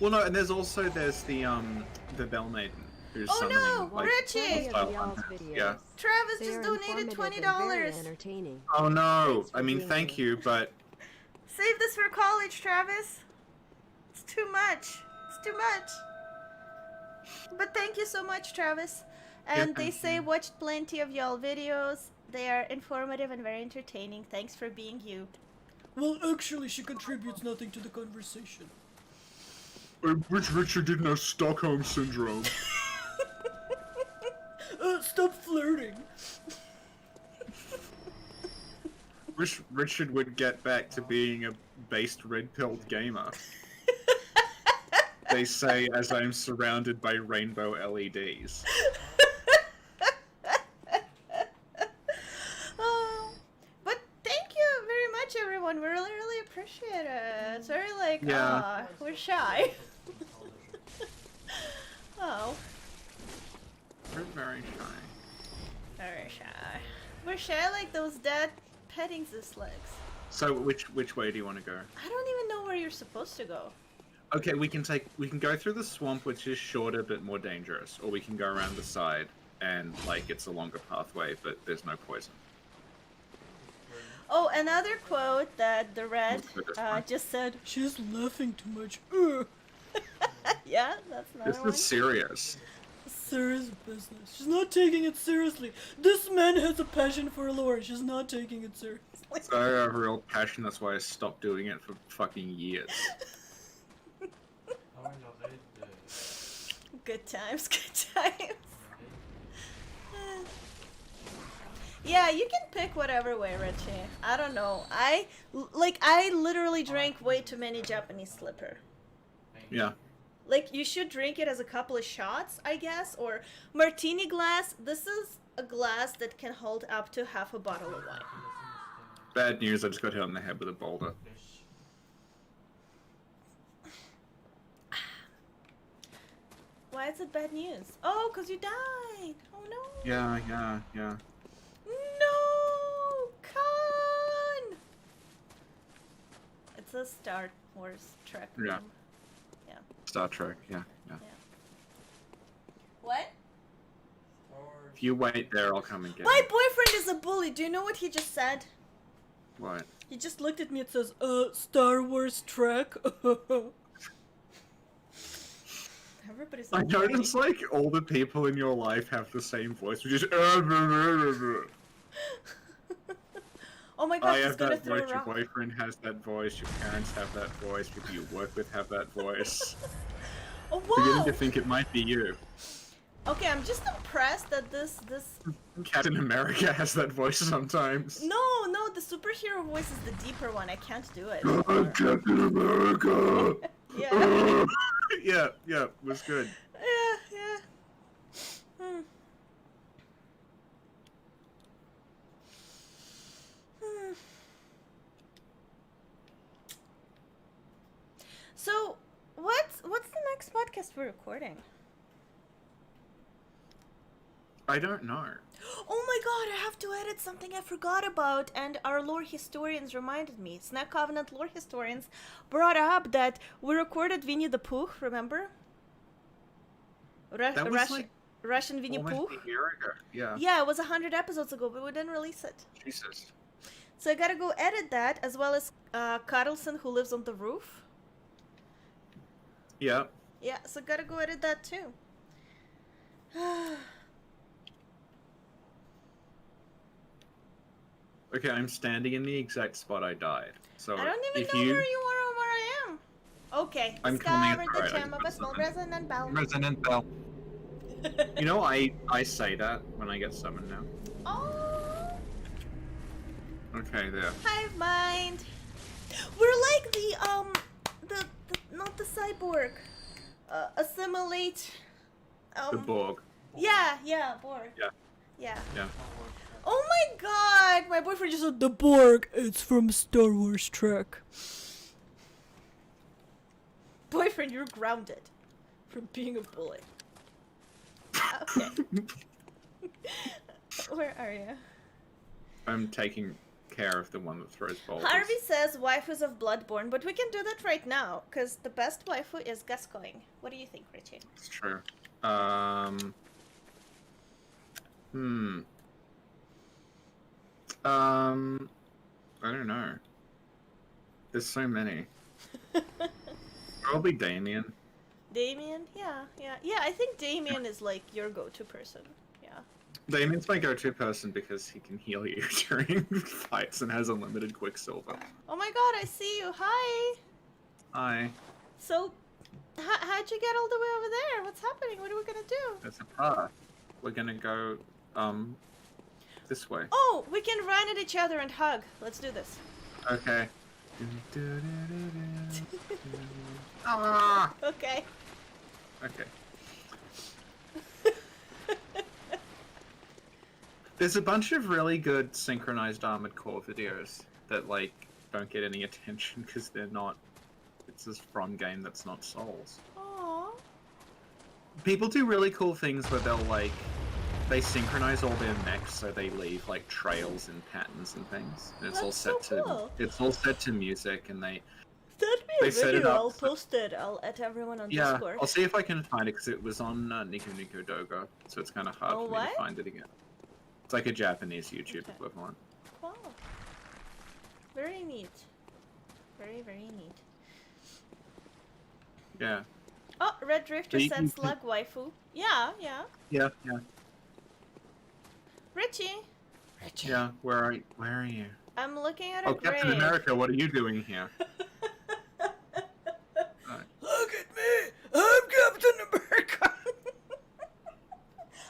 Well, no, and there's the Bell Maiden who's Oh summoning no, like Richie! style hunters. Yeah. Travis They just are donated informative and $20. very entertaining. Oh no! Thanks for I mean, being thank here. you, but Save this for college, Travis. It's too much. It's too much. But thank you so much, Travis. And they thank say you. watched plenty of y'all videos. They are informative and very entertaining. Thanks for being you. Well, actually, she contributes nothing to the conversation. I wish Richard didn't have Stockholm syndrome. Stop flirting. Wish Richard would get back to being a based red-pilled gamer. They say as I'm surrounded by rainbow LEDs. But thank you very much, everyone. We really, really appreciate it. It's very like, Yeah. we're shy. Oh, We're very shy. very shy. We're shy like those dead petting zeus legs. So which way do you want to go? I don't even know where you're supposed to go. Okay, we can go through the swamp, which is shorter but more dangerous, or we can go around the side and like it's a longer pathway, but there's no poison. Oh, another quote that the red Let's go this way. just said. She's laughing too much. Yeah, that's another This one. is serious. Serious business. She's not taking it seriously. This man has a passion for lore. She's not taking it seriously. So I have a real passion, that's why I stopped doing it for fucking years. Good times, good times. Yeah, you can pick whatever way, Richie. I don't know. I literally drank way too many Japanese slipper. Yeah. Like, you should drink it as a couple of shots, I guess, or martini glass. This is a glass that can hold up to half a bottle of wine. Bad news, I just got hit on the head with a boulder. Why is it bad news? Oh, 'cause you died. Oh no. Yeah. No, Khan. It's a Star Wars Trek. Yeah. name. Yeah. Star Trek, yeah. What? If you wait there, I'll come and get My you. boyfriend is a bully. Do you know what he just said? What? He just looked at me and says, Star Wars Trek. Everybody's I like, notice like all the people in your life have the same voice, which is oh my I gosh, he's have gonna that throw voice, a your rock. boyfriend has that voice, your parents have that voice, people you work with have that voice. Oh, Beginning whoa! to think it might be you. Okay, I'm just impressed that this. Captain America has that voice sometimes. No, the superhero voice is the deeper one. I can't do it. Captain America! Yeah. yeah, was good. Yeah. So, what's the next podcast we're recording? I don't know. Oh my god, I have to edit something I forgot about, and our lore historians reminded me. Snack Covenant lore historians brought up that we recorded Winnie the Pooh, remember? That was like Russian Winnie Pooh? almost a year ago. Yeah. Yeah, it was 100 episodes ago, but we didn't release it. Jesus. So I gotta go edit that, as well as Carlson, who lives on the roof. Yeah. Yeah, so gotta go edit that too. Okay, I'm standing in the exact spot I died. So I don't even if know you... where you are or where I am. Okay, I'm coming, discovered it's the alright, I gem can of a put small something. resonant bell. Resonant bell. You know, I say that when I get summoned now. Oh, Okay, there. hive mind. We're like the not the cyborg. assimilate. The Borg. Yeah, Borg. Yeah. Yeah. Yeah. Oh my god! My boyfriend just said The Borg, it's from Star Wars Trek. boyfriend, you're grounded from being a bully. Okay. Where are you? I'm taking care of the one that throws boulders. Harvey says waifus of Bloodborne, but we can do that right now, because the best waifu is Gascoigne. What do you think, Richie? It's true. I don't know. There's so many. Probably Damien. Damien? Yeah. I think Damien is like your go-to person. Yeah. Damien's my go-to person because he can heal you during fights and has unlimited Quicksilver. Oh my god, I see you. Hi. Hi. So, how'd you get all the way over there? What's happening? What are we gonna do? There's a path. We're gonna go, this way. Oh, we can run at each other and hug. Let's do this. Okay. Ah! Okay. Okay. There's a bunch of really good synchronized Armored Core videos that, like, don't get any attention because they're not... It's this from game that's not Souls. Aww. People do really cool things where they'll, like... They synchronize all their mechs so they leave, like, trails and patterns and things. And it's all That's set so to... cool. It's all set to music and they... Send me They a set it video. up I'll so- post it. I'll at everyone on Yeah, Discord. I'll see if I can find it because it was on Nico Nico Dogo, so it's kind of hard Oh, for me what? to find it again. It's like a Japanese YouTube Okay. equivalent. Wow. Very neat. Very, very neat. Yeah. Oh, Red Drifter So you said can- slug waifu. Yeah. Yeah. Richie, Yeah. Where are you? I'm looking at a Oh, grave. Captain America, what are you doing here? Look at me! I'm Captain America!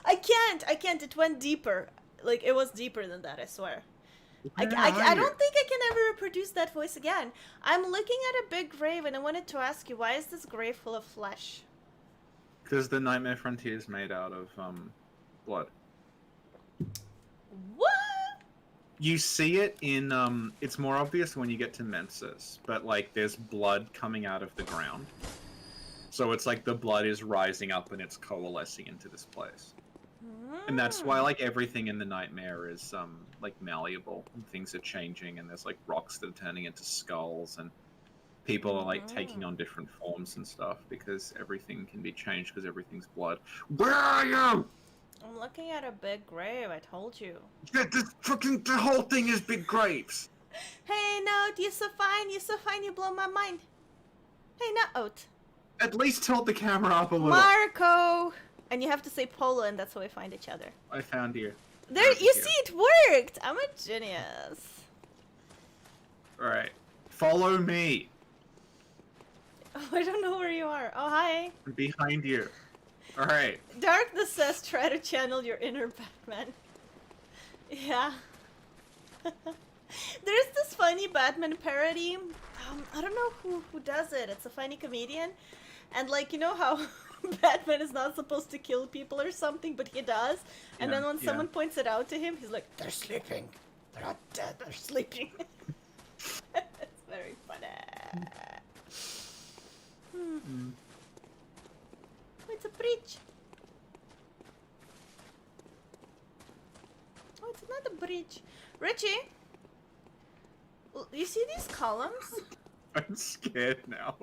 I can't. It went deeper. Like, it was deeper than that, I swear. I Where don't are think I can ever reproduce that voice again. I'm looking at a big grave and I wanted to ask you, why is this grave full of flesh? Because the Nightmare Frontier is made out of blood. What? You see it in it's more obvious when you get to Menses, but like there's blood coming out of the ground. So it's like the blood is rising up and it's coalescing into this place. And that's why like everything in the nightmare is like malleable and things are changing and there's like rocks that are turning into skulls and people are like taking on different forms and stuff because everything can be changed because everything's blood. Where are you? I'm looking at a big grave, I told you. Yeah, the whole thing is big graves. Hey, Note, you're so fine, you blow my mind. Hey, Note. At least tilt the camera up a little. Marco! And you have to say Polo and that's how we find each other. I found you. There, you see, it worked! I'm a genius. Alright. Follow me. Oh, I don't know where you are. Oh, hi. I'm behind you. Alright. Darkness says try to channel your inner Batman. Yeah. There's this funny Batman parody. I don't know who does it. It's a funny comedian. And like, you know how Batman is not supposed to kill people or something, but he does. And Yeah, then when yeah. someone points it out to him, he's like, they're sleeping. They're not dead, they're sleeping. It's very funny. Oh, it's a bridge. Oh, it's not a bridge. Richie, you see these columns? I'm scared now.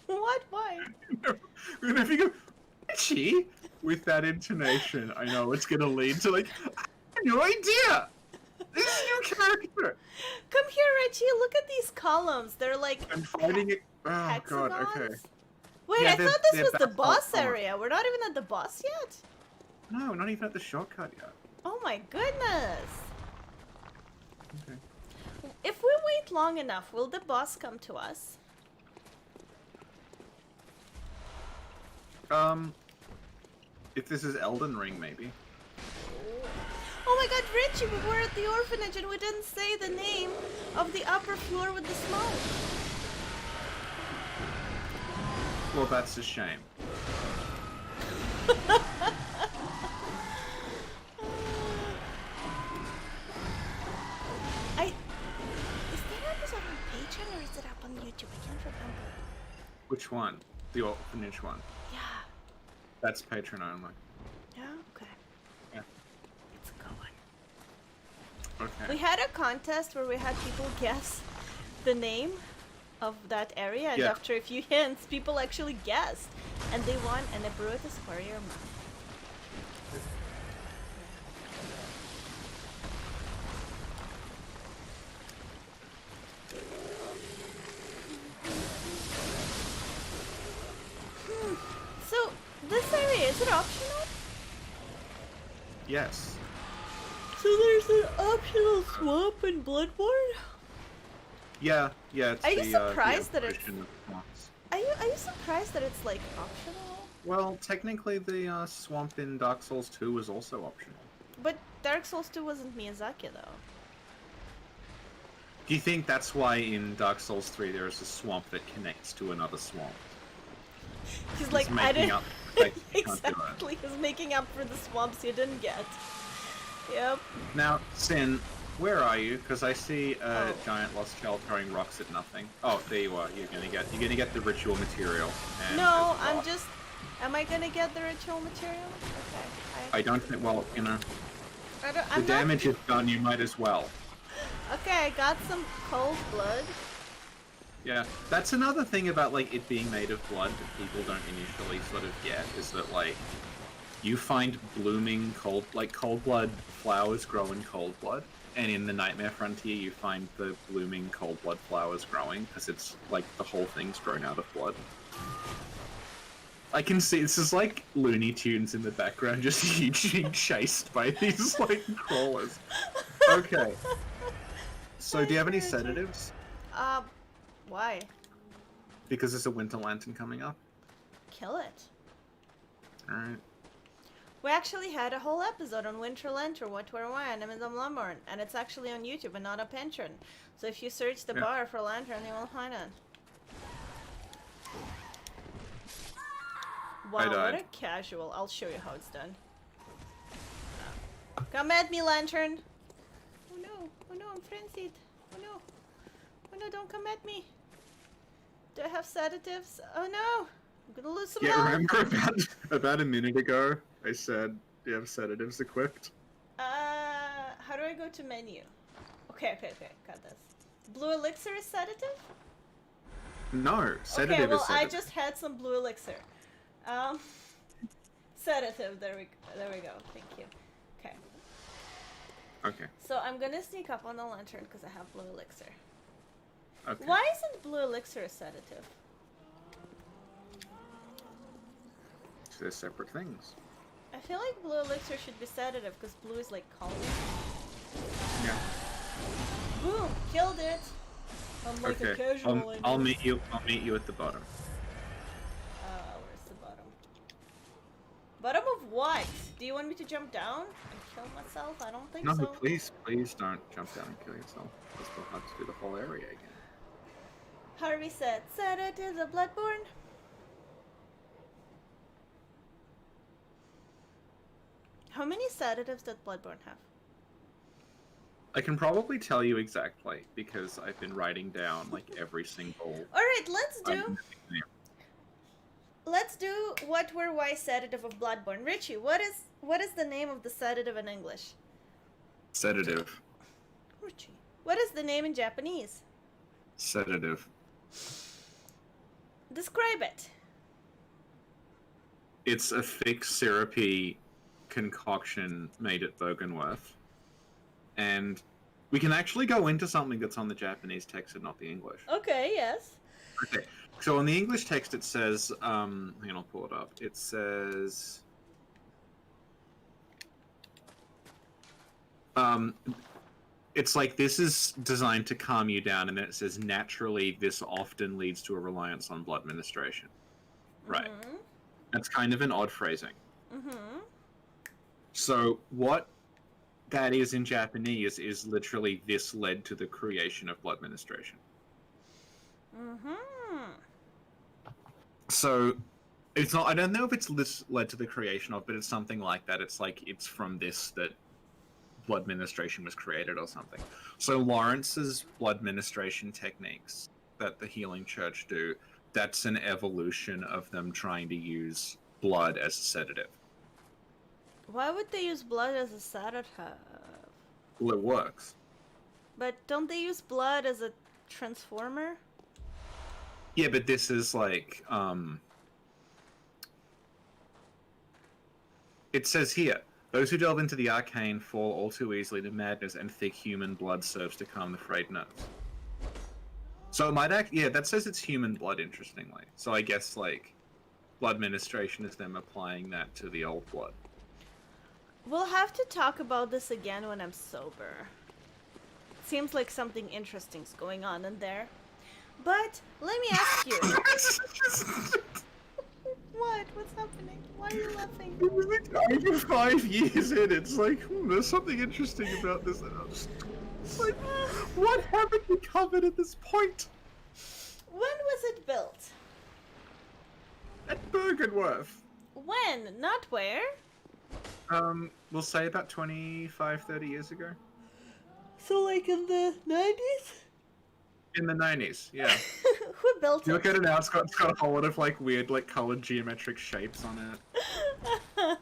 What? Why? Whenever you go, Richie, with that intonation, I know it's gonna lead to like, I have no idea! This is your character! Come here, Richie. Look at these columns. They're like I'm fighting it. Oh hexagons. god, okay. Wait, Yeah, I they're- thought this they're was the basalt boss columns. area. We're not even at the boss yet? No, not even at the shortcut yet. Oh my goodness. Okay. If we wait long enough, will the boss come to us? If this is Elden Ring, maybe. Oh my god, Richie, we were at the orphanage and we didn't say the name of the upper floor with the smoke. Well, that's a shame. Is that episode on Patreon or is it up on YouTube? I can't remember. Which one? The orphanage one. Yeah. That's Patreon only. Yeah. Okay. Yeah. It's a good one. Okay. We had a contest where we had people guess the name of that area, and Yeah. after a few hints, people actually guessed, and they won an Ebrutus Warrior map. So, this area, is it optional? Yes. So there's an optional swamp in Bloodborne? Yeah. It's Are you the, surprised that evolution of swamps. Are you surprised that it's, like, optional? Well, technically, the swamp in Dark Souls 2 was also optional. But Dark Souls 2 wasn't Miyazaki, though. Do you think that's why in Dark Souls 3 there is a swamp that connects to another swamp? He's like, I making didn't... up like, you can't do it. Exactly, he's making up for the swamps you didn't get. Yep. Now, Sin, where are you? Because I see a Oh. giant lost child throwing rocks at nothing. Oh, there you are. You're gonna get the ritual material. And No, there's a I'm rock. just... Am I gonna get the ritual material? Okay. I don't think. Well, you know, I don't, the I'm not... damage is done. You might as well. Okay, I got some cold blood. Yeah, that's another thing about like it being made of blood that people don't initially sort of get is that like you find blooming cold blood flowers grow in cold blood, and in the Nightmare Frontier you find the blooming cold blood flowers growing because it's like the whole thing's grown out of blood. I can see this is like Looney Tunes in the background, just being chased by these like crawlers. Okay. So do you have any sedatives? Why? Because there's a Winter Lantern coming up. Kill it. Alright. We actually had a whole episode on Winter Lantern, what we're wearing, and Bloodborne, and it's actually on YouTube and not on Patreon. So if you search the Yeah. bar for Lantern, you will find it. Wow, what died. a casual. I'll show you how it's done. Come at me, Lantern! Oh no, I'm frenzied. Oh no, don't come at me. Do I have sedatives? Oh no! I'm gonna lose some Yeah, health. remember about a minute ago, I said, do you have sedatives equipped? How do I go to menu? Okay, got this. Blue elixir is sedative? No, sedative Okay, well, is sedative. I just had some blue elixir. Sedative, there we go, thank you. Okay, Okay, so I'm gonna sneak up on the lantern because I have blue elixir. okay. Why isn't blue elixir a sedative? They're separate things. I feel like blue elixir should be sedative because blue is like calming. Yeah. Boom! Killed it! I'm like a Okay. casual. I'll meet you at the bottom. Where's the bottom? Bottom of what? Do you want me to jump down and kill myself? I don't think No, so. please don't jump down and kill yourself. Because we'll have to do the whole area again. Harvey said, sedatives of Bloodborne? How many sedatives does Bloodborne have? I can probably tell you exactly because I've been writing down like every single. Alright, let's do what were why sedative of Bloodborne. Richie, what is the name of the sedative in English? Sedative. Richie. What is the name in Japanese? Sedative. Describe it. It's a thick, syrupy concoction made at Bougainworth. And we can actually go into something that's on the Japanese text and not the English. Okay, yes. Okay, so on the English text it says, hang on, I'll pull it up. It says, it's like this is designed to calm you down, and then it says, naturally, this often leads to a reliance on blood administration. Right. Mm-hmm. That's kind of an odd phrasing. Mm-hmm. So what that is in Japanese is literally this led to the creation of blood administration. Mm-hmm. So it's not. I don't know if it's this led to the creation of, but it's something like that. It's like it's from this that blood ministration was created or something. So Lawrence's blood ministration techniques that the Healing Church do, that's an evolution of them trying to use blood as a sedative. Why would they use blood as a sedative? Well, it works. But don't they use blood as a transformer? Yeah, but this is like, it says here, those who delve into the arcane fall all too easily to madness, and thick human blood serves to calm the frayed nerves. So it might act, yeah, that says it's human blood, interestingly. So I guess, like, blood ministration is them applying that to the old blood. We'll have to talk about this again when I'm sober. Seems like something interesting's going on in there. But, let me ask you. What? What's happening? Why are you laughing? Over 5 years in, it's like, there's something interesting about this. And I'm just like, what haven't we covered at this point? When was it built? At Bergenworth. When? Not where? We'll say about 25, 30 years ago. So like in the 90s? In the 90s, yeah. Who built You it? look at it now, it's got a whole lot of like weird, like colored geometric shapes on it.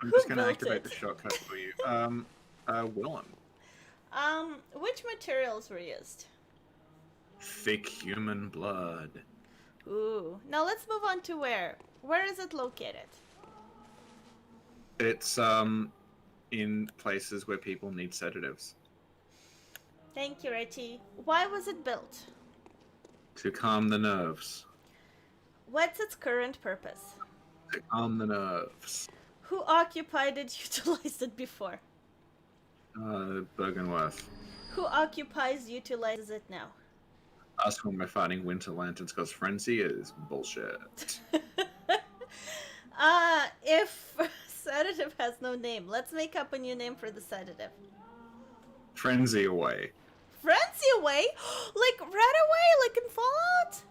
I'm just gonna built activate it? the shortcut for you. Willem. Which materials were used? Thick human blood. Ooh. Now let's move on to where. Where is it located? It's, in places where people need sedatives. Thank you, Richie. Why was it built? To calm the nerves. What's its current purpose? To calm the nerves. Who occupied it, utilized it before? Bergenworth. Who occupies, utilizes it now? Us when we're fighting Winter Lanterns, because Frenzy is bullshit. If sedative has no name, let's make up a new name for the sedative. Frenzy away. Frenzy away? Like right away, like in Fallout?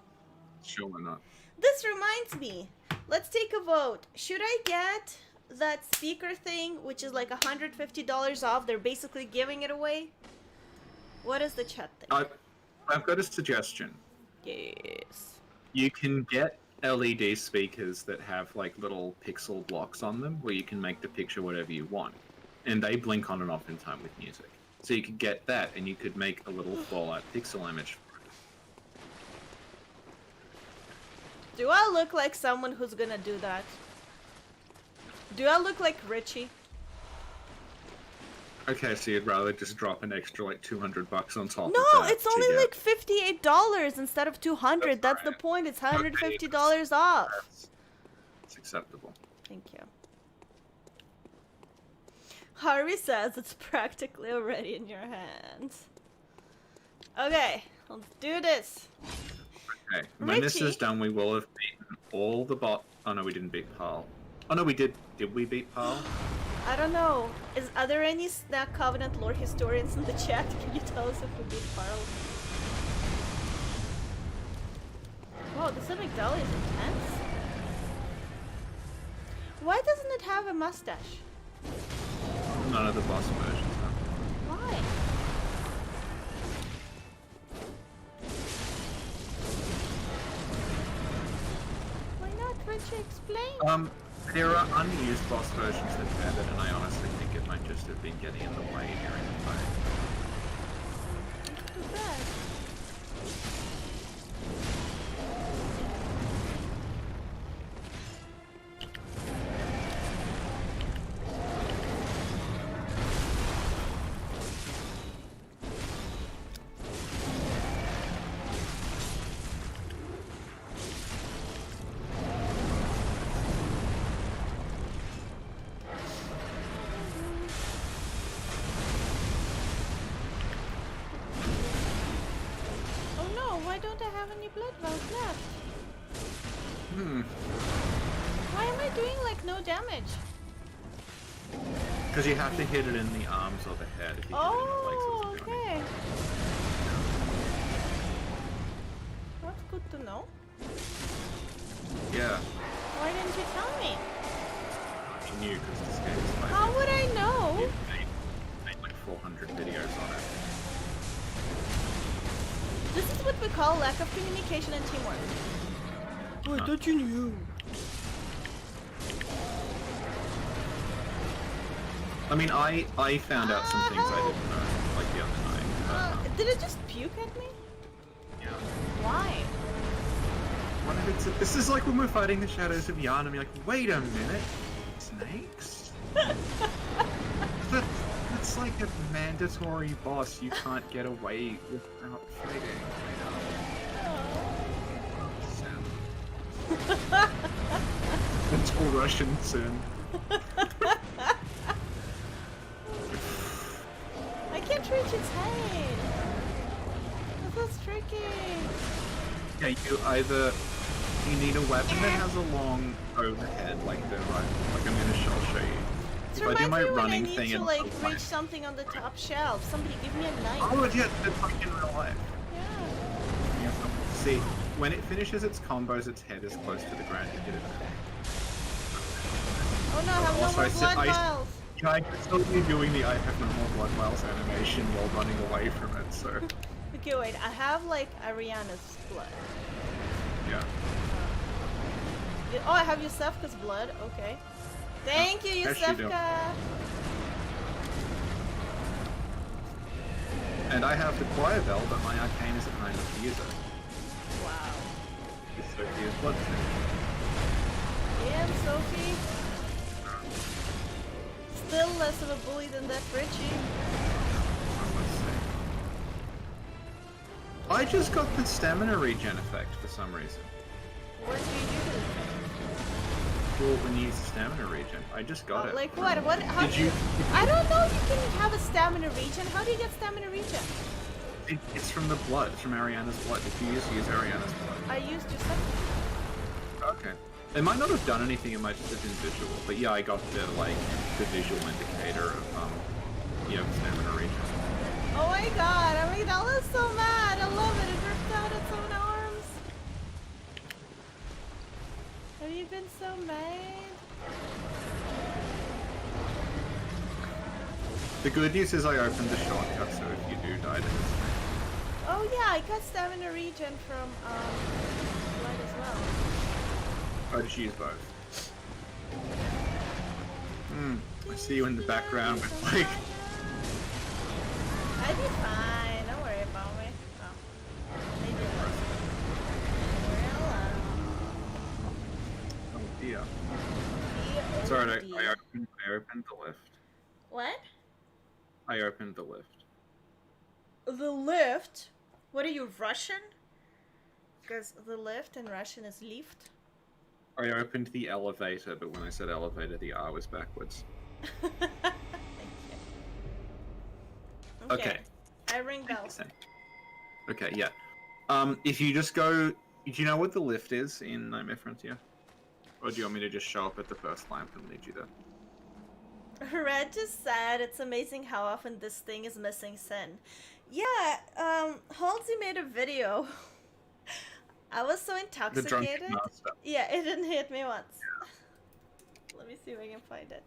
Sure, why not? This reminds me. Let's take a vote. Should I get that speaker thing, which is like $150 off? They're basically giving it away. What is the chat thing? I've got a suggestion. Yes. You can get LED speakers that have like little pixel blocks on them where you can make the picture whatever you want. And they blink on and off in time with music. So you could get that and you could make a little Fallout pixel image. Do I look like someone who's gonna do that? Do I look like Richie? Okay, so you'd rather just drop an extra like $200 on top of No, that it's to only get- like $58 instead of $200. That's the right. point. It's Okay, $150 off. It's acceptable. Thank you. Harvey says it's practically already in your hands. Okay, let's do this. Okay, when this Richie? is done, we will have beaten all the bot. Oh no, we didn't beat Parl. Oh no, we did. Did we beat Parl? I don't know. Are there any Snack Covenant lore historians in the chat? Can you tell us if we beat Carl? Wow, this amygdala is intense. Why doesn't it have a mustache? None of the boss versions have. Why? Why not? Richie, explain. There are unused boss versions that have it, and I honestly think it might just have been getting in the way during the fight. Too bad. Oh no, why don't I have any blood vials left? Why am I doing like no damage? Because you have to hit it in the arms or the head. If you hit it in the legs, Oh, it's doing okay. That's good to know. Yeah, Why didn't you tell me? you knew because this game is like How would I know? you made like 400 videos on it. This is what we call lack of communication and teamwork. Oh, I thought you knew. I mean, I found out some things I didn't know, like the other night. Did it just puke at me? Yeah. Why? What if it's this is like when we're fighting the shadows of Yarn, and you're like, wait a minute, snakes? That's like a mandatory boss you can't get away without fighting. It's all Russian sin. I can't reach its head. This is tricky. Yeah, you need a weapon that has a long overhead, like the rifle. Like I'm gonna show you. It If I do reminds my me when I running need thing to and like reach something on the top shelf. Somebody give me a knife. oh yeah, it's like in real life. Yeah. Yeah. See, when it finishes its combos, its head is close to the ground. You did it. Oh no, I have no Also, more I said- blood I- vials. Yeah, I can still be doing the I have no more blood vials animation while running away from it. So Okay, wait. I have like Ariana's blood. yeah. Oh, I have Yusefka's blood. Okay. Thank you, How's she doing? Yusefka. And I have the choir bell, but my arcane isn't high enough to use it. Wow. It's Sophia's blood thing. Damn, Sophie. Still less of a bully than that Richie. I just got the stamina regen effect for some reason. What do you do to it? Well, when you use the stamina regen, I just got it. Like what? What? How Did do you? you? I don't know if you can have a stamina regen. How do you get stamina regen? It's from the blood. It's from Ariana's blood. If you use Ariana's blood. I used Yusefka. Okay. It might not have done anything. It might just have been visual. But yeah, I got the the visual indicator of stamina regen. Oh my god, Amygdala is so mad. I love it. It ripped out its own arms. Have you been so mad? The good news is I opened the shortcut, so if you do die, then it's Oh yeah, I got stamina regen from blood as well. I just use both. I see you in the background with like. I'd be fine. Don't worry about me. Oh. Maybe it was. Oh dear. Well, It's alright. I opened the lift. What? I opened the lift. The lift? What are you, Russian? Because the lift in Russian is lift. I opened the elevator, but when I said elevator, the R was backwards. Thank you. Okay. I ring bells. Okay, yeah. If you just go, do you know what the lift is in Nightmare Frontier? Or do you want me to just show up at the first lamp and lead you there? Red just said it's amazing how often this thing is missing sin. Yeah, Halsey made a video. I was so The intoxicated. drunken master. Yeah, it didn't hit me once. Let me see if I can find it.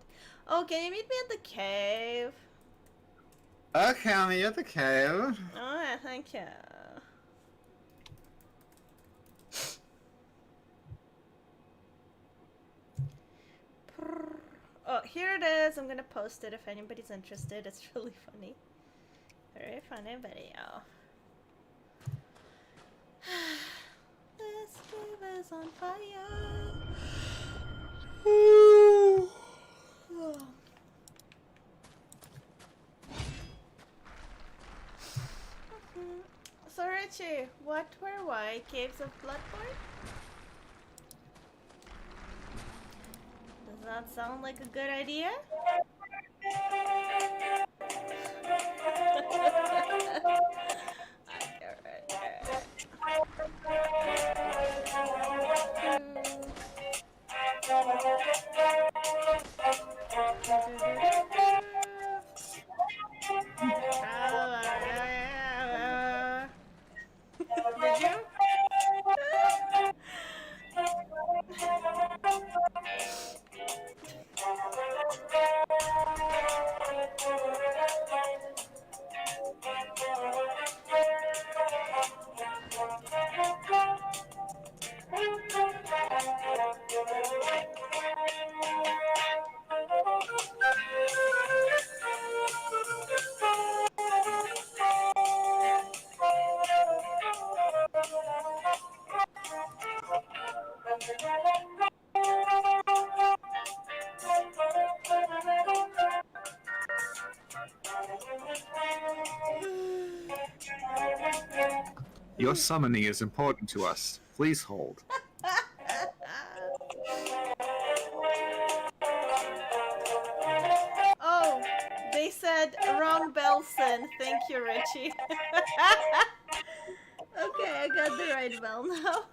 Oh, can you meet me at the cave? Okay, I'm at the cave. Oh, yeah, thank you. Oh, here it is. I'm gonna post it if anybody's interested. It's really funny. Very funny video. This cave is on fire. Oh. So Richie, what were why caves of Bloodborne? Does that sound like a good idea? Did you? Your summoning is important to us. Please hold. Oh, they said wrong Belson. Thank you, Richie. Okay, I got the right bell now.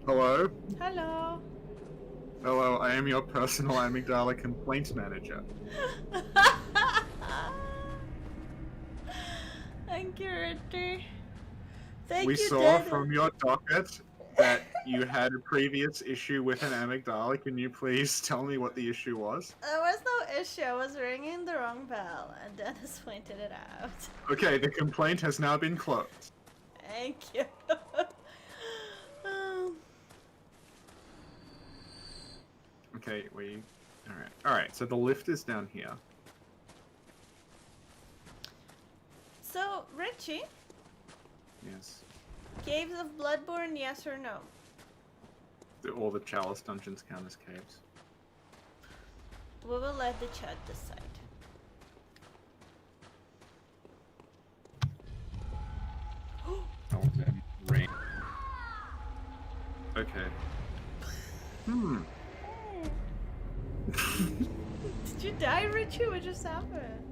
Hello? Hello. Hello, I am your personal amygdala complaint manager. Thank you, Richie. Thank We you, saw Dad. from your docket that you had a previous issue with an amygdala. Can you please tell me what the issue was? There was no issue. I was ringing the wrong bell, and Dennis pointed it out. Okay, the complaint has now been closed. Thank you. Okay, Alright, so the lift is down here. So, Richie, Yes. Caves of Bloodborne, yes or no? All the Chalice dungeons count as caves. We will let the chat decide. Oh, then rain. Okay. Did you die, Richie? What just happened?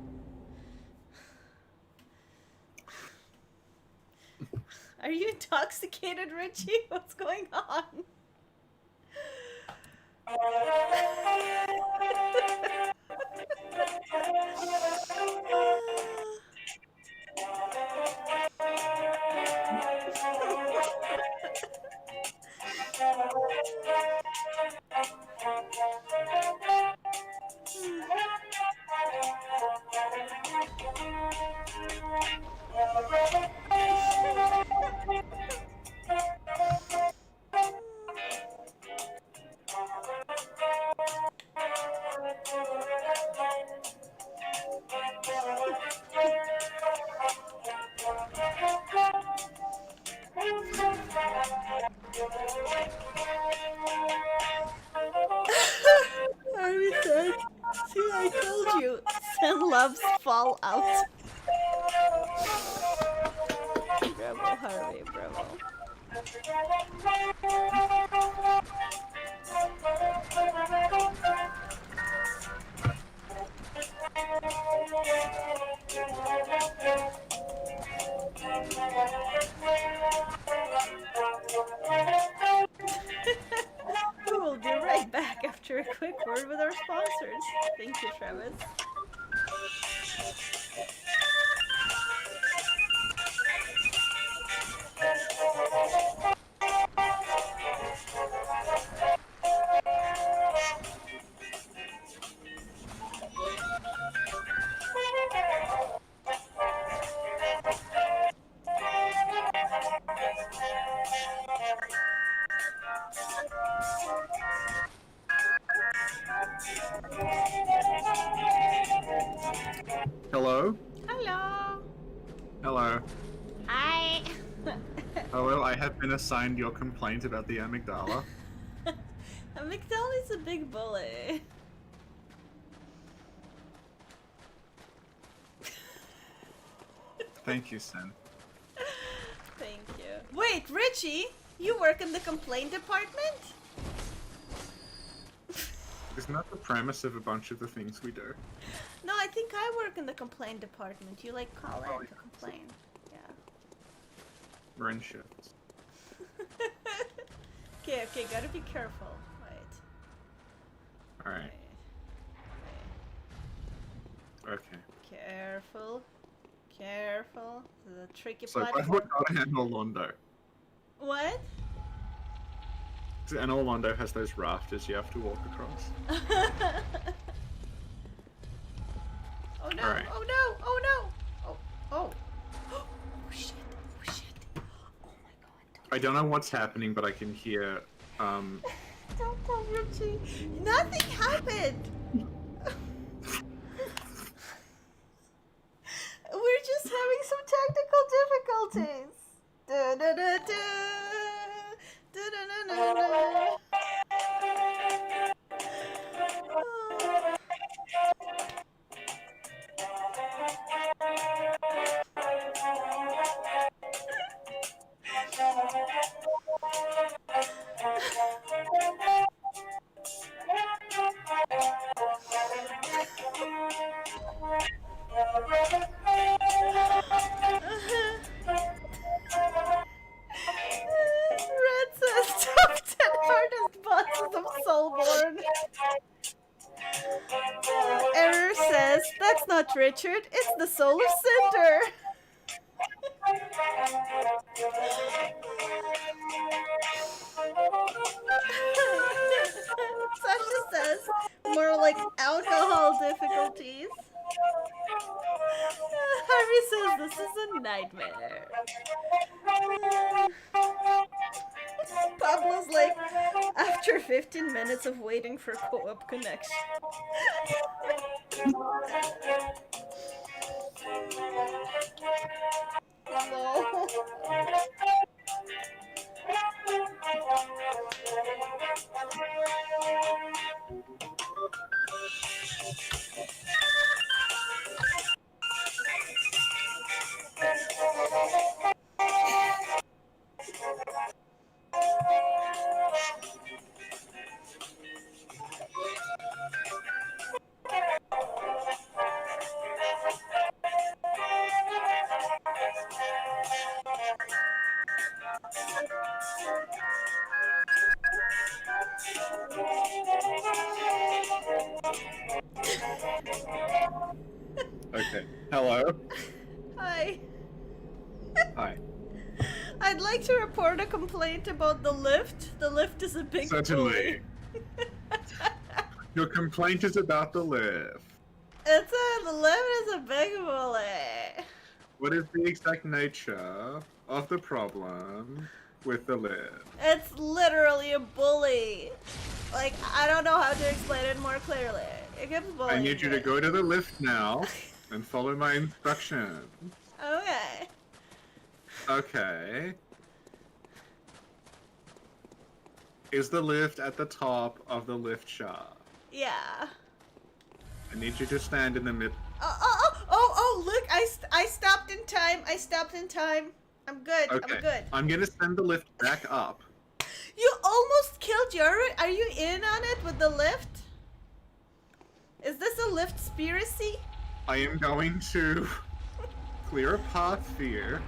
Are you intoxicated, Richie? What's going on? Harvey said, see, I told you, Sen loves Fallout. Bravo, Harvey, bravo. We will be right back after a quick word with our sponsors. Thank you, Travis. Hello? Hello. Hello. Hi. Hello, I have been assigned your complaint about the amygdala. Amygdala is a big bully. Thank you, Sen. Thank you. Wait, Richie, you work in the complaint department? Isn't that the premise of a bunch of the things we do? No, I think I work in the complaint department. You like call in to complain. Yeah. We're in shifts. Okay, gotta be careful. Wait. Alright. Okay. Careful. Careful. This is a tricky So why platform. would not an Orlando? What? An Orlando has those rafters you have to walk across. Oh no! Alright. Oh no! Oh no! Oh! Oh! Oh shit! Oh shit! Oh my god! I don't know what's happening, but I can hear, Don't tell Richie. Nothing happened. We're just having some technical difficulties. Da da da da. Da da da da da. Red says top 10 hardest bosses of Soulborn. Error says, that's not Richard, it's the soul of Cinder. Sasha says, more like alcohol difficulties. Harvey says, this is a nightmare. Pablo's like, after 15 minutes of waiting for co-op connection. No. Okay. Hello. Hi. Hi. I'd like to report a complaint about the lift. The lift is a big Certainly. bully. Your complaint is about the lift. The lift is a big bully. What is the exact nature of the problem with the lift? It's literally a bully. Like, I don't know how to explain it more clearly. It keeps bullying I need you to me. go to the lift now and follow my instructions. Okay. Okay. Is the lift at the top of the lift shaft? Yeah. I need you to stand in the mid. Oh, look, I stopped in time. I stopped in time. I'm good. Okay. I'm good. I'm gonna send the lift back up. You almost killed Yara. Are you in on it with the lift? Is this a lift conspiracy? I am going to clear a path here.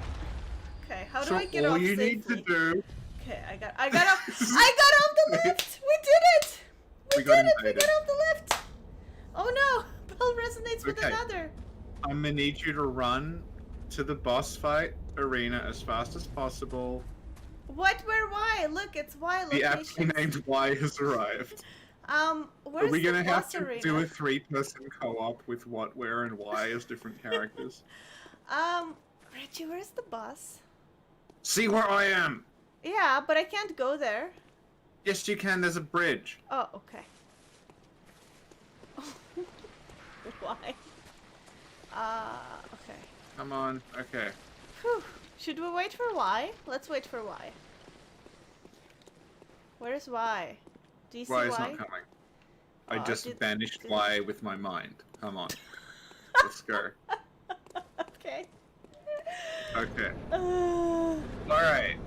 Okay, how do So I get all off you safely? need to do. Okay, I got off. I got off the lift. We did it. We got did it. We invaded. got off the lift. Oh no, Bell resonates with Okay. another. I'm gonna need you to run to the boss fight arena as fast as possible. What? Where? Why? Look, it's Y The aptly location. named Y has arrived. Where's Are we the gonna have boss to arena? do a 3-person co-op with what, where, and why as different characters? Richie, where's the boss? See where I am! Yeah, but I can't go there. Yes, you can. There's a bridge. Oh, okay. Why? Okay. Come on. Okay. Whew. Should we wait for Y? Let's wait for Y. Where's Y? Do you see Y Y? is not coming. I Oh, just banished did- Y with my mind. Come on. Let's go. Okay. Okay. Okay. Alright.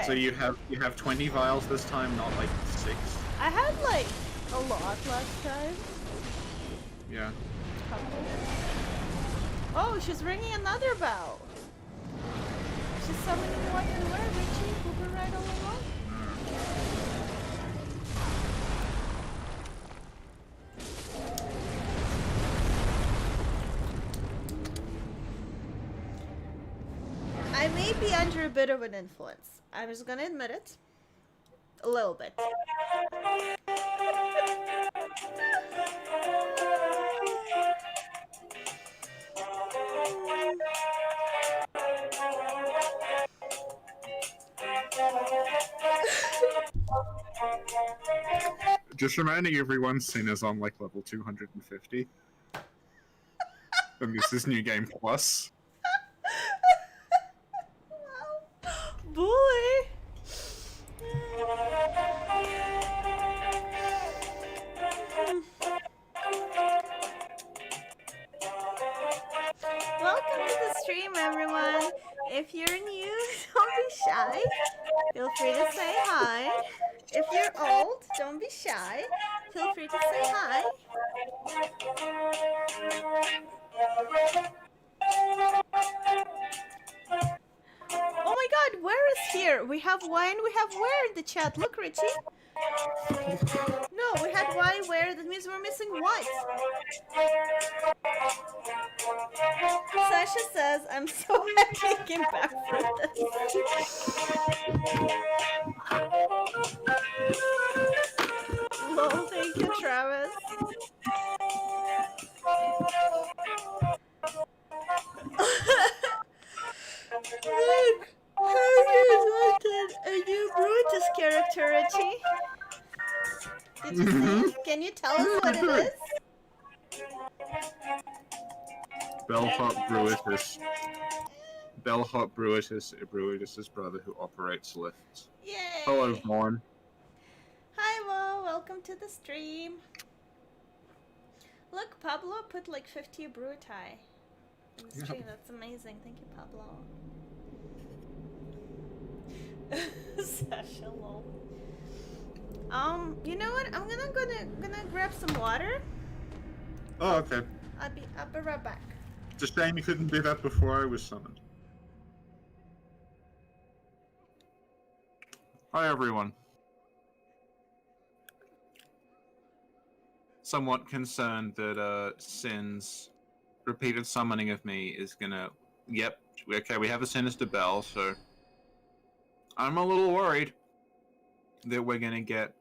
So you have 20 vials this time, not like 6. I had like a lot last time. Yeah. Oh, she's ringing another bell. She's summoning what and where, Richie? Who were right all along? I may be under a bit of an influence. I'm just gonna admit it. A little bit. Just reminding everyone, Sin is on like level 250. And this is New Game Plus. Wow. Bully. Welcome to the stream, everyone. If you're new, don't be shy. Feel free to say hi. If you're old, don't be shy. Feel free to say hi. have why and we have where in the chat. Look, Richie. No, we had why, where. That means we're missing what? Sasha says, I'm so happy I came back for this. Lol, thank you, Travis. Look! Harvey has wanted a new Brutus character, Richie. Did you see? Can you tell us what it is? Bellhop Brutus's brother who operates lifts. Yay! Hello, Vaughn. Hi, Mo. Welcome to the stream. Look, Pablo put like 50 Brutai in the stream. That's amazing. Thank you, Pablo. Sasha, lol. You know what? I'm gonna grab some water. Oh, okay. I'll be right back. It's a shame you couldn't do that before I was summoned. Hi, everyone. Somewhat concerned that Sin's repeated summoning of me is gonna. Yep. Okay, we have a sinister bell, so I'm a little worried that we're gonna get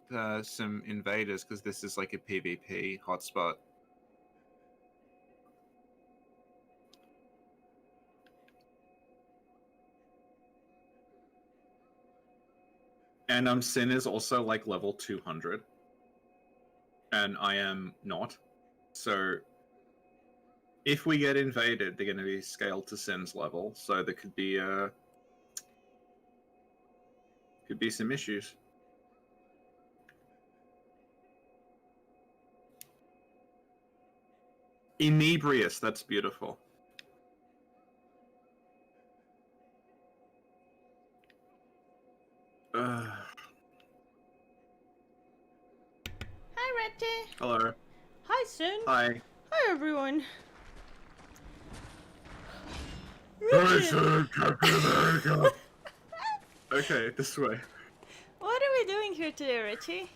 some invaders because this is like a PvP hotspot. And Sin is also like level 200. And I am not. So if we get invaded, they're going to be scaled to Sin's level. So there could be some issues. Inebrious, that's beautiful. Hi, Retty. Hello. Hi, Sin. Hi. Hi, everyone. Hi, Sin, Captain America. Okay, this way. What are we doing here today, Richie?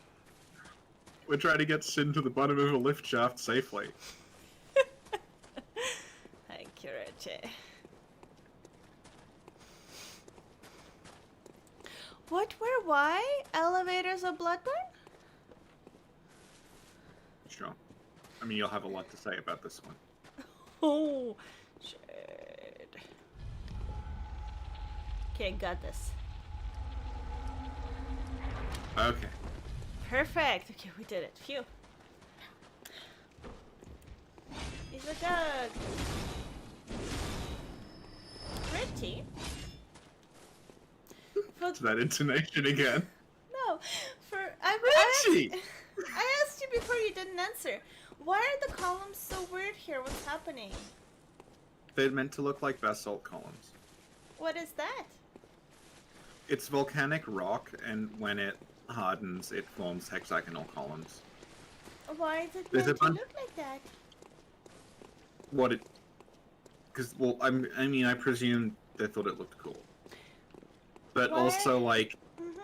We're trying to get Sin to the bottom of a lift shaft safely. Thank you, Richie. What, where, why? Elevators of Bloodborne? Sure. I mean, you'll have a lot to say about this one. Oh, shit. Okay, got this. Okay. Perfect. Okay, we did it. Phew. He's a dog. Richie? What's that intonation again? No, Richie! I asked you before, you didn't answer. Why are the columns so weird here? What's happening? They're meant to look like basalt columns. What is that? It's volcanic rock, and when it hardens, it forms hexagonal columns. Why is it There's meant a to bunch- look like that? What it... Because, well, I mean, I presume they thought it looked cool. But Why? also, like, Mm-hmm.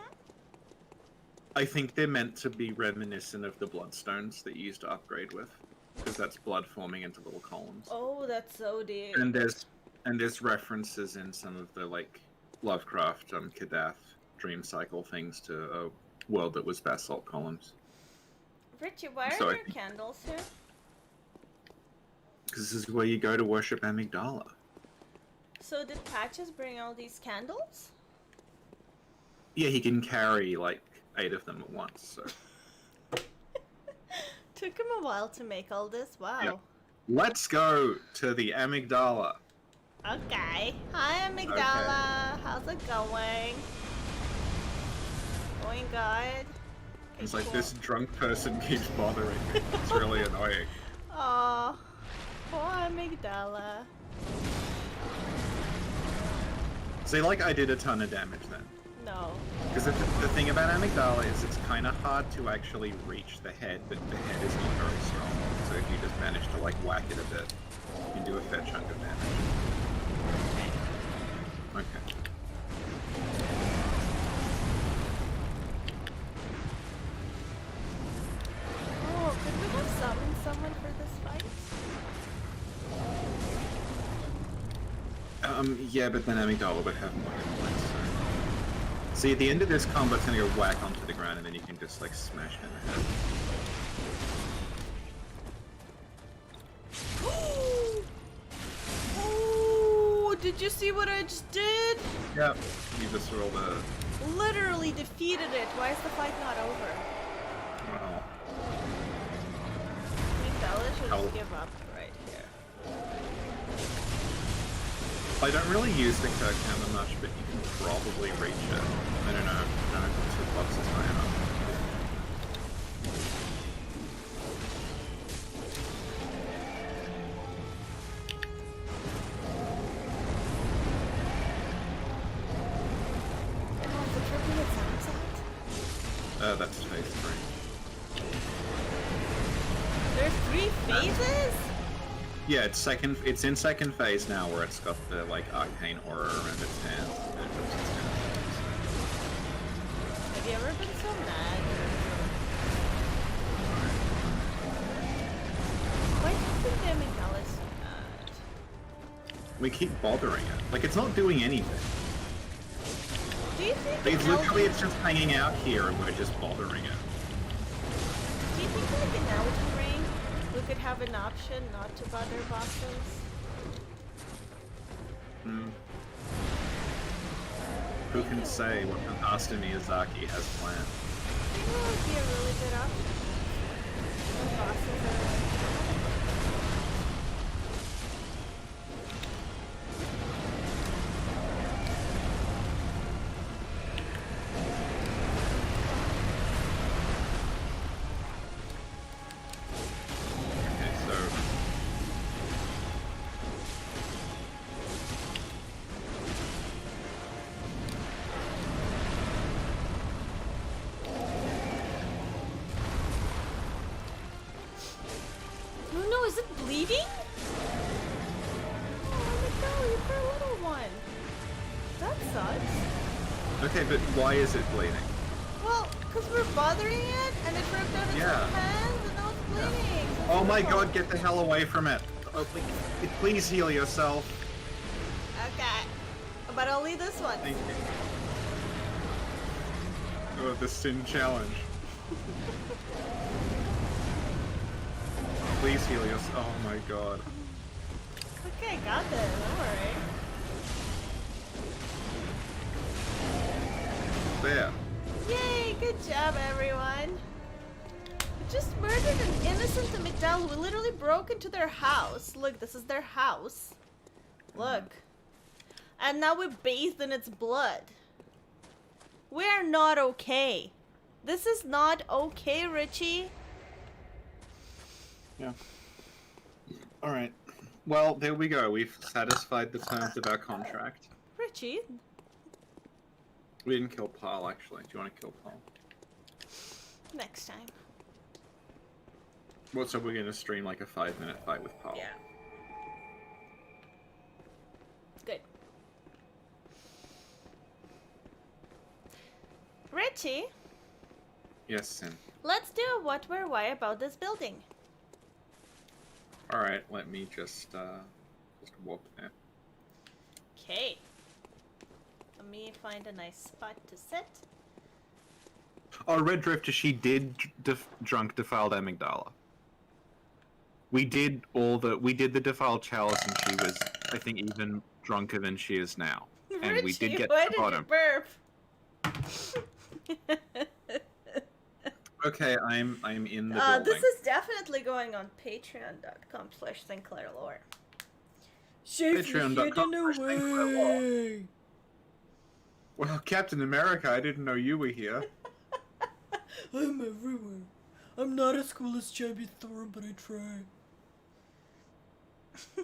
I think they're meant to be reminiscent of the bloodstones that you used to upgrade with. Because that's blood forming into little columns. Oh, that's so deep. And there's references in some of the, like, Lovecraft, Kadath, Dream Cycle things to a world that was basalt columns. Richie, why are So I there think- candles here? Because this is where you go to worship Amygdala. So did Patches bring all these candles? Yeah, he can carry, like, 8 of them at once, so... Took him a while to make all this. Wow. Yep. Let's go to the Amygdala. Okay. Hi, Amygdala. How's it going? Going good. Okay, It's like, cool. this drunk person keeps bothering me. It's really annoying. Aw. Poor Amygdala. See, like, I did a ton of damage then. No. Because the thing about Amygdala is it's kind of hard to actually reach the head, but the head is not very strong. So if you just manage to, like, whack it a bit, you can do a fair chunk of damage. Okay. Yeah, but then Amygdala would have more hit points, so... See, at the end of this combat's gonna go whack onto the ground, and then you can just, like, smash him in the head. Oh, did you see what I just did? Yep. You just rolled a... Literally defeated it. Why is the fight not over? Well... I think Bella should How- just give up right here. I don't really use the Kirk hammer much, but you can probably reach it. I don't know. I don't know if the 2 blocks is high enough. Oh, the triple sounds out? That's phase 3. There's 3 phases? Yeah, it's in second phase now, where it's got the, like, arcane aura around its hands. And it drops its hands. Have you ever been so mad? Why do you think the Amygdala is so mad? We keep bothering it. Like, it's not doing anything. Do you think Like, an literally, Elden- it's just hanging out here, and we're just bothering it. Do you think like in Elden Ring we could have an option not to bother bosses? Hmm. Who can say what Master Miyazaki has planned? I think that would be a really good option. When bosses are Okay, so... Oh no, is it bleeding? Oh my god, you poor little one. That sucks. Okay, but why is it bleeding? Well, because we're bothering it and it ripped out its Yeah. own hands and now it's bleeding. So Oh my horrible. god, get the hell away from it! Oh, please heal yourself. Okay. But only this one. Thank you. Oh, the sin challenge. Please heal yourself. Oh my god. Okay, got this. Don't worry. There. Yay, good job, everyone. We just murdered an innocent Amygdala. We literally broke into their house. Look, this is their house. Look. And now we bathed in its blood. We are not okay. This is not okay, Richie. Yeah. Alright. Well, there we go. We've satisfied the terms of our contract. Richie, We didn't kill Paul, actually. Do you want to kill Paul? next time. What, so we're gonna stream like a 5-minute fight with Paul? Yeah. Good. Richie, Yes, Sin. let's do a what, where, why about this building. Alright, let me just walk there. Okay. Let me find a nice spot to sit. Oh, Red Drifter, she did drunk defiled Amygdala. We did the defiled chalice, and she was, I think, even drunker than she is now. And Richie, we did get why to the did bottom. you burp? Okay, I'm in the building. This is definitely going on patreon.com/SinclairLore. Safely Patreon.com hidden away. Well, Captain America, I didn't know you were here. I'm everywhere. I'm not as cool as Chubby Thorn, but I try.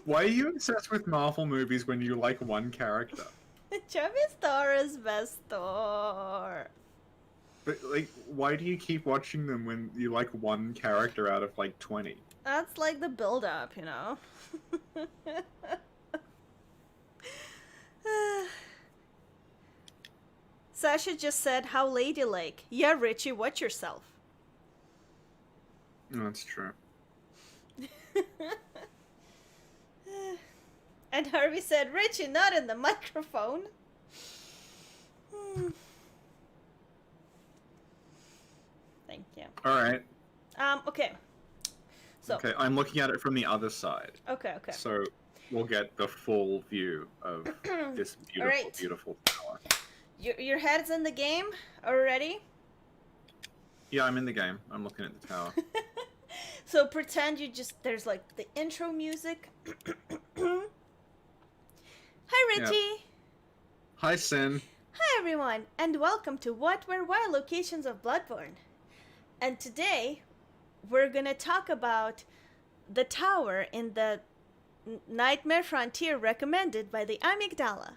Why are you obsessed with Marvel movies when you like one character? Chubby Thor is best Thor. But, like, why do you keep watching them when you like one character out of, like, 20? That's like the build-up, you know? Sasha just said, how ladylike. Yeah, Richie, watch yourself. No, that's true. And Harvey said, Richie, not in the microphone. Thank you. All right. Okay. So. Okay, I'm looking at it from the other side. Okay. So we'll get the full view of this beautiful, Alright. beautiful tower. Your head's in the game already? Yeah, I'm in the game. I'm looking at the tower. So pretend there's like the intro music. Hi, Richie. Yep. Hi, Sin. Hi, everyone, and welcome to What Were Why Locations of Bloodborne. And today, we're gonna talk about the tower in the Nightmare Frontier recommended by the Amygdala.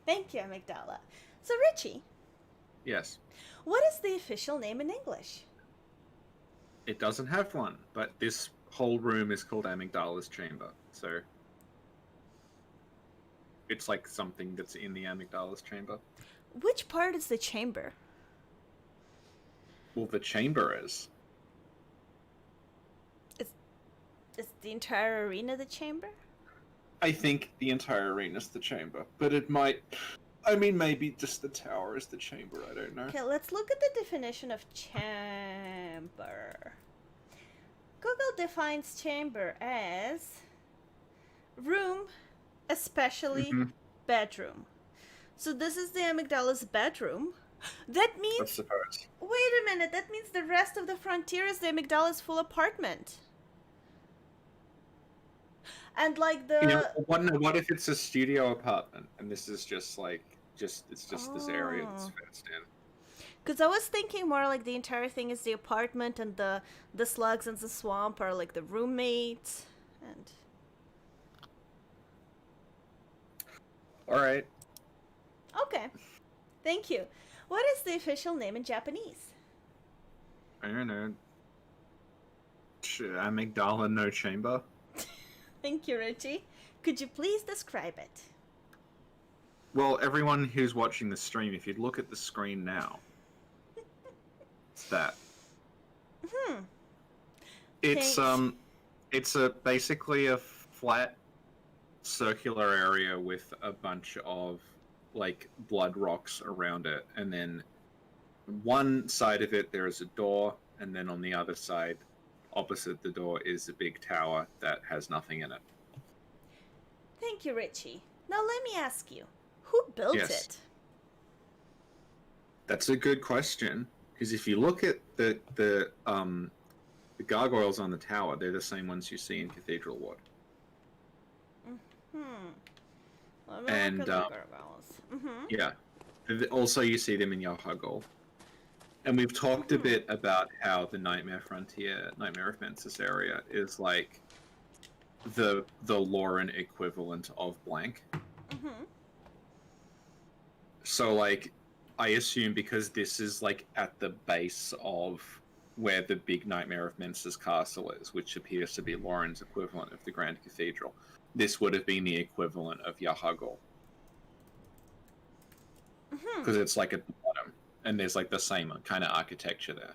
Thank you, Amygdala. So, Richie, Yes. what is the official name in English? It doesn't have one, but this whole room is called Amygdala's chamber. So it's like something that's in the Amygdala's chamber. Which part is the chamber? Well, the chamber is. Is the entire arena the chamber? I think the entire arena is the chamber, but it might. I mean, maybe just the tower is the chamber. I don't know. Okay, let's look at the definition of chamber. Google defines chamber as room, especially bedroom. So this is the Amygdala's bedroom. That I means... suppose. Wait a minute, that means the rest of the frontier is the Amygdala's full apartment. And like the... You know, what if it's a studio apartment and this is just like it's just this area that's fenced in? Because I was thinking more like the entire thing is the apartment and the slugs and the swamp are like the roommates and... All right. Okay. Thank you. What is the official name in Japanese? I don't know. Amygdala no chamber. Thank you, Richie. Could you please describe it? Well, everyone who's watching the stream, if you look at the screen now, it's that. It's Thanks. it's basically a flat circular area with a bunch of like blood rocks around it, and then one side of it there is a door, and then on the other side, opposite the door, is a big tower that has nothing in it. Thank you, Richie. Now let me ask you, who built Yes. it? That's a good question, because if you look at the gargoyles on the tower, they're the same ones you see in Cathedral Ward. Let me And, look at the gargoyles. Yeah. Also, you see them in Yahagol. And we've talked a bit about how the Nightmare Frontier, Nightmare of Mensis area is like the Lauren equivalent of Blank. So, like, I assume because this is like at the base of where the big Nightmare of Mensis castle is, which appears to be Lauren's equivalent of the Grand Cathedral, this would have been the equivalent of Yahagol. Because it's like at the bottom, and there's like the same kind of architecture there.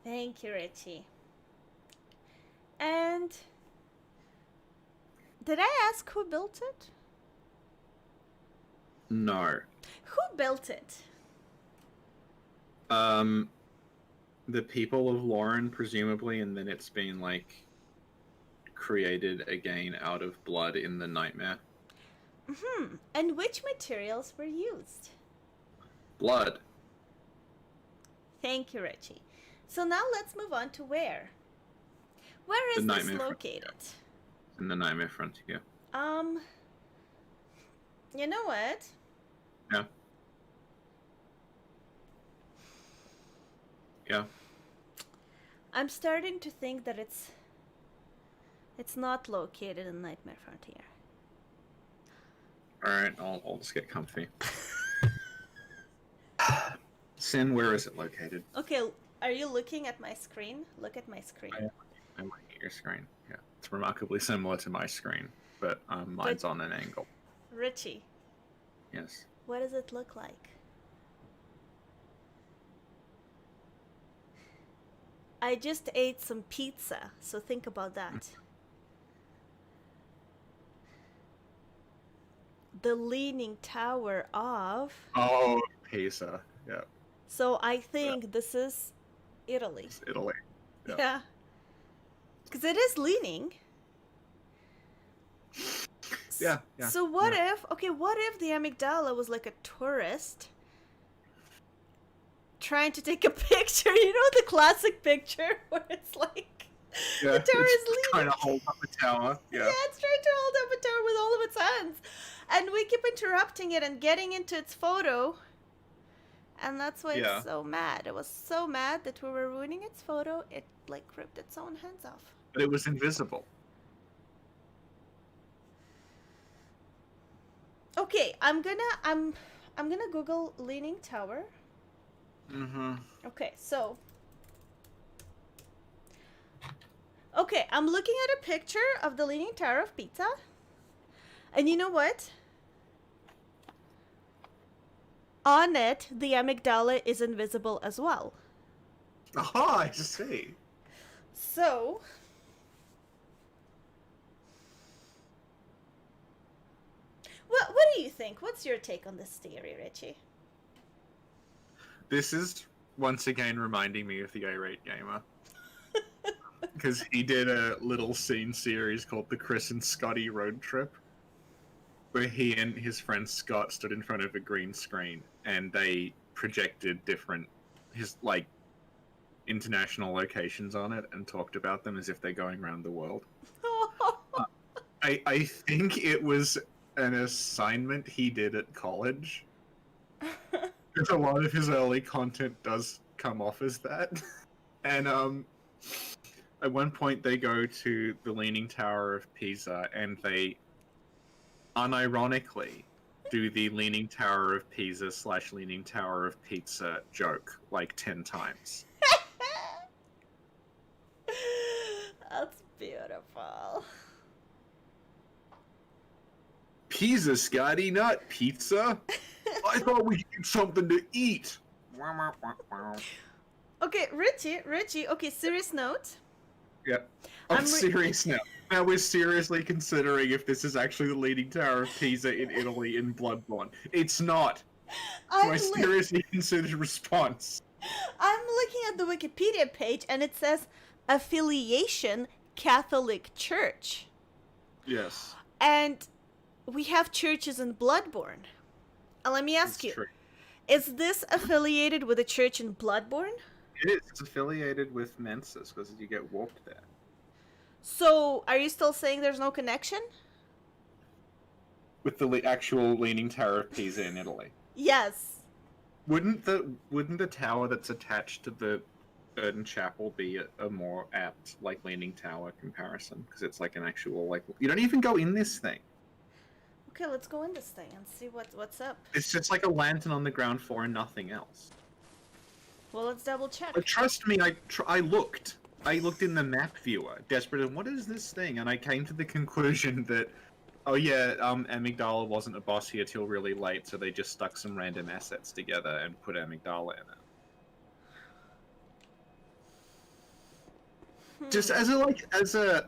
Thank you, Richie. And did I ask who built it? No. Who built it? The people of Lauren, presumably, and then it's been like created again out of blood in the Nightmare. And which materials were used? Blood. Thank you, Richie. So now let's move on to where. Where The is this Nightmare located? In the Nightmare Frontier. You know what? Yeah. Yeah. I'm starting to think that it's not located in Nightmare Frontier. Alright, I'll just get comfy. Sin, where is it located? Okay, are you looking at my screen? Look at my screen. I'm looking at your screen. Yeah. It's remarkably similar to my screen, but mine's on an angle. Richie, Yes. what does it look like? I just ate some pizza, so think about that. the Leaning Tower of. Oh, Pisa. Yeah, So I think this is Italy. it's Italy. Yeah. Yeah. Because it is leaning. Yeah, yeah. So what if, what if the amygdala was like a tourist trying to take a picture? You know the classic picture where it's like Yeah, the tower is it's leaning. trying to hold up the tower. Yeah. Yeah, it's trying to hold up a tower with all of its hands. And we keep interrupting it and getting into its photo. And that's why Yeah. it's so mad. It was so mad that we were ruining its photo, it like ripped its own hands off. But it was invisible. Okay, I'm gonna Google Leaning Tower. Mm-hmm. Okay, so I'm looking at a picture of the Leaning Tower of Pisa. And you know what? On it, the amygdala is invisible as well. Aha, I see. So, what do you think? What's your take on this theory, Richie? This is once again reminding me of the irate gamer. Because he did a little scene series called the Chris and Scotty Road Trip, where he and his friend Scott stood in front of a green screen and they projected different international locations on it and talked about them as if they're going around the world. I think it was an assignment he did at college. Because a lot of his early content does come off as that. And at one point they go to the Leaning Tower of Pisa and they unironically do the Leaning Tower of Pisa / Leaning Tower of Pizza joke like 10 times. That's beautiful. Pizza, Scotty, not pizza. I thought we needed something to eat. Okay, Richie, okay, serious note. Yeah. I'm I'm serious now. Now we're seriously considering if this is actually the Leaning Tower of Pisa in Italy in Bloodborne. It's not. So I seriously considered response. I'm looking at the Wikipedia page and it says affiliation Catholic Church. Yes. And we have churches in Bloodborne. And let me ask you, is this affiliated with a church in Bloodborne? It is. It's affiliated with Mensis because you get warped there. So, are you still saying there's no connection? With the actual Leaning Tower of Pisa in Italy. Yes. Wouldn't the tower that's attached to the Burton Chapel be a more apt Leaning Tower comparison? Because it's like an actual you don't even go in this thing. Okay, let's go in this thing and see what's up. It's just like a lantern on the ground floor and nothing else. Well, let's double check. But trust me, I looked. I looked in the map viewer, desperate, and what is this thing? And I came to the conclusion that, oh yeah, Amygdala wasn't a boss here till really late, so they just stuck some random assets together and put Amygdala in it. Just as a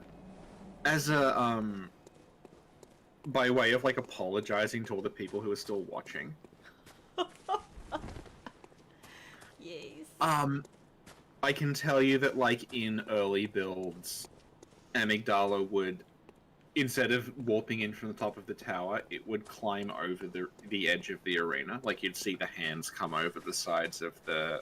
by way of apologizing to all the people who are still watching. Yes. I can tell you that in early builds, Amygdala would, instead of warping in from the top of the tower, it would climb over the edge of the arena. You'd see the hands come over the sides of the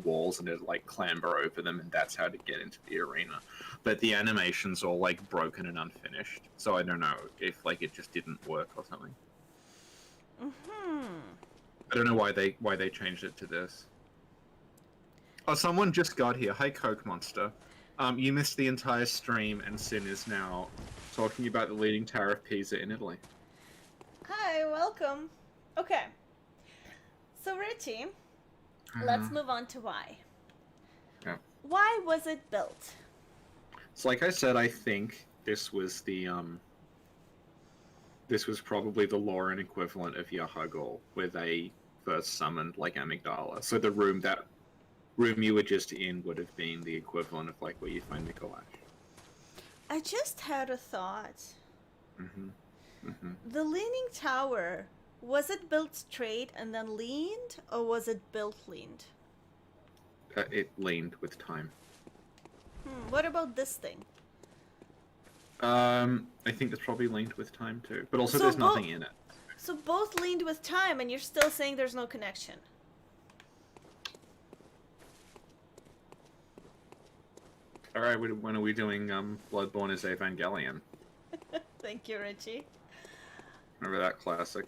walls and it'd clamber over them, and that's how to get into the arena. But the animation's all broken and unfinished, so I don't know if it just didn't work or something. I don't know why they changed it to this. Oh, someone just got here. Hi, Coke Monster. You missed the entire stream, and Sin is now talking about the Leaning Tower of Pisa in Italy. Hi, welcome. Okay. So, Richie, let's move on to why. Yeah. Why was it built? So, like I said, I think this was the this was probably the Lauren equivalent of Yahagul, where they first summoned Amygdala. So the room you were just in would have been the equivalent of where you find Mikolash. I just had a thought. Mm-hmm. Hmm. The Leaning Tower, was it built straight and then leaned, or was it built leaned? It leaned with time. What about this thing? I think it's probably leaned with time too, but also So there's nothing in it. So both leaned with time, and you're still saying there's no connection. All right, when are we doing Bloodborne is Evangelion? Thank you, Richie. Remember that classic?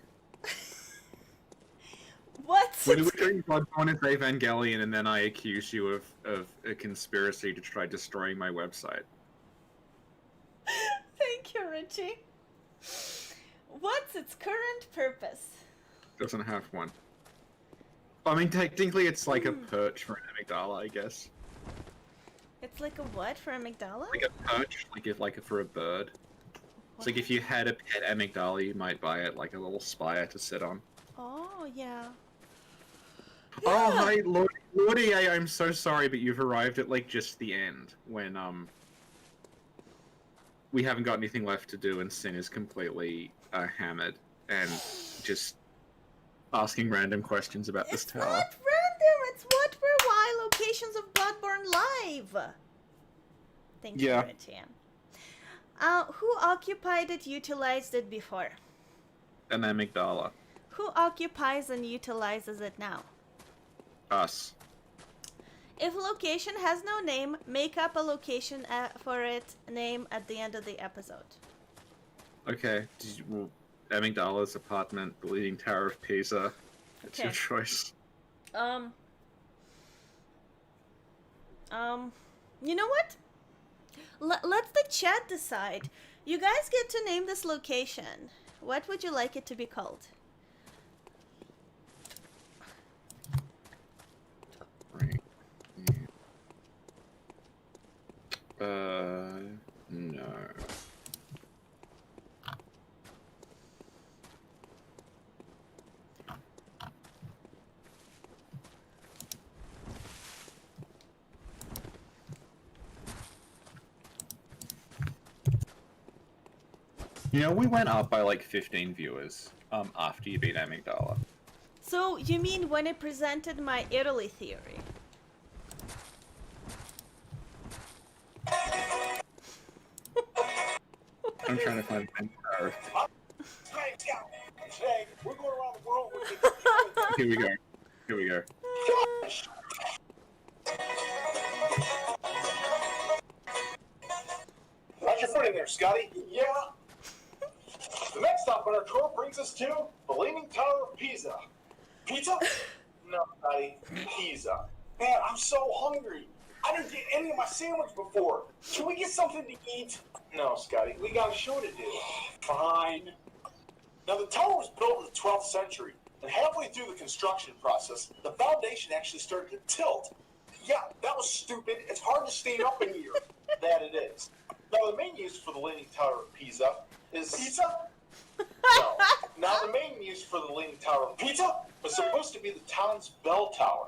What? When are we doing Bloodborne is Evangelion, and then I accuse you of a conspiracy to try destroying my website? Thank you, Richie. What's its current purpose? Doesn't have one. I mean, technically, it's like a perch for an amygdala, I guess. It's like a what for amygdala? Like a perch, like for a bird. It's like if you had a pet amygdala, you might buy it like a little spire to sit on. Oh, yeah. Oh, hi, Lord EA, I'm so sorry, but you've arrived at, like, just the end, when, we haven't got anything left to do, and Sin is completely, hammered, and just asking random questions about this It's tower. not random. It's what were why locations of Bloodborne live. Thank you, Yeah. Richie. Who occupied it, utilized it before? An amygdala. Who occupies and utilizes it now? Us. If a location has no name, make up a location for it name at the end of the episode. Okay, amygdala's apartment, the Leaning Tower of Pisa. It's your Okay. choice. You know what? Let's the chat decide. You guys get to name this location. What would you like it to be called? Right. No. You know, we went up by like 15 viewers after you beat Amygdala. So, you mean when I presented my Italy theory? I'm trying to find Tower. Today, we're going around the world with Here we go. Here we go. How's your footing there, Scotty? Yeah. The next stop on our tour brings us to the Leaning Tower of Pisa. Pizza? No, Scotty. Pisa. Man, I'm so hungry. I didn't get any of my sandwich before. Can we get something to eat? No, Scotty. We got a show to do. Fine. Now, the tower was built in the 12th century, and halfway through the construction process, the foundation actually started to tilt. Yeah, that was stupid. It's hard to stand up in here. That it is. Now, the main use for the Leaning Tower of Pisa is... Pizza? No. Now, the main use for the Leaning Tower of Pisa was supposed to be the town's bell tower.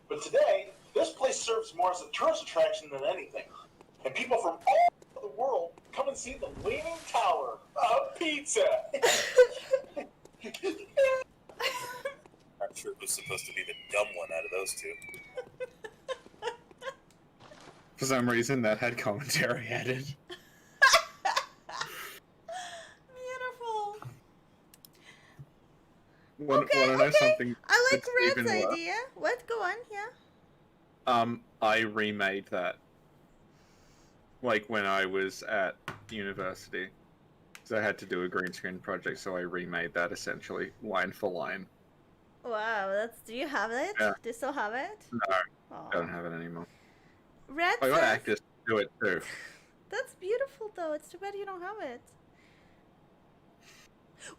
But today, this place serves more as a tourist attraction than anything. And people from all over the world come and see the Leaning Tower of Pizza. I'm sure it was supposed to be the dumb one out of those two. For some reason, that had commentary added. Beautiful. Want to know something? I like that's even Red's worse? idea. What? Go on, yeah. I remade that. Like when I was at university. So I had to do a green screen project, so I remade that essentially, line for line. Wow, do you have it? Yeah. Do you still have it? No, Aw. I don't have it anymore. Red I got says, actors to do it too. that's beautiful though. It's too bad you don't have it.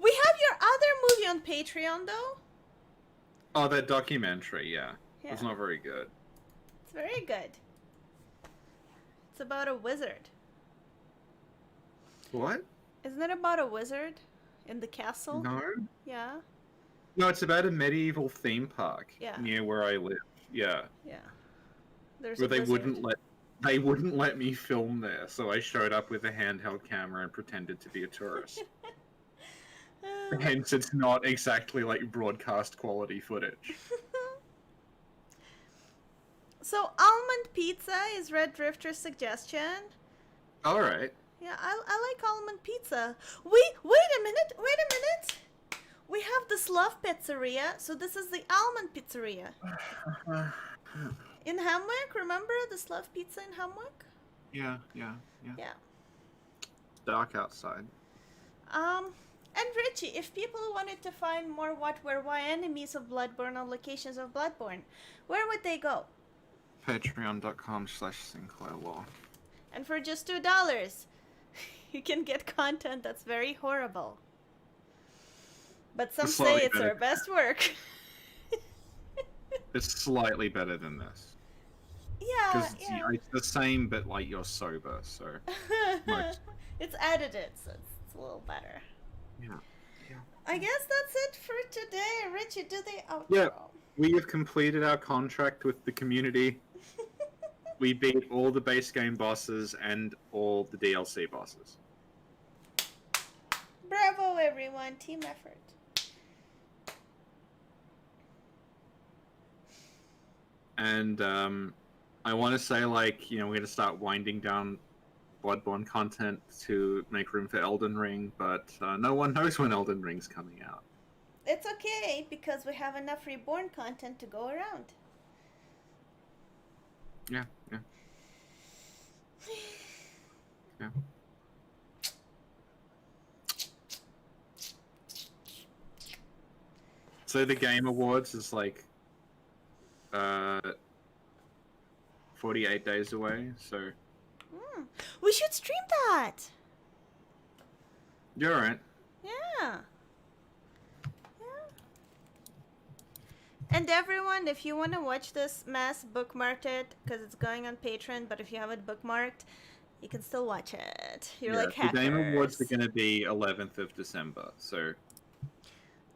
We have your other movie on Patreon though. Oh, that documentary, yeah. Yeah. It's not very good. It's very good. It's about a wizard. What? Isn't it about a wizard in the castle? No? Yeah. No, it's about a medieval theme park Yeah. near where I live. Yeah. Yeah. There's Where a they wizard. wouldn't let me film there, so I showed up with a handheld camera and pretended to be a tourist. Hence, it's not exactly like broadcast quality footage. So almond pizza is Red Drifter's suggestion. All right. Yeah, I like almond pizza. Wait a minute. We have the Slav Pizzeria, so this is the almond pizzeria. In Hamwick, remember the Slav Pizza in Hamwick? Yeah. Yeah. It's dark outside. And Richie, if people wanted to find more what, where, why enemies of Bloodborne or locations of Bloodborne, where would they go? Patreon.com/SinclairLaw. And for just $2, you can get content that's very horrible. But some Slightly say it's better. our best work. It's slightly better than this. Yeah, Because yeah. it's the same, but like you're sober, so. Most. It's edited, so it's a little better. Yeah. I guess that's it for today. Richie, do the outro. Yeah. We have completed our contract with the community. We beat all the base game bosses and all the DLC bosses. Bravo, everyone. Team effort. And I want to say, like, we're going to start winding down Bloodborne content to make room for Elden Ring, but no one knows when Elden Ring's coming out. It's okay, because we have enough Reborn content to go around. Yeah. So the Game Awards is like 48 days away, so We should stream that. you're right. Yeah. And everyone, if you want to watch this mess, bookmark it, because it's going on Patreon, but if you haven't bookmarked, you can still watch it. You're like hackers. The Game Awards are going to be 11th of December, so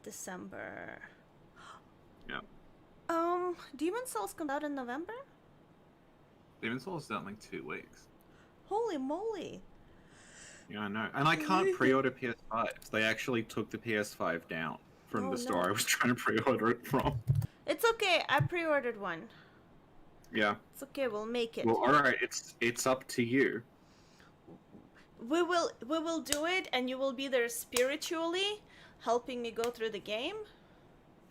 December. yeah. Demon Souls comes out in November? Demon Souls is out in like 2 weeks. Holy moly. Yeah, I know. And I can't pre-order PS5s. They actually took the PS5 down from the store I was trying to pre-order it from. It's okay, I pre-ordered one. Yeah. It's okay, we'll make it. Well, alright, it's up to you. We will do it, and you will be there spiritually, helping me go through the game.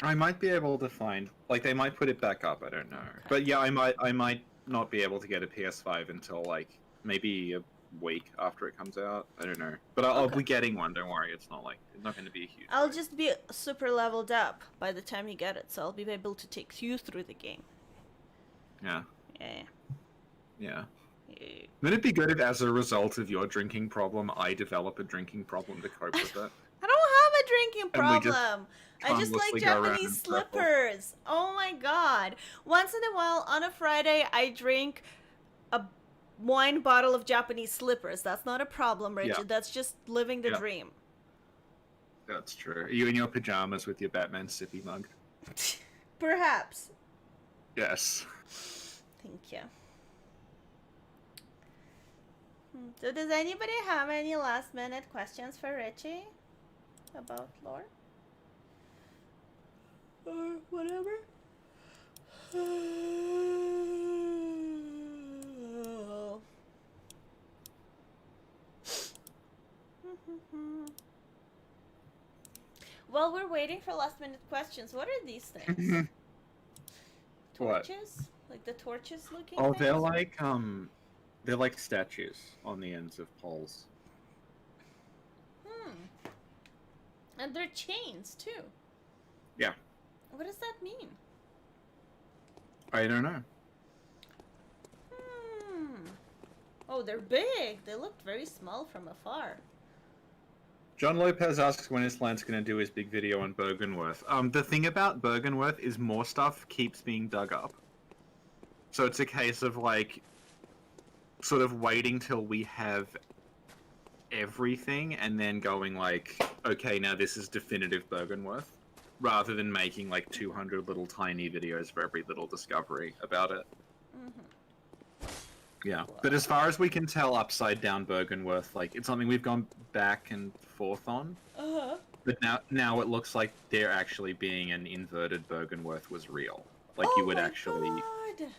I might be able to find, like, they might put it back up, I don't know. Okay. But yeah, I might not be able to get a PS5 until, like, maybe a week after it comes out. I don't know. But I'll Okay. be getting one, don't worry. It's not going to be a huge I'll wait. just be super leveled up by the time you get it, so I'll be able to take you through the game. Yeah. Yeah. Yeah. Yeah. Wouldn't it be good if, as a result of your drinking problem, I develop a drinking problem to cope with it? I don't have a drinking And we just problem. I just like harmlessly go around Japanese in circles. slippers. Oh my god. Once in a while, on a Friday, I drink a wine bottle of Japanese slippers. That's not a problem, Richard. Yeah. That's just living the Yeah. dream. That's true. Are you in your pajamas with your Batman sippy mug? Perhaps. Yes. Thank you. So does anybody have any last minute questions for Richie about lore? Or whatever? While we're waiting for last minute questions, what are these things? What? Torches? Like the torches looking Oh, things? they're like statues on the ends of poles. And they're chains too. Yeah. What does that mean? I don't know. Oh, they're big. They looked very small from afar. John Lopez asks when Islant's going to do his big video on Bergenworth. The thing about Bergenworth is more stuff keeps being dug up. So it's a case of, like, sort of waiting till we have everything and then going, like, okay, now this is definitive Bergenworth, rather than making, like, 200 little tiny videos for every little discovery about it. Yeah, but as far as we can tell, Upside Down Bergenworth, like, it's something we've gone back and forth on. But now it looks like there actually being an inverted Byrgenwerth was real. Like Oh you would my actually, God.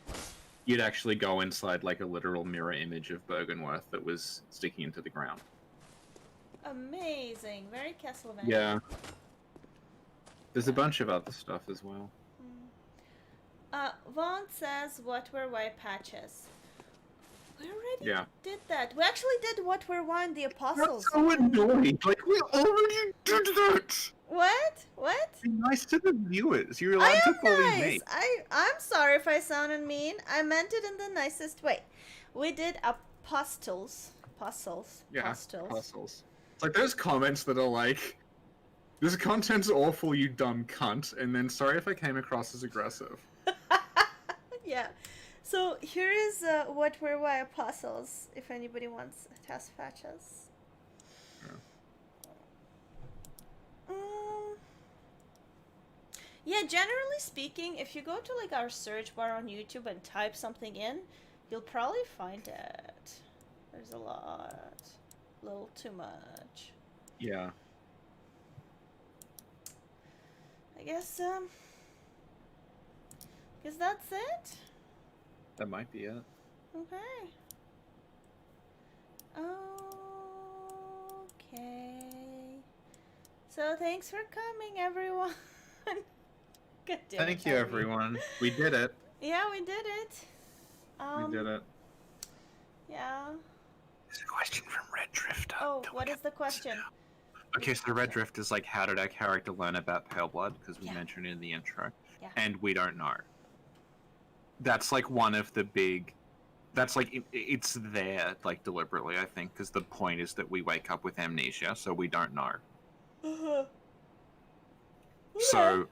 you'd actually go inside like a literal mirror image of Byrgenwerth that was sticking into the ground. Amazing. Very Castlevania. Yeah. There's a bunch of other stuff as well. Vaughn says, what were white patches? We already Yeah. did that. We actually did what were one, the apostles. That's so annoying. Like we already did that. What? What? Be nice to the viewers. You're I allowed to am bully nice. me. I'm sorry if I sounded mean. I meant it in the nicest way. We did apostles. Apostles. Yeah. Apostles. Puzzles. It's like those comments that are like, "This content's awful, you dumb cunt," and then sorry if I came across as aggressive. Yeah. So here is what were why apostles. If anybody wants test patches. Yeah, generally speaking, if you go to like our search bar on YouTube and type something in, you'll probably find it. There's a lot. A little too much. Yeah. I guess that's it. That might be it. Okay. Okay. So thanks for coming, everyone. God damn it, Thank you, Ellie. everyone. We did it. Yeah, we did it. We did it. Yeah. There's a question from Red Drifter. Oh, what is the question? Okay, so the Red Drift is like, how did our character learn about Pale Blood? Because we Yeah. mentioned it in the intro. Yeah. And we don't know. That's like one of the big... That's like, it's there, like, deliberately, I think, because the point is that we wake up with amnesia, so we don't know. So,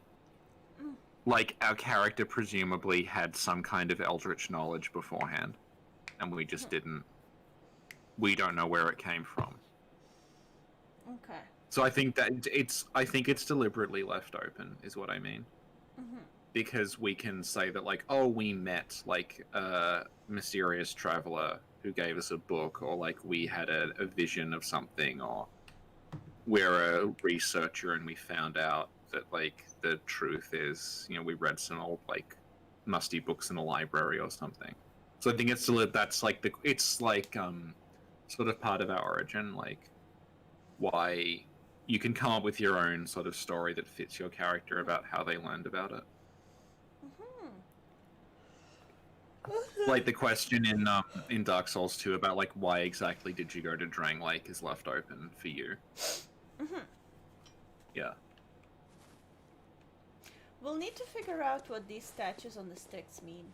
like, our character presumably had some kind of eldritch knowledge beforehand, and we just didn't... We don't know where it came from. Okay. So I think that it's deliberately left open, is what I mean. Because we can say that, like, oh, we met, like, a mysterious traveler who gave us a book, or, like, we had a vision of something, or we're a researcher and we found out that, like, the truth is, you know, we read some old, like, musty books in a library or something. So I think it's that's, like, it's, like, sort of part of our origin, like, why you can come up with your own sort of story that fits your character about how they learned about it. Like the question in Dark Souls 2 about like why exactly did you go to Drang Lake is left open for you. Yeah. We'll need to figure out what these statues on the sticks mean.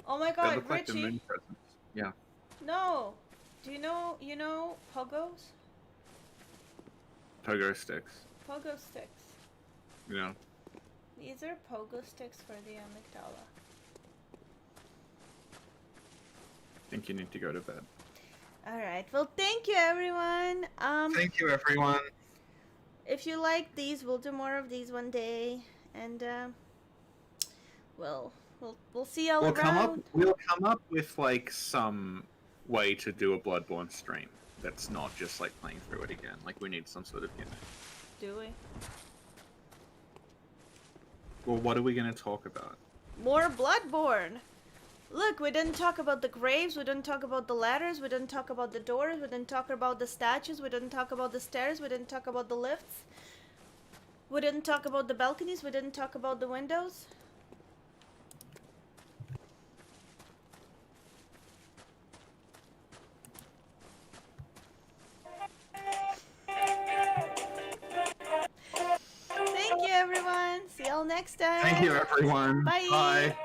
Oh my They god, look like the Richie! moon presents. Yeah. No! Do you know pogos? Pogo sticks. Pogo sticks. Yeah. These are pogo sticks for the amygdala. I think you need to go to bed. Alright, well thank you everyone. Thank you, everyone. If you like these, we'll do more of these one day. And we'll see y'all around. We'll come up with like some way to do a Bloodborne stream that's not just like playing through it again. Like we need some sort of gimmick. Do we? Well, what are we gonna talk about? More Bloodborne! Look, we didn't talk about the graves, we didn't talk about the ladders, we didn't talk about the doors, we didn't talk about the statues, we didn't talk about the stairs, we didn't talk about the lifts. We didn't talk about the balconies, we didn't talk about the windows. Thank you everyone! See y'all next time! Thank you, everyone. Bye. Bye.